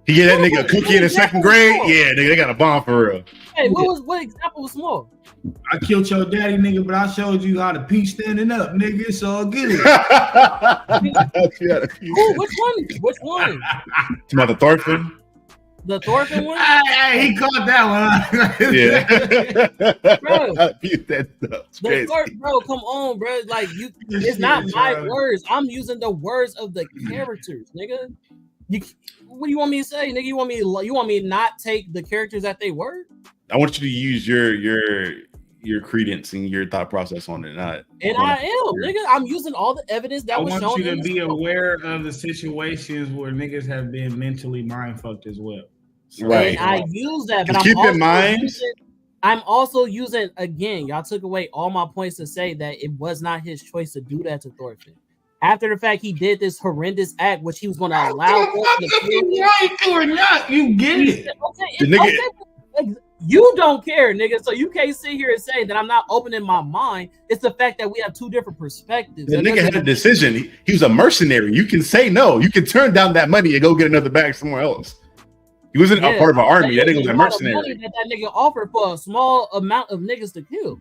He gave that nigga a cookie in the second grade. Yeah, nigga, they got a bond for real. Hey, what example was small? I killed your daddy, nigga, but I showed you how to pee standing up, nigga. It's all good. Which one? It's about the Thorfinn. The Thorfinn one? Hey, he caught that one. Yeah. Bro, come on, bro. Like it's not my words. I'm using the words of the characters, nigga. What do you want me to say, nigga? You want me to not take the characters at their word? I want you to use your credence and your thought process on it. I am, nigga. I'm using all the evidence that was shown. I want you to be aware of the situations where niggas have been mentally mind fucked as well. Right. And I use that, but keep in mind. I'm also using again. Y'all took away all my points to say that it was not his choice to do that to Thorfinn. After the fact, he did this horrendous act, which he was going to allow. Right or not, you get it. You don't care, nigga. So you can't sit here and say that I'm not opening my mind. It's the fact that we have two different perspectives. The nigga had a decision. He was a mercenary. You can say no. You can turn down that money and go get another bag somewhere else. He wasn't a part of an army. That nigga was a mercenary. That nigga offered for a small amount of niggas to kill.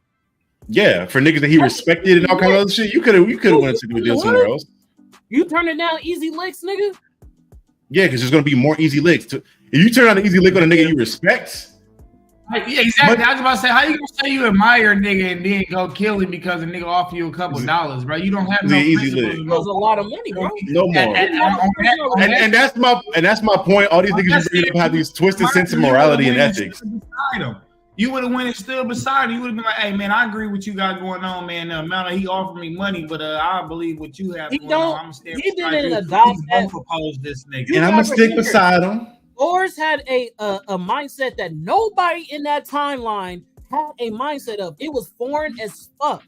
Yeah, for niggas that he respected and all kinds of other shit. You could have wanted to do a deal somewhere else. You turning down easy licks, nigga? Yeah, because there's gonna be more easy licks. If you turn down an easy lick on a nigga you respect. Yeah, exactly. I was about to say, how you gonna say you admire a nigga and then go kill him because a nigga offer you a couple dollars, bro? You don't have no easy lick. It was a lot of money, bro. No more. And that's my point. All these niggas bring up have these twisted sense of morality and ethics. You would have went and stood beside him. You would have been like, "Hey, man, I agree with you got going on, man. The amount of he offered me money, but I believe what you have going on. I'm gonna stand beside you. Don't propose this nigga, and I'm gonna stick beside him." Thor's had a mindset that nobody in that timeline had a mindset of. It was foreign as fuck.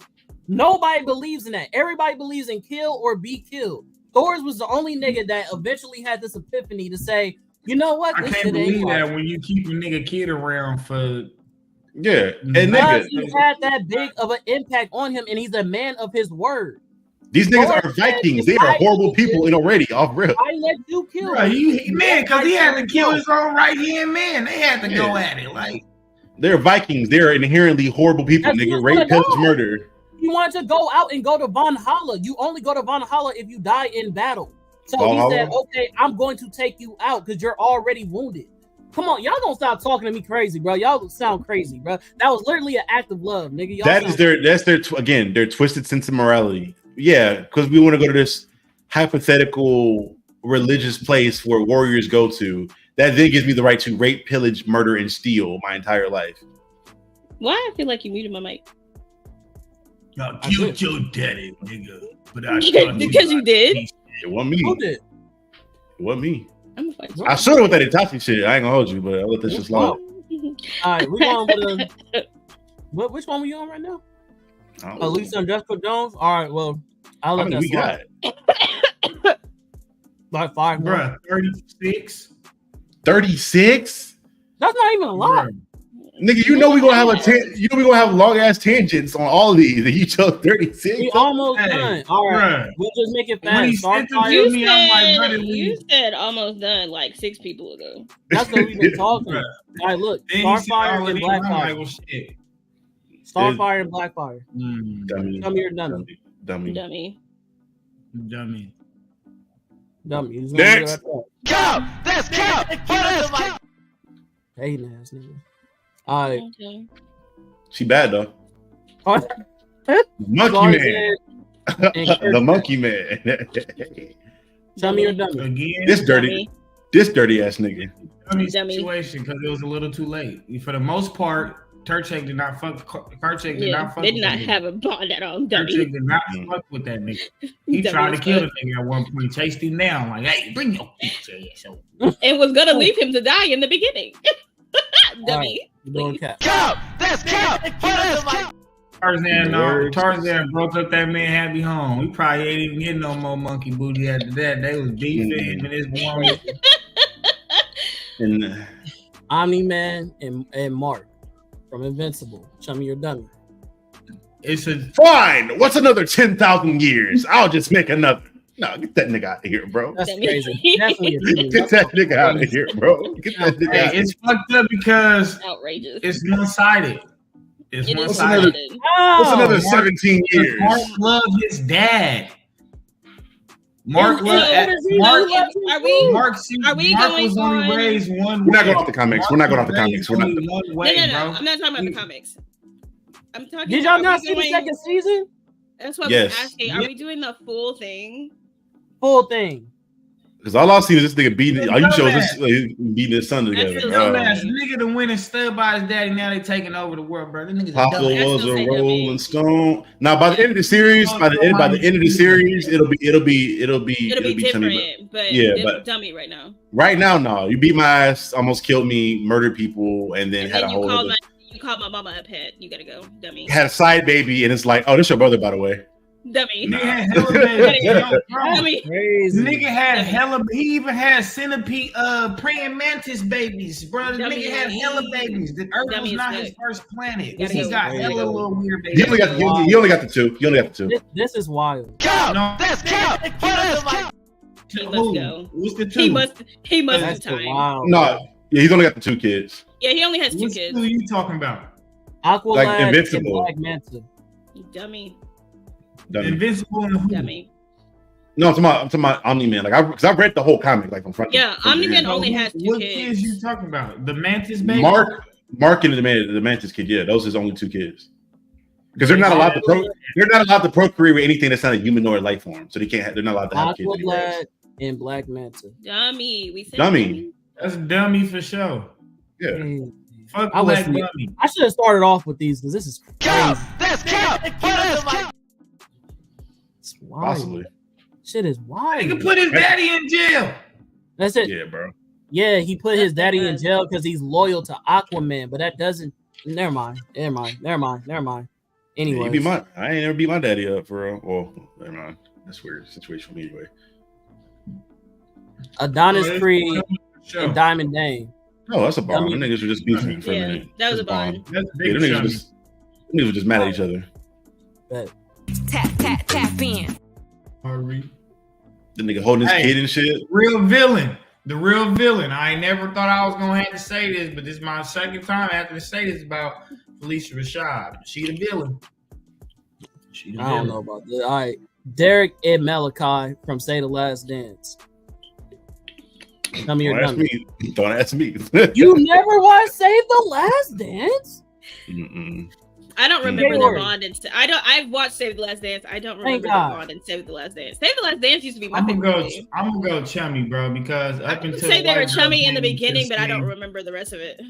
Nobody believes in that. Everybody believes in kill or be killed. Thor's was the only nigga that eventually had this epiphany to say, you know what? I can't believe that when you keep a nigga kid around for. Yeah, and nigga, he had that big of an impact on him, and he's a man of his word. These niggas are Vikings. They are horrible people and already off rip. I let you kill man, because he had to kill his own right hand man. They had to go at it like they're Vikings. They're inherently horrible people. Nigga, rape, pillage, murder. You wanted to go out and go to Valhalla. You only go to Valhalla if you die in battle. So he said, "Okay, I'm going to take you out because you're already wounded." Come on, y'all don't stop talking to me crazy, bro. Y'all sound crazy, bro. That was literally an act of love, nigga. Y'all that's their twisted sense of morality. Yeah, because we want to go to this hypothetical religious place where warriors go to. That then gives me the right to rape, pillage, murder, and steal my entire life. Why I feel like you muted my mic? Y'all killed your daddy, nigga. But because you did. It wasn't me. Who did? It wasn't me. I'm I should have with that Itachi shit. I ain't gonna hold you, but I'll let this just slide. All right, we going with which one were you on right now? Lisa and Jessica Jones. All right, well, I'll let that slide. Like 5, bro. 36. 36? That's not even a lot. Nigga, you know we gonna have long ass tangents on all of these, and you chose 36. We almost done. All right, we'll just make it fast. You said almost done like 6 people ago. That's what we've been talking. All right, look, Starfire and Blackfire. Starfire and Blackfire. Dummy. Dummy or dummy? Dummy. Next. Go! Let's go! Hating ass nigga. All right. Okay. She bad though. Monkey man. The monkey man. Dummy or dummy? Again, this dirty ass nigga. Dummy situation because it was a little too late. For the most part, Turchek did not fuck. Turchek did not fuck. They did not have a bond at all. Turchek did not fuck with that nigga. He tried to kill the nigga at one point, chased him down like, "Hey, bring your bitch ass." And was gonna leave him to die in the beginning. Dummy. Right. Go! Let's go! Tarzan broke up that man happy home. We probably ain't even getting no more monkey booty after that. They was beefing him and his woman. And Omni-Man and Mark from Invincible. Chummy or dummy? It's a fine. What's another 10,000 years? I'll just make another. No, get that nigga out of here, bro. That's crazy. Get that nigga out of here, bro. Get that nigga out. It's fucked up because outrageous. It's one-sided. It's one-sided. What's another 17 years? Mark loved his dad. Mark was only raised one way. We're not going off the comics. No, I'm not talking about the comics. I'm talking. Did y'all not see the second season? That's what I'm asking. Are we doing the full thing? Full thing. Because all I've seen is this nigga beating. All you shows this beating his son together. Nigga to win and stood by his daddy. Now they taking over the world, bro. Papa was a Rolling Stone. Now by the end of the series, by the end of the series, it'll be different. But dummy right now. Right now, no. You beat my ass, almost killed me, murdered people, and then had a whole. You called my mama a pet. You gotta go, dummy. Had a side baby, and it's like, oh, this your brother, by the way. Dummy. Nigga had hella babies. Yo, bro. Dummy. Crazy. Nigga had hella. He even had centipede, praying mantis babies, bro. The Dummy. nigga had hella babies. The Earth Dummy was as not fuck. his first planet. Gotta He go. got Crazy. hella little weird You babies. only got the two. You only got the two. This is wild. Cap. No. That's cap. That's cap. He must Who? go. What's the two? He must That's do the time. wild. No, yeah, he's only got the two kids. Yeah, he only has 2 Which kids. two are you talking about? Aqualad Like and Invincible. Black Manta. Dummy. Dummy. Invincible and who? Dummy. No, I'm talking about Omni-Man. Like, because I've read the whole comic, like from front. Yeah, to Omni-Man end. only has 2 What kids. kids you talking about? The mantis baby? Mark and the Mantis kid. Yeah, those are his only 2 kids. Because they're not allowed to procreate with anything that's not a humanoid life form. So they can't. They're not allowed to have kids. anywhere else. Aqualad and Black Manta. Dummy. We said Dummy. That's dummy for sure. Yeah. Crazy. Fuck I Black wish Dummy. I should have started off with these because this is crazy. Cap. That's cap. That's cap. It's wild. Possibly. Shit is wild. He can put his daddy in jail. That's it. Yeah, bro. Yeah, he put his That's daddy bad. in jail because he's loyal to Aquaman, but that doesn't. Never mind. Yeah, Anyway, I ain't never beat my daddy up for real. Well, never mind. That's a weird situation for me anyway. Adonis Oh, Creed Sure. and Diamond Dame. Oh, that's a bomb. I mean- Them niggas were just beefing for a Yeah, minute. that was That's a bond. That's Yeah, big them niggas, chummy. were just mad at each other. But Tap, tap, tap in. The nigga holding his Hey. kid and shit. Real villain. The real villain. I ain't never thought I was gonna have to say this, but this is my second time after to say this about Felicia Rashad. She the villain. She the I don't villain. know about that. All right, Derek and Malachi from Say the Last Dance. Tell me Don't your ask dummy. me. Don't ask me. You never watched Save the Last Dance? Mm-mm. I don't remember Hey, the Lori. bond. I've watched Save the Last Dance. I don't remember the God. bond and Save the Last Dance. Save the Last Dance used to be my I'm favorite gonna go. movie. I'm gonna go chummy, bro, because I up can until say they were white girl chummy in the came beginning, into but I don't scene- remember the rest of it.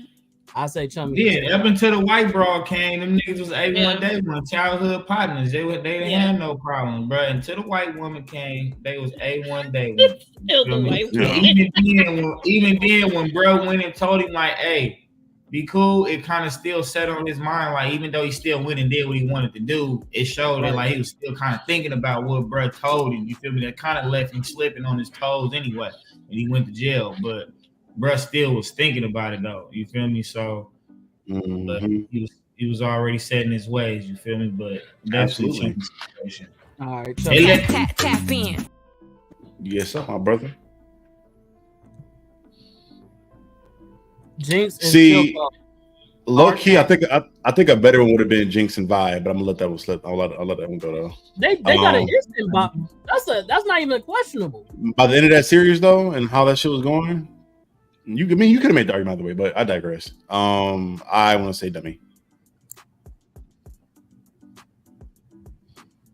I say Chummy. Yeah, up until the white broad came, them niggas was A1 Yeah. day one childhood partners. They didn't Yeah. have no problem, bro. Until the white woman came, they was A1 day one. Still Feel the me? white Yeah. woman. Even then, when bro went and told him like, "Hey, be cool," it kind of still set on his mind. Like even though he still went and did what he wanted to do, it showed that like he was still kind of thinking about what bro told him. You feel me? That kind of left him slipping on his toes anyway, and he went to jail. But bro still was thinking about it though. You feel me? So. But Mhm. he was already set in his ways, you feel me? But Absolutely. definitely situation. All right, They Chummy. let- Tap, tap in. Yes, sir, my brother. Jinx and See, Silk. Low key, I think a better one would have been Jinx and Vi, but I'm gonna let that one slip. I'll let that one go though. They got an Um, instant bop. That's not even questionable. By the end of that series though, and how that shit was going, you could have made the argument either way, but I digress. I want to say dummy.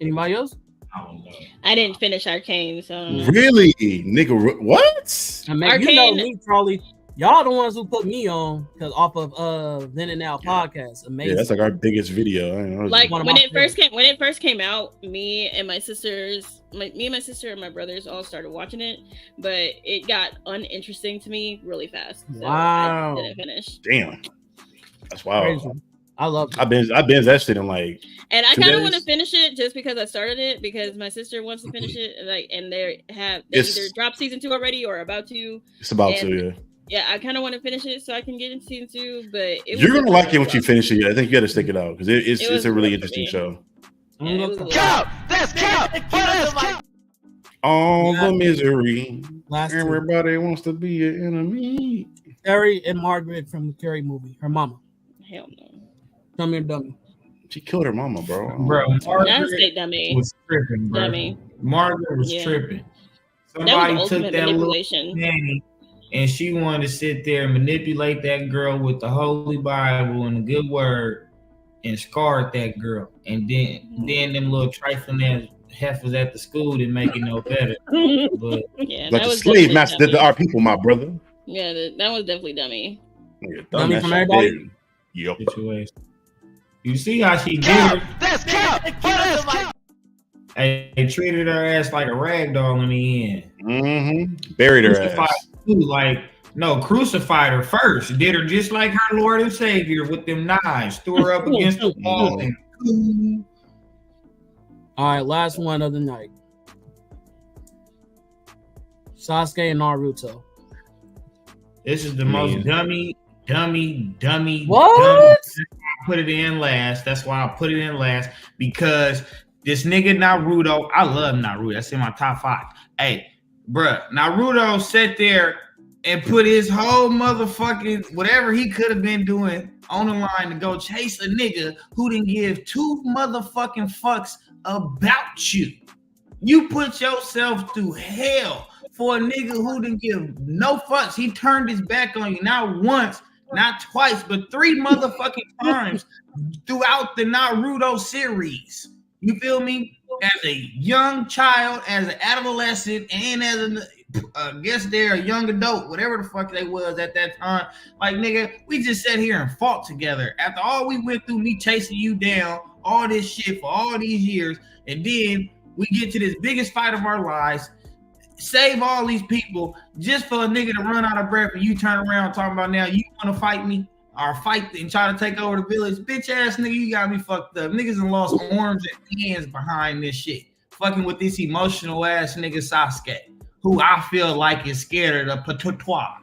Anybody else? I don't know. I didn't finish Arcane, so I don't know. Really, nigga? What? I mean, you know Arcane- me, Charlie. Y'all the ones who put me on because off of Then and Now podcast. Amazing. Yeah, that's like our biggest video. I know. Like one of when my it first came out, me and my sister and my brothers all started watching it, but it got uninteresting to me really fast. So Wow. I didn't finish. Damn, that's wild. Crazy. I love it. I binge that shit in like And I 2 kind of want to days? finish it just because I started it because my sister wants to finish it, and they It's- either dropped season 2 already or about to. it's about And- to. Yeah, Yeah, I kind of want to finish it so I can get into season 2, but you're gonna like it once you finish it. I think you got to stick it out because it's It was a really rough for interesting me. show. I'm Yeah, it gonna was a go- little- Cap. That's cap. That's cap. All Yeah. the misery. Last two. Everybody wants to be an enemy. Carrie and Margaret from the Carrie movie. Her mama. Hell no. Dummy and Dummy. She killed her mama, bro. Bro, That's Margaret state dummy. was tripping, bro. Dummy. Margaret was Yeah. tripping. That was Somebody ultimate took that little manipulation. nanny and she wanted to sit there and manipulate that girl with the Holy Bible and the good word and scarred that girl. And then them little trifling ass heifers at the school didn't make it no better. But Yeah, Like that the was slave definitely master did to dummy. our people, my brother. Yeah, that was definitely dummy. Nigga, Dummy that from shit everybody? did. Yep. situation. You see how she did Cap. her? That's cap. That's cap. They treated her ass like a rag doll in the end. Mm-hmm. Buried her Crucified ass. too, like no, crucified her first. Did her just like her Lord and Savior with them knives. Threw her up against the wall and All right, last one of the night. Sasuke and Naruto. This is the most dummy. What? I put it in last. That's why I put it in last, because this nigga Naruto, I love Naruto. That's in my top 5. Hey, bruh, Naruto sat there and put his whole motherfucking whatever he could have been doing on the line to go chase a nigga who didn't give 2 motherfucking fucks about you. You put yourself through hell for a nigga who didn't give no fucks. He turned his back on you, not once, not twice, but 3 motherfucking times throughout the Naruto series. You feel me? As a young child, as an adolescent, and as I guess they're a young adult, whatever the fuck they was at that time. Like, nigga, we just sat here and fought together. After all we went through, me chasing you down, all this shit for all these years, and then we get to this biggest fight of our lives, save all these people, just for a nigga to run out of breath, and you turn around talking about now you want to fight me or fight and try to take over the village. Bitch ass nigga, you got me fucked up. Niggas done lost arms and hands behind this shit. Fucking with this emotional ass nigga Sasuke, who I feel like is scared of the patois.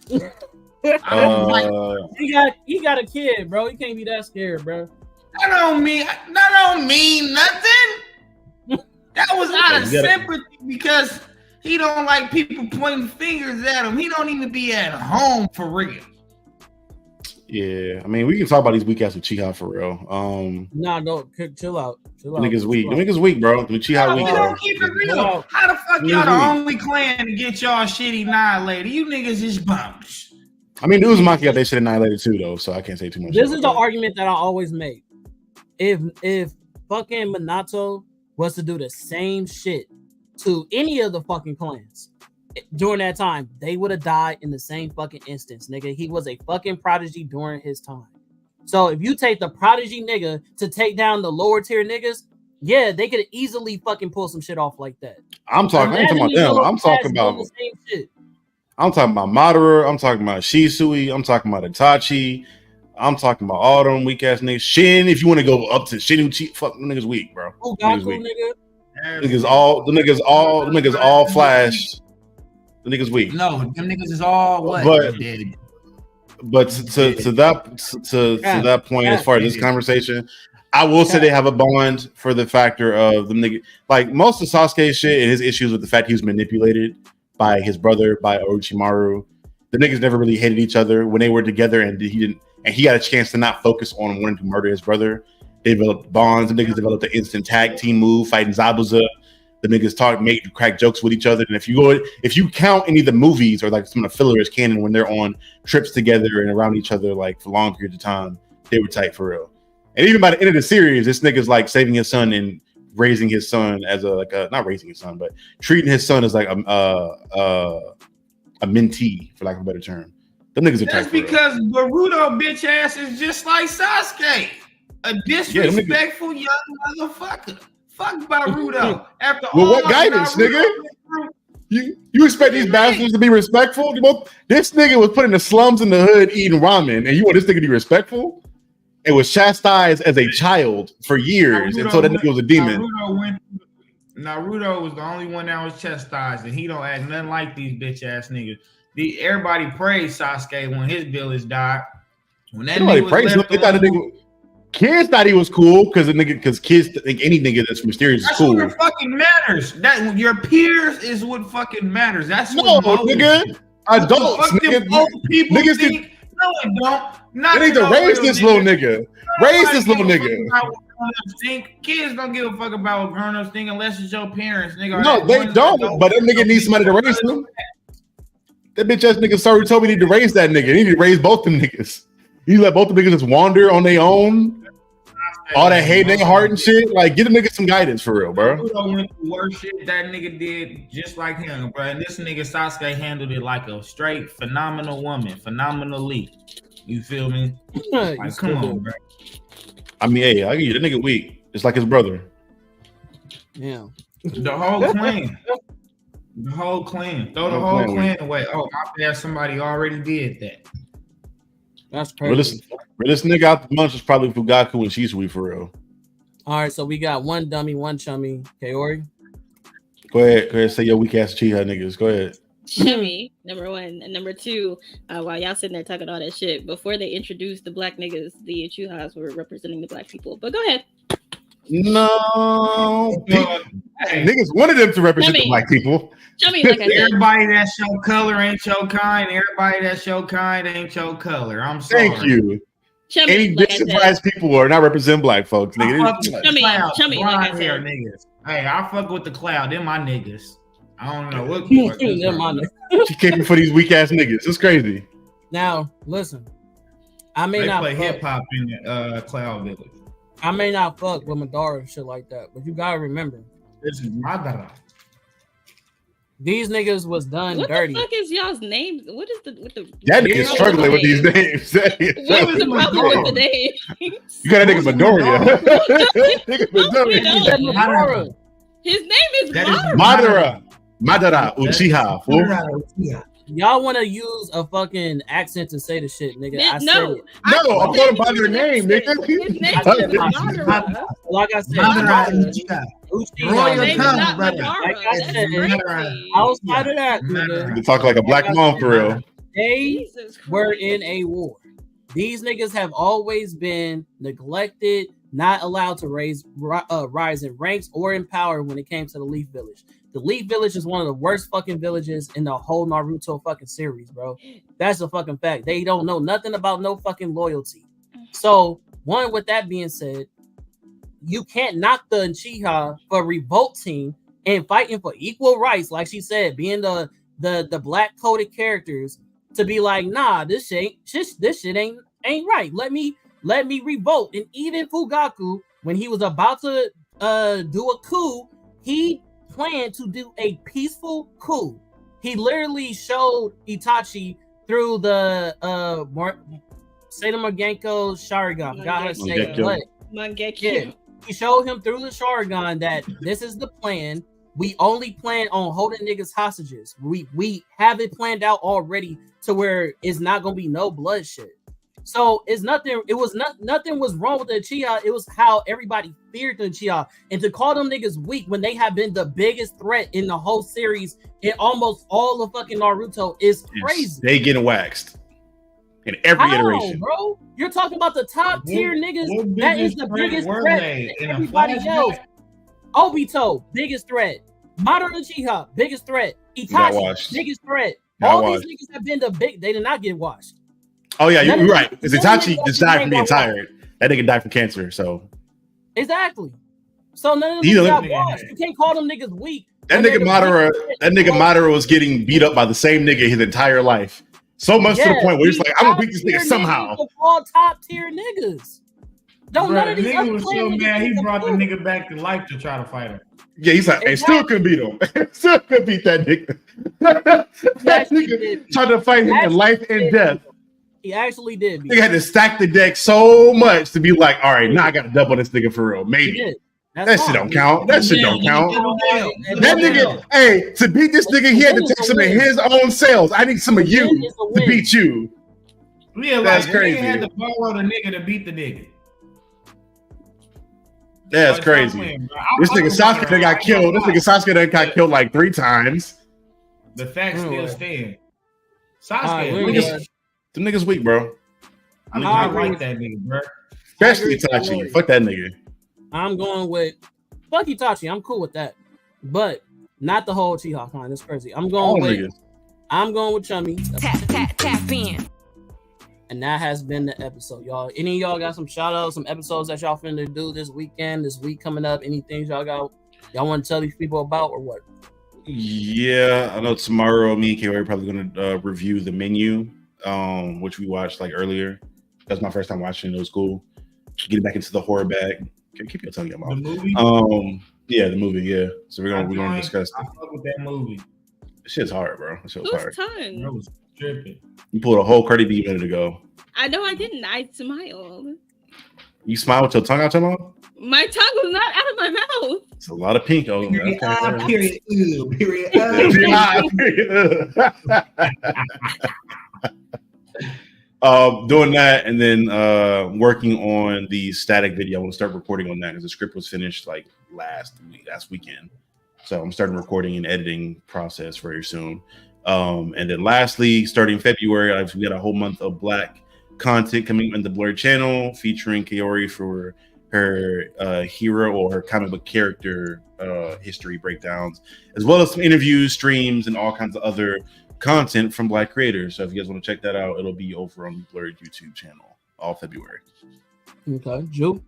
He got a kid, bro. He can't be that scared, bro. That don't mean nothing. That was out of sympathy because he don't like people pointing fingers at him. He don't even be at home for real. Yeah, I mean, we can talk about these weak ass with Uchiha for real. Nah, no, chill out. Niggas weak. The niggas weak, bro. The Uchiha weak. Don't keep it real. How the fuck y'all the only clan to get y'all shit annihilated? You niggas is bums. I mean, Uzumaki got their shit annihilated too, though, so I can't say too much. This is the argument that I always make. If fucking Minato was to do the same shit to any of the fucking clans during that time, they would have died in the same fucking instance, nigga. He was a fucking prodigy during his time. So if you take the prodigy nigga to take down the lower tier niggas, yeah, they could easily fucking pull some shit off like that. I'm talking about them. I'm talking about the same shit. I'm talking about Madara. I'm talking about Shisui. I'm talking about Itachi. I'm talking about all them weak ass niggas. Shin, if you want to go up to Shin Uchi, fuck them niggas weak, bro. Oh, Gaku, nigga. Niggas all Flash. The niggas weak. No, them niggas is all what? But to that point, as far as this conversation, I will say they have a bond for the factor of the nigga. Like most of Sasuke's shit and his issues with the fact he was manipulated by his brother, by Orochimaru. The niggas never really hated each other when they were together, and he got a chance to not focus on wanting to murder his brother. They developed bonds. The niggas developed an instant tag team move, fighting Zabuza. The niggas crack jokes with each other. And if you count any of the movies or like some of the fillers canon when they're on trips together and around each other like for long periods of time, they were tight for real. And even by the end of the series, this nigga's like saving his son and raising his son as not raising his son, but treating his son as like a mentee, for lack of a better term. Them niggas are tight. That's because Boruto bitch ass is just like Sasuke, a disrespectful young motherfucker. Fuck Boruto. After all, what guidance, nigga? You expect these bastards to be respectful? This nigga was put in the slums in the hood eating ramen, and you want this nigga to be respectful? It was chastised as a child for years until that nigga was a demon. Naruto was the only one that was chastised, and he don't act nothing like these bitch ass niggas. Everybody praised Sasuke when his village died. When that nigga was left kids thought he was cool because kids think any nigga that's mysterious is cool. That's what fucking matters. That your peers is what fucking matters. That's no, nigga. Adults, niggas think. No, it don't. They need to raise this little nigga. Raise this little nigga. Kids don't give a fuck about what grown-ups think unless it's your parents, nigga. No, they don't. But that nigga needs somebody to raise him. That bitch ass nigga sorry told me he need to raise that nigga. He need to raise both them niggas. He let both the niggas just wander on their own. All that hate in their heart and shit. Like, get a nigga some guidance for real, bro. Went through worse shit that nigga did just like him, bro. And this nigga Sasuke handled it like a straight phenomenal woman, phenomenally. You feel me? Like, come on, bro. I mean, hey, I give you the nigga weak. It's like his brother. Yeah. The whole clan. The whole clan. Throw the whole clan away. Oh, my bad. Somebody already did that. That's crazy. This nigga out the bunch is probably Fugaku and Shisui for real. All right, so we got one dummy, one chummy. Kaori. Go ahead. Say your weak ass cheesehead niggas. Go ahead. Chummy, number one. And number two, while y'all sitting there talking all that shit, before they introduced the black niggas, the Uchihas were representing the black people. But go ahead. No. Niggas wanted them to represent the black people. Chummy, like I said. Everybody that show color ain't your kind. Everybody that show kind ain't your color. I'm sorry. Thank you. Chummy, any like disenfranchised people are not representing black folks, nigga. Chummy, like I said. Niggas. Hey, I fuck with the cloud. Them my niggas. I don't know what. She came for these weak ass niggas. It's crazy. Now, listen. I may they not play hip hop in the Cloud Village. I may not fuck with Madara and shit like that, but you gotta remember. This is Madara. These niggas was done dirty. What the fuck is y'all's names? What is the that nigga's struggling with these names? What is the problem with the names? You got a nigga Midoriya. Nigga Midoriya. His name is Madara Uchiha. Y'all want to use a fucking accent to say the shit, nigga? I'm calling him by their name, nigga. His name is Madara. Like I said, outside of that, nigga, you talk like a black mom for real. They were in a war. These niggas have always been neglected, not allowed to rise in ranks or in power when it came to the Leaf Village. The Leaf Village is one of the worst fucking villages in the whole Naruto fucking series, bro. That's a fucking fact. They don't know nothing about no fucking loyalty. So, one, with that being said, you can't knock the Uchiha for revolting and fighting for equal rights, like she said, being the black coded characters, to be like, nah, this shit ain't right. Let me revolt. And even Fugaku, when he was about to do a coup, he planned to do a peaceful coup. He literally showed Itachi through the Seita Mangekyou Sharingan. Got her say what? Mangekyou. He showed him through the Sharingan that this is the plan. We only plan on holding niggas hostages. We have it planned out already to where it's not gonna be no bloodshed. So it's nothing. It was nothing was wrong with the Uchiha. It was how everybody feared the Uchiha, and to call them niggas weak when they have been the biggest threat in the whole series in almost all of fucking Naruto is crazy. They getting waxed in every iteration, bro. You're talking about the top tier niggas. That is the biggest threat to everybody else. Obito, biggest threat. Madara Uchiha, biggest threat. Itachi, biggest threat. All these niggas have been the big. They did not get washed. Oh yeah, you're right. Because Itachi just died from being tired. That nigga died from cancer. So exactly. So none of them got washed. You can't call them niggas weak. That nigga Madara was getting beat up by the same nigga his entire life. So much to the point where he's like, I'm gonna beat this nigga somehow. All top tier niggas. None of these nigga was so mad he brought the nigga back to life to try to fight him. Yeah, he's like, hey, still couldn't beat him. Still couldn't beat that nigga. That nigga tried to fight him in life and death. He actually did. He had to stack the deck so much to be like, all right, now I got to double this nigga for real. Maybe. That shit don't count. That shit don't count. That nigga, hey, to beat this nigga, he had to take some of his own cells. I need some of you to beat you. Yeah, that's crazy. He had to borrow the nigga to beat the nigga. That's crazy. This nigga Sasuke got killed. This nigga Sasuke got killed like 3 times. The facts still stand. Sasuke. Them niggas weak, bro. I mean, I like that nigga, bro. Especially Itachi. Fuck that nigga. I'm going with fuck Itachi. I'm cool with that, but not the whole Uchiha clan. That's crazy. I'm going with Chummy. Tap in. And that has been the episode, y'all. Any of y'all got some shout outs, some episodes that y'all finna do this weekend, this week coming up? Any things y'all want to tell these people about or what? Yeah, I know tomorrow me and Kaori are probably gonna review The Menu. Which we watched like earlier. That's my first time watching it. It was cool. Getting back into the horror bag. Keep your tongue in your mouth. The movie? Yeah, the movie, yeah. So we're gonna discuss I fuck with that movie. Shit's hard, bro. That shit was hard. That was tripping. You pulled a whole Cardi B minute ago. I know I didn't. I smiled. You smiled with your tongue out your mouth? My tongue was not out of my mouth. It's a lot of pink. Oh, Period. Doing that, and then working on the static video. I want to start recording on that because the script was finished like last weekend. So I'm starting recording and editing process very soon. And then lastly, starting February, we got a whole month of Black content coming on the Blurred channel featuring Kaori for her hero or her comic book character history breakdowns, as well as some interviews, streams, and all kinds of other content from Black creators. So if you guys want to check that out, it'll be over on the Blurred YouTube channel all February. Okay, Joe.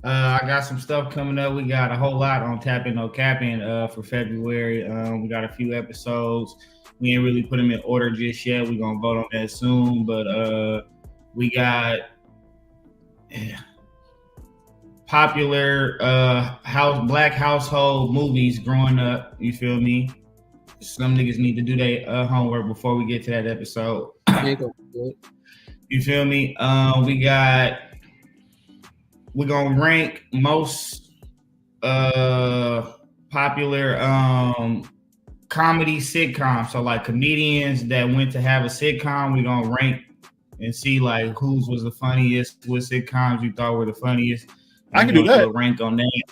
I got some stuff coming up. We got a whole lot on Tapping No Capping for February. We got a few episodes. We ain't really put them in order just yet. We're gonna vote on that soon, but we got popular Black household movies growing up. You feel me? Some niggas need to do their homework before we get to that episode. You feel me? We're gonna rank most popular comedy sitcoms. So like comedians that went to have a sitcom, we're gonna rank and see like whose was the funniest, what sitcoms you thought were the funniest. I can do that. Rank on that.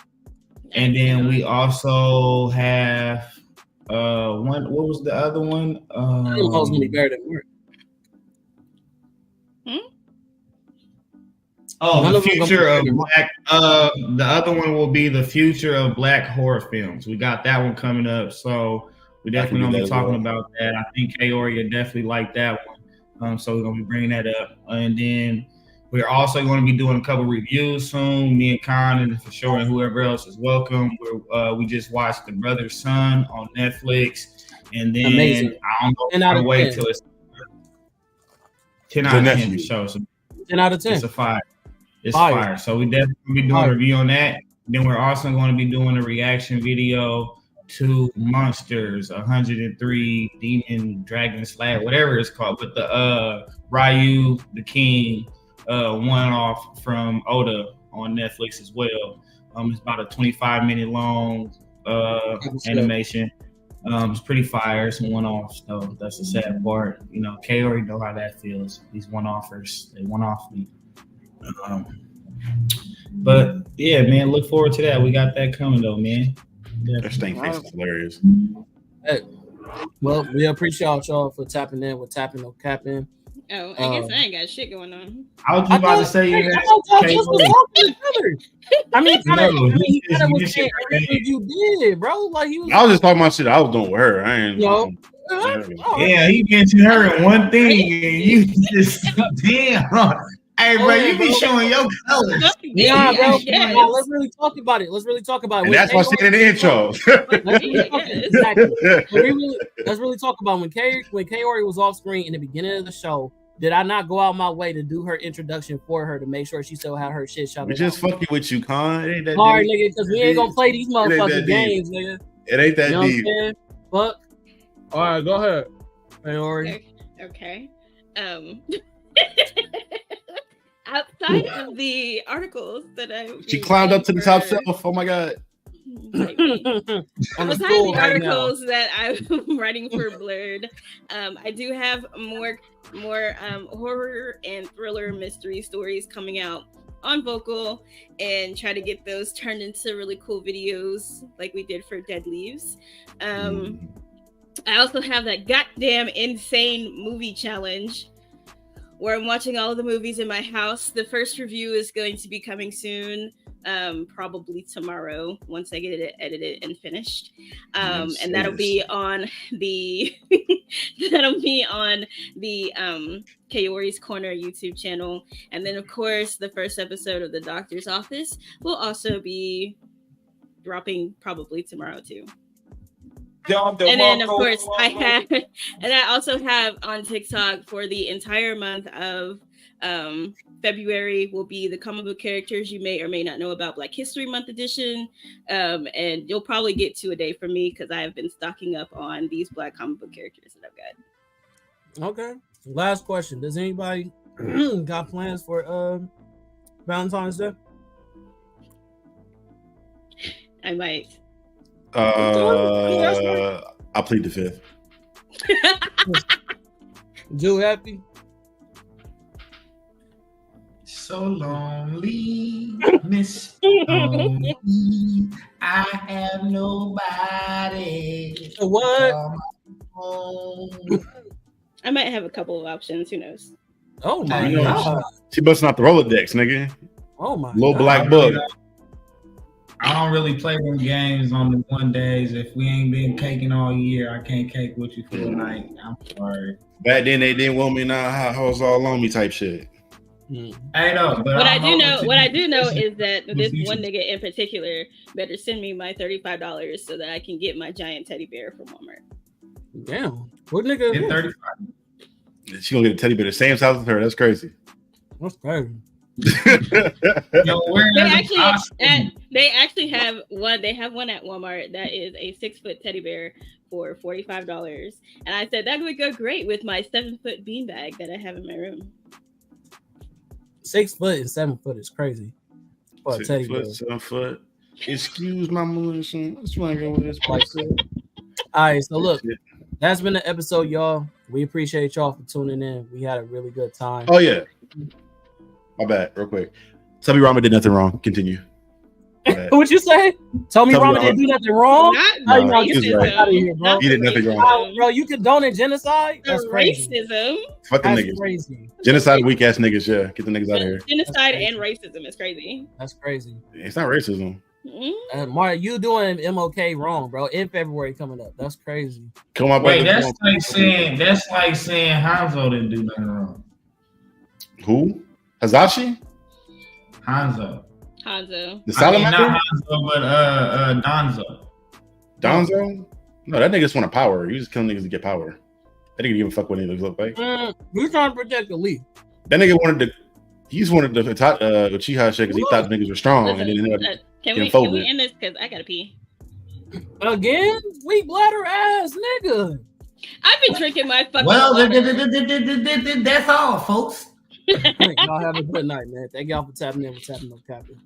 And then we also have one. What was the other one? Almost gonna be better than work. The future of Black. The other one will be the future of Black horror films. We got that one coming up, so we definitely gonna be talking about that. I think Kaori definitely like that one, so we're gonna be bringing that up, and then we're also going to be doing a couple reviews soon. Me and Khan, and for sure, and whoever else is welcome. We just watched The Brother's Son on Netflix, and then amazing. I don't know how to wait till it's 10 out of 10 for sure. So 10 out of 10. It's a fire. It's fire. So we definitely be doing a review on that. Then we're also going to be doing a reaction video to Monsters 103 Demon Dragon Slayer, whatever it's called, with the Ryu the King one-off from Oda on Netflix as well. It's about a 25-minute long animation. It's pretty fire. It's one-off, so that's the sad part. You know, Kaori know how that feels. These one-offers, they one-off me. But yeah, man, look forward to that. We got that coming though, man. Their stank face is hilarious. Hey, well, we appreciate y'all for tapping in with Tapping No Capping. Oh, I guess I ain't got shit going on. I was about to say you did, bro. Like I was just talking about shit I was doing with her. I ain't. Yeah, he mentioned her in one thing, and you just damn. Hey, bro, you be showing your colors. Yeah, bro. Yeah. Let's really talk about it. And that's why I said in the intro. Let's really talk about when Kaori was off screen in the beginning of the show. Did I not go out my way to do her introduction for her to make sure she still had her shit shut? We just fucking with you, Con. It ain't that hard, nigga, because we ain't gonna play these motherfucking games, nigga. It ain't that deep. Fuck. All right, go ahead, Kaori. Okay. Outside of the articles that she climbed up to the top shelf. Oh my god! Outside of the articles that I'm writing for Blurred, I do have more horror and thriller mystery stories coming out on Vocal, and try to get those turned into really cool videos like we did for Dead Leaves. I also have that goddamn insane movie challenge where I'm watching all of the movies in my house. The first review is going to be coming soon, probably tomorrow once I get it edited and finished. And that'll be on the Kaori's Corner YouTube channel. And then of course the first episode of The Doctor's Office will also be dropping probably tomorrow too. And then of course I also have on TikTok for the entire month of February will be the comic book characters you may or may not know about Black History Month edition. And you'll probably get 2 a day from me because I have been stocking up on these Black comic book characters that I've got. Okay. Last question. Does anybody got plans for Valentine's Day? I might. I'll plead the fifth. Jew happy? So lonely, Miss Lonely. I have nobody. So what? I might have a couple of options. Who knows? Oh my You know, god! she busting out the Rolodex, nigga. Oh my Little god! black book. I don't really play them games on the one days. If we ain't been caking all year, I can't cake with you for the night. I'm sorry. Back then they didn't want me now. Hoes all on me type shit. I know, but What I do know is that this one nigga in particular better send me my $35 so that I can get my giant teddy bear from Walmart. Damn, what nigga? Get 35. She gonna get a teddy bear the same size as her. That's crazy. That's crazy. Yo, They actually have one. They have one at Walmart that is a 6-foot teddy bear for $45, and I said that would go great with my 7-foot beanbag that I have in my room. 6 foot and 7 foot is crazy. For a teddy bear. 7 foot. Excuse my militia. Let's try and go with this place. All right, so look, that's been the episode, y'all. We appreciate y'all for tuning in. We had a really good time. Oh yeah. My bad, real quick. Tubby Rama did nothing wrong. Continue. What you say? Tubby Rama didn't do nothing wrong? He did nothing wrong. Bro, you condoning genocide? That's crazy. Racism. Fuck them That's niggas. crazy. Genocide, weak ass niggas. Yeah, get the niggas out of here. Genocide and racism is crazy. That's crazy. It's not racism. Mario, you doing MOK wrong, bro. In February coming up. That's crazy. Come on, wait. That's like saying Hanzo didn't do nothing wrong. Who? Hazashi? Hanzo. The salamander? Not Hanzo, but Donzo. Donzo? No, that nigga just want power. You just kill niggas to get power. That nigga give a fuck what niggas look like. We're trying to protect the league. That nigga he just wanted the Uchiha shit because he thought niggas were strong. Listen, and then can we end this? Because I gotta pee. Again? Weak bladder ass nigga. I've been drinking my fucking that's all, folks. Y'all have a good night, man. Thank y'all for tapping in with Tapping Up Captain.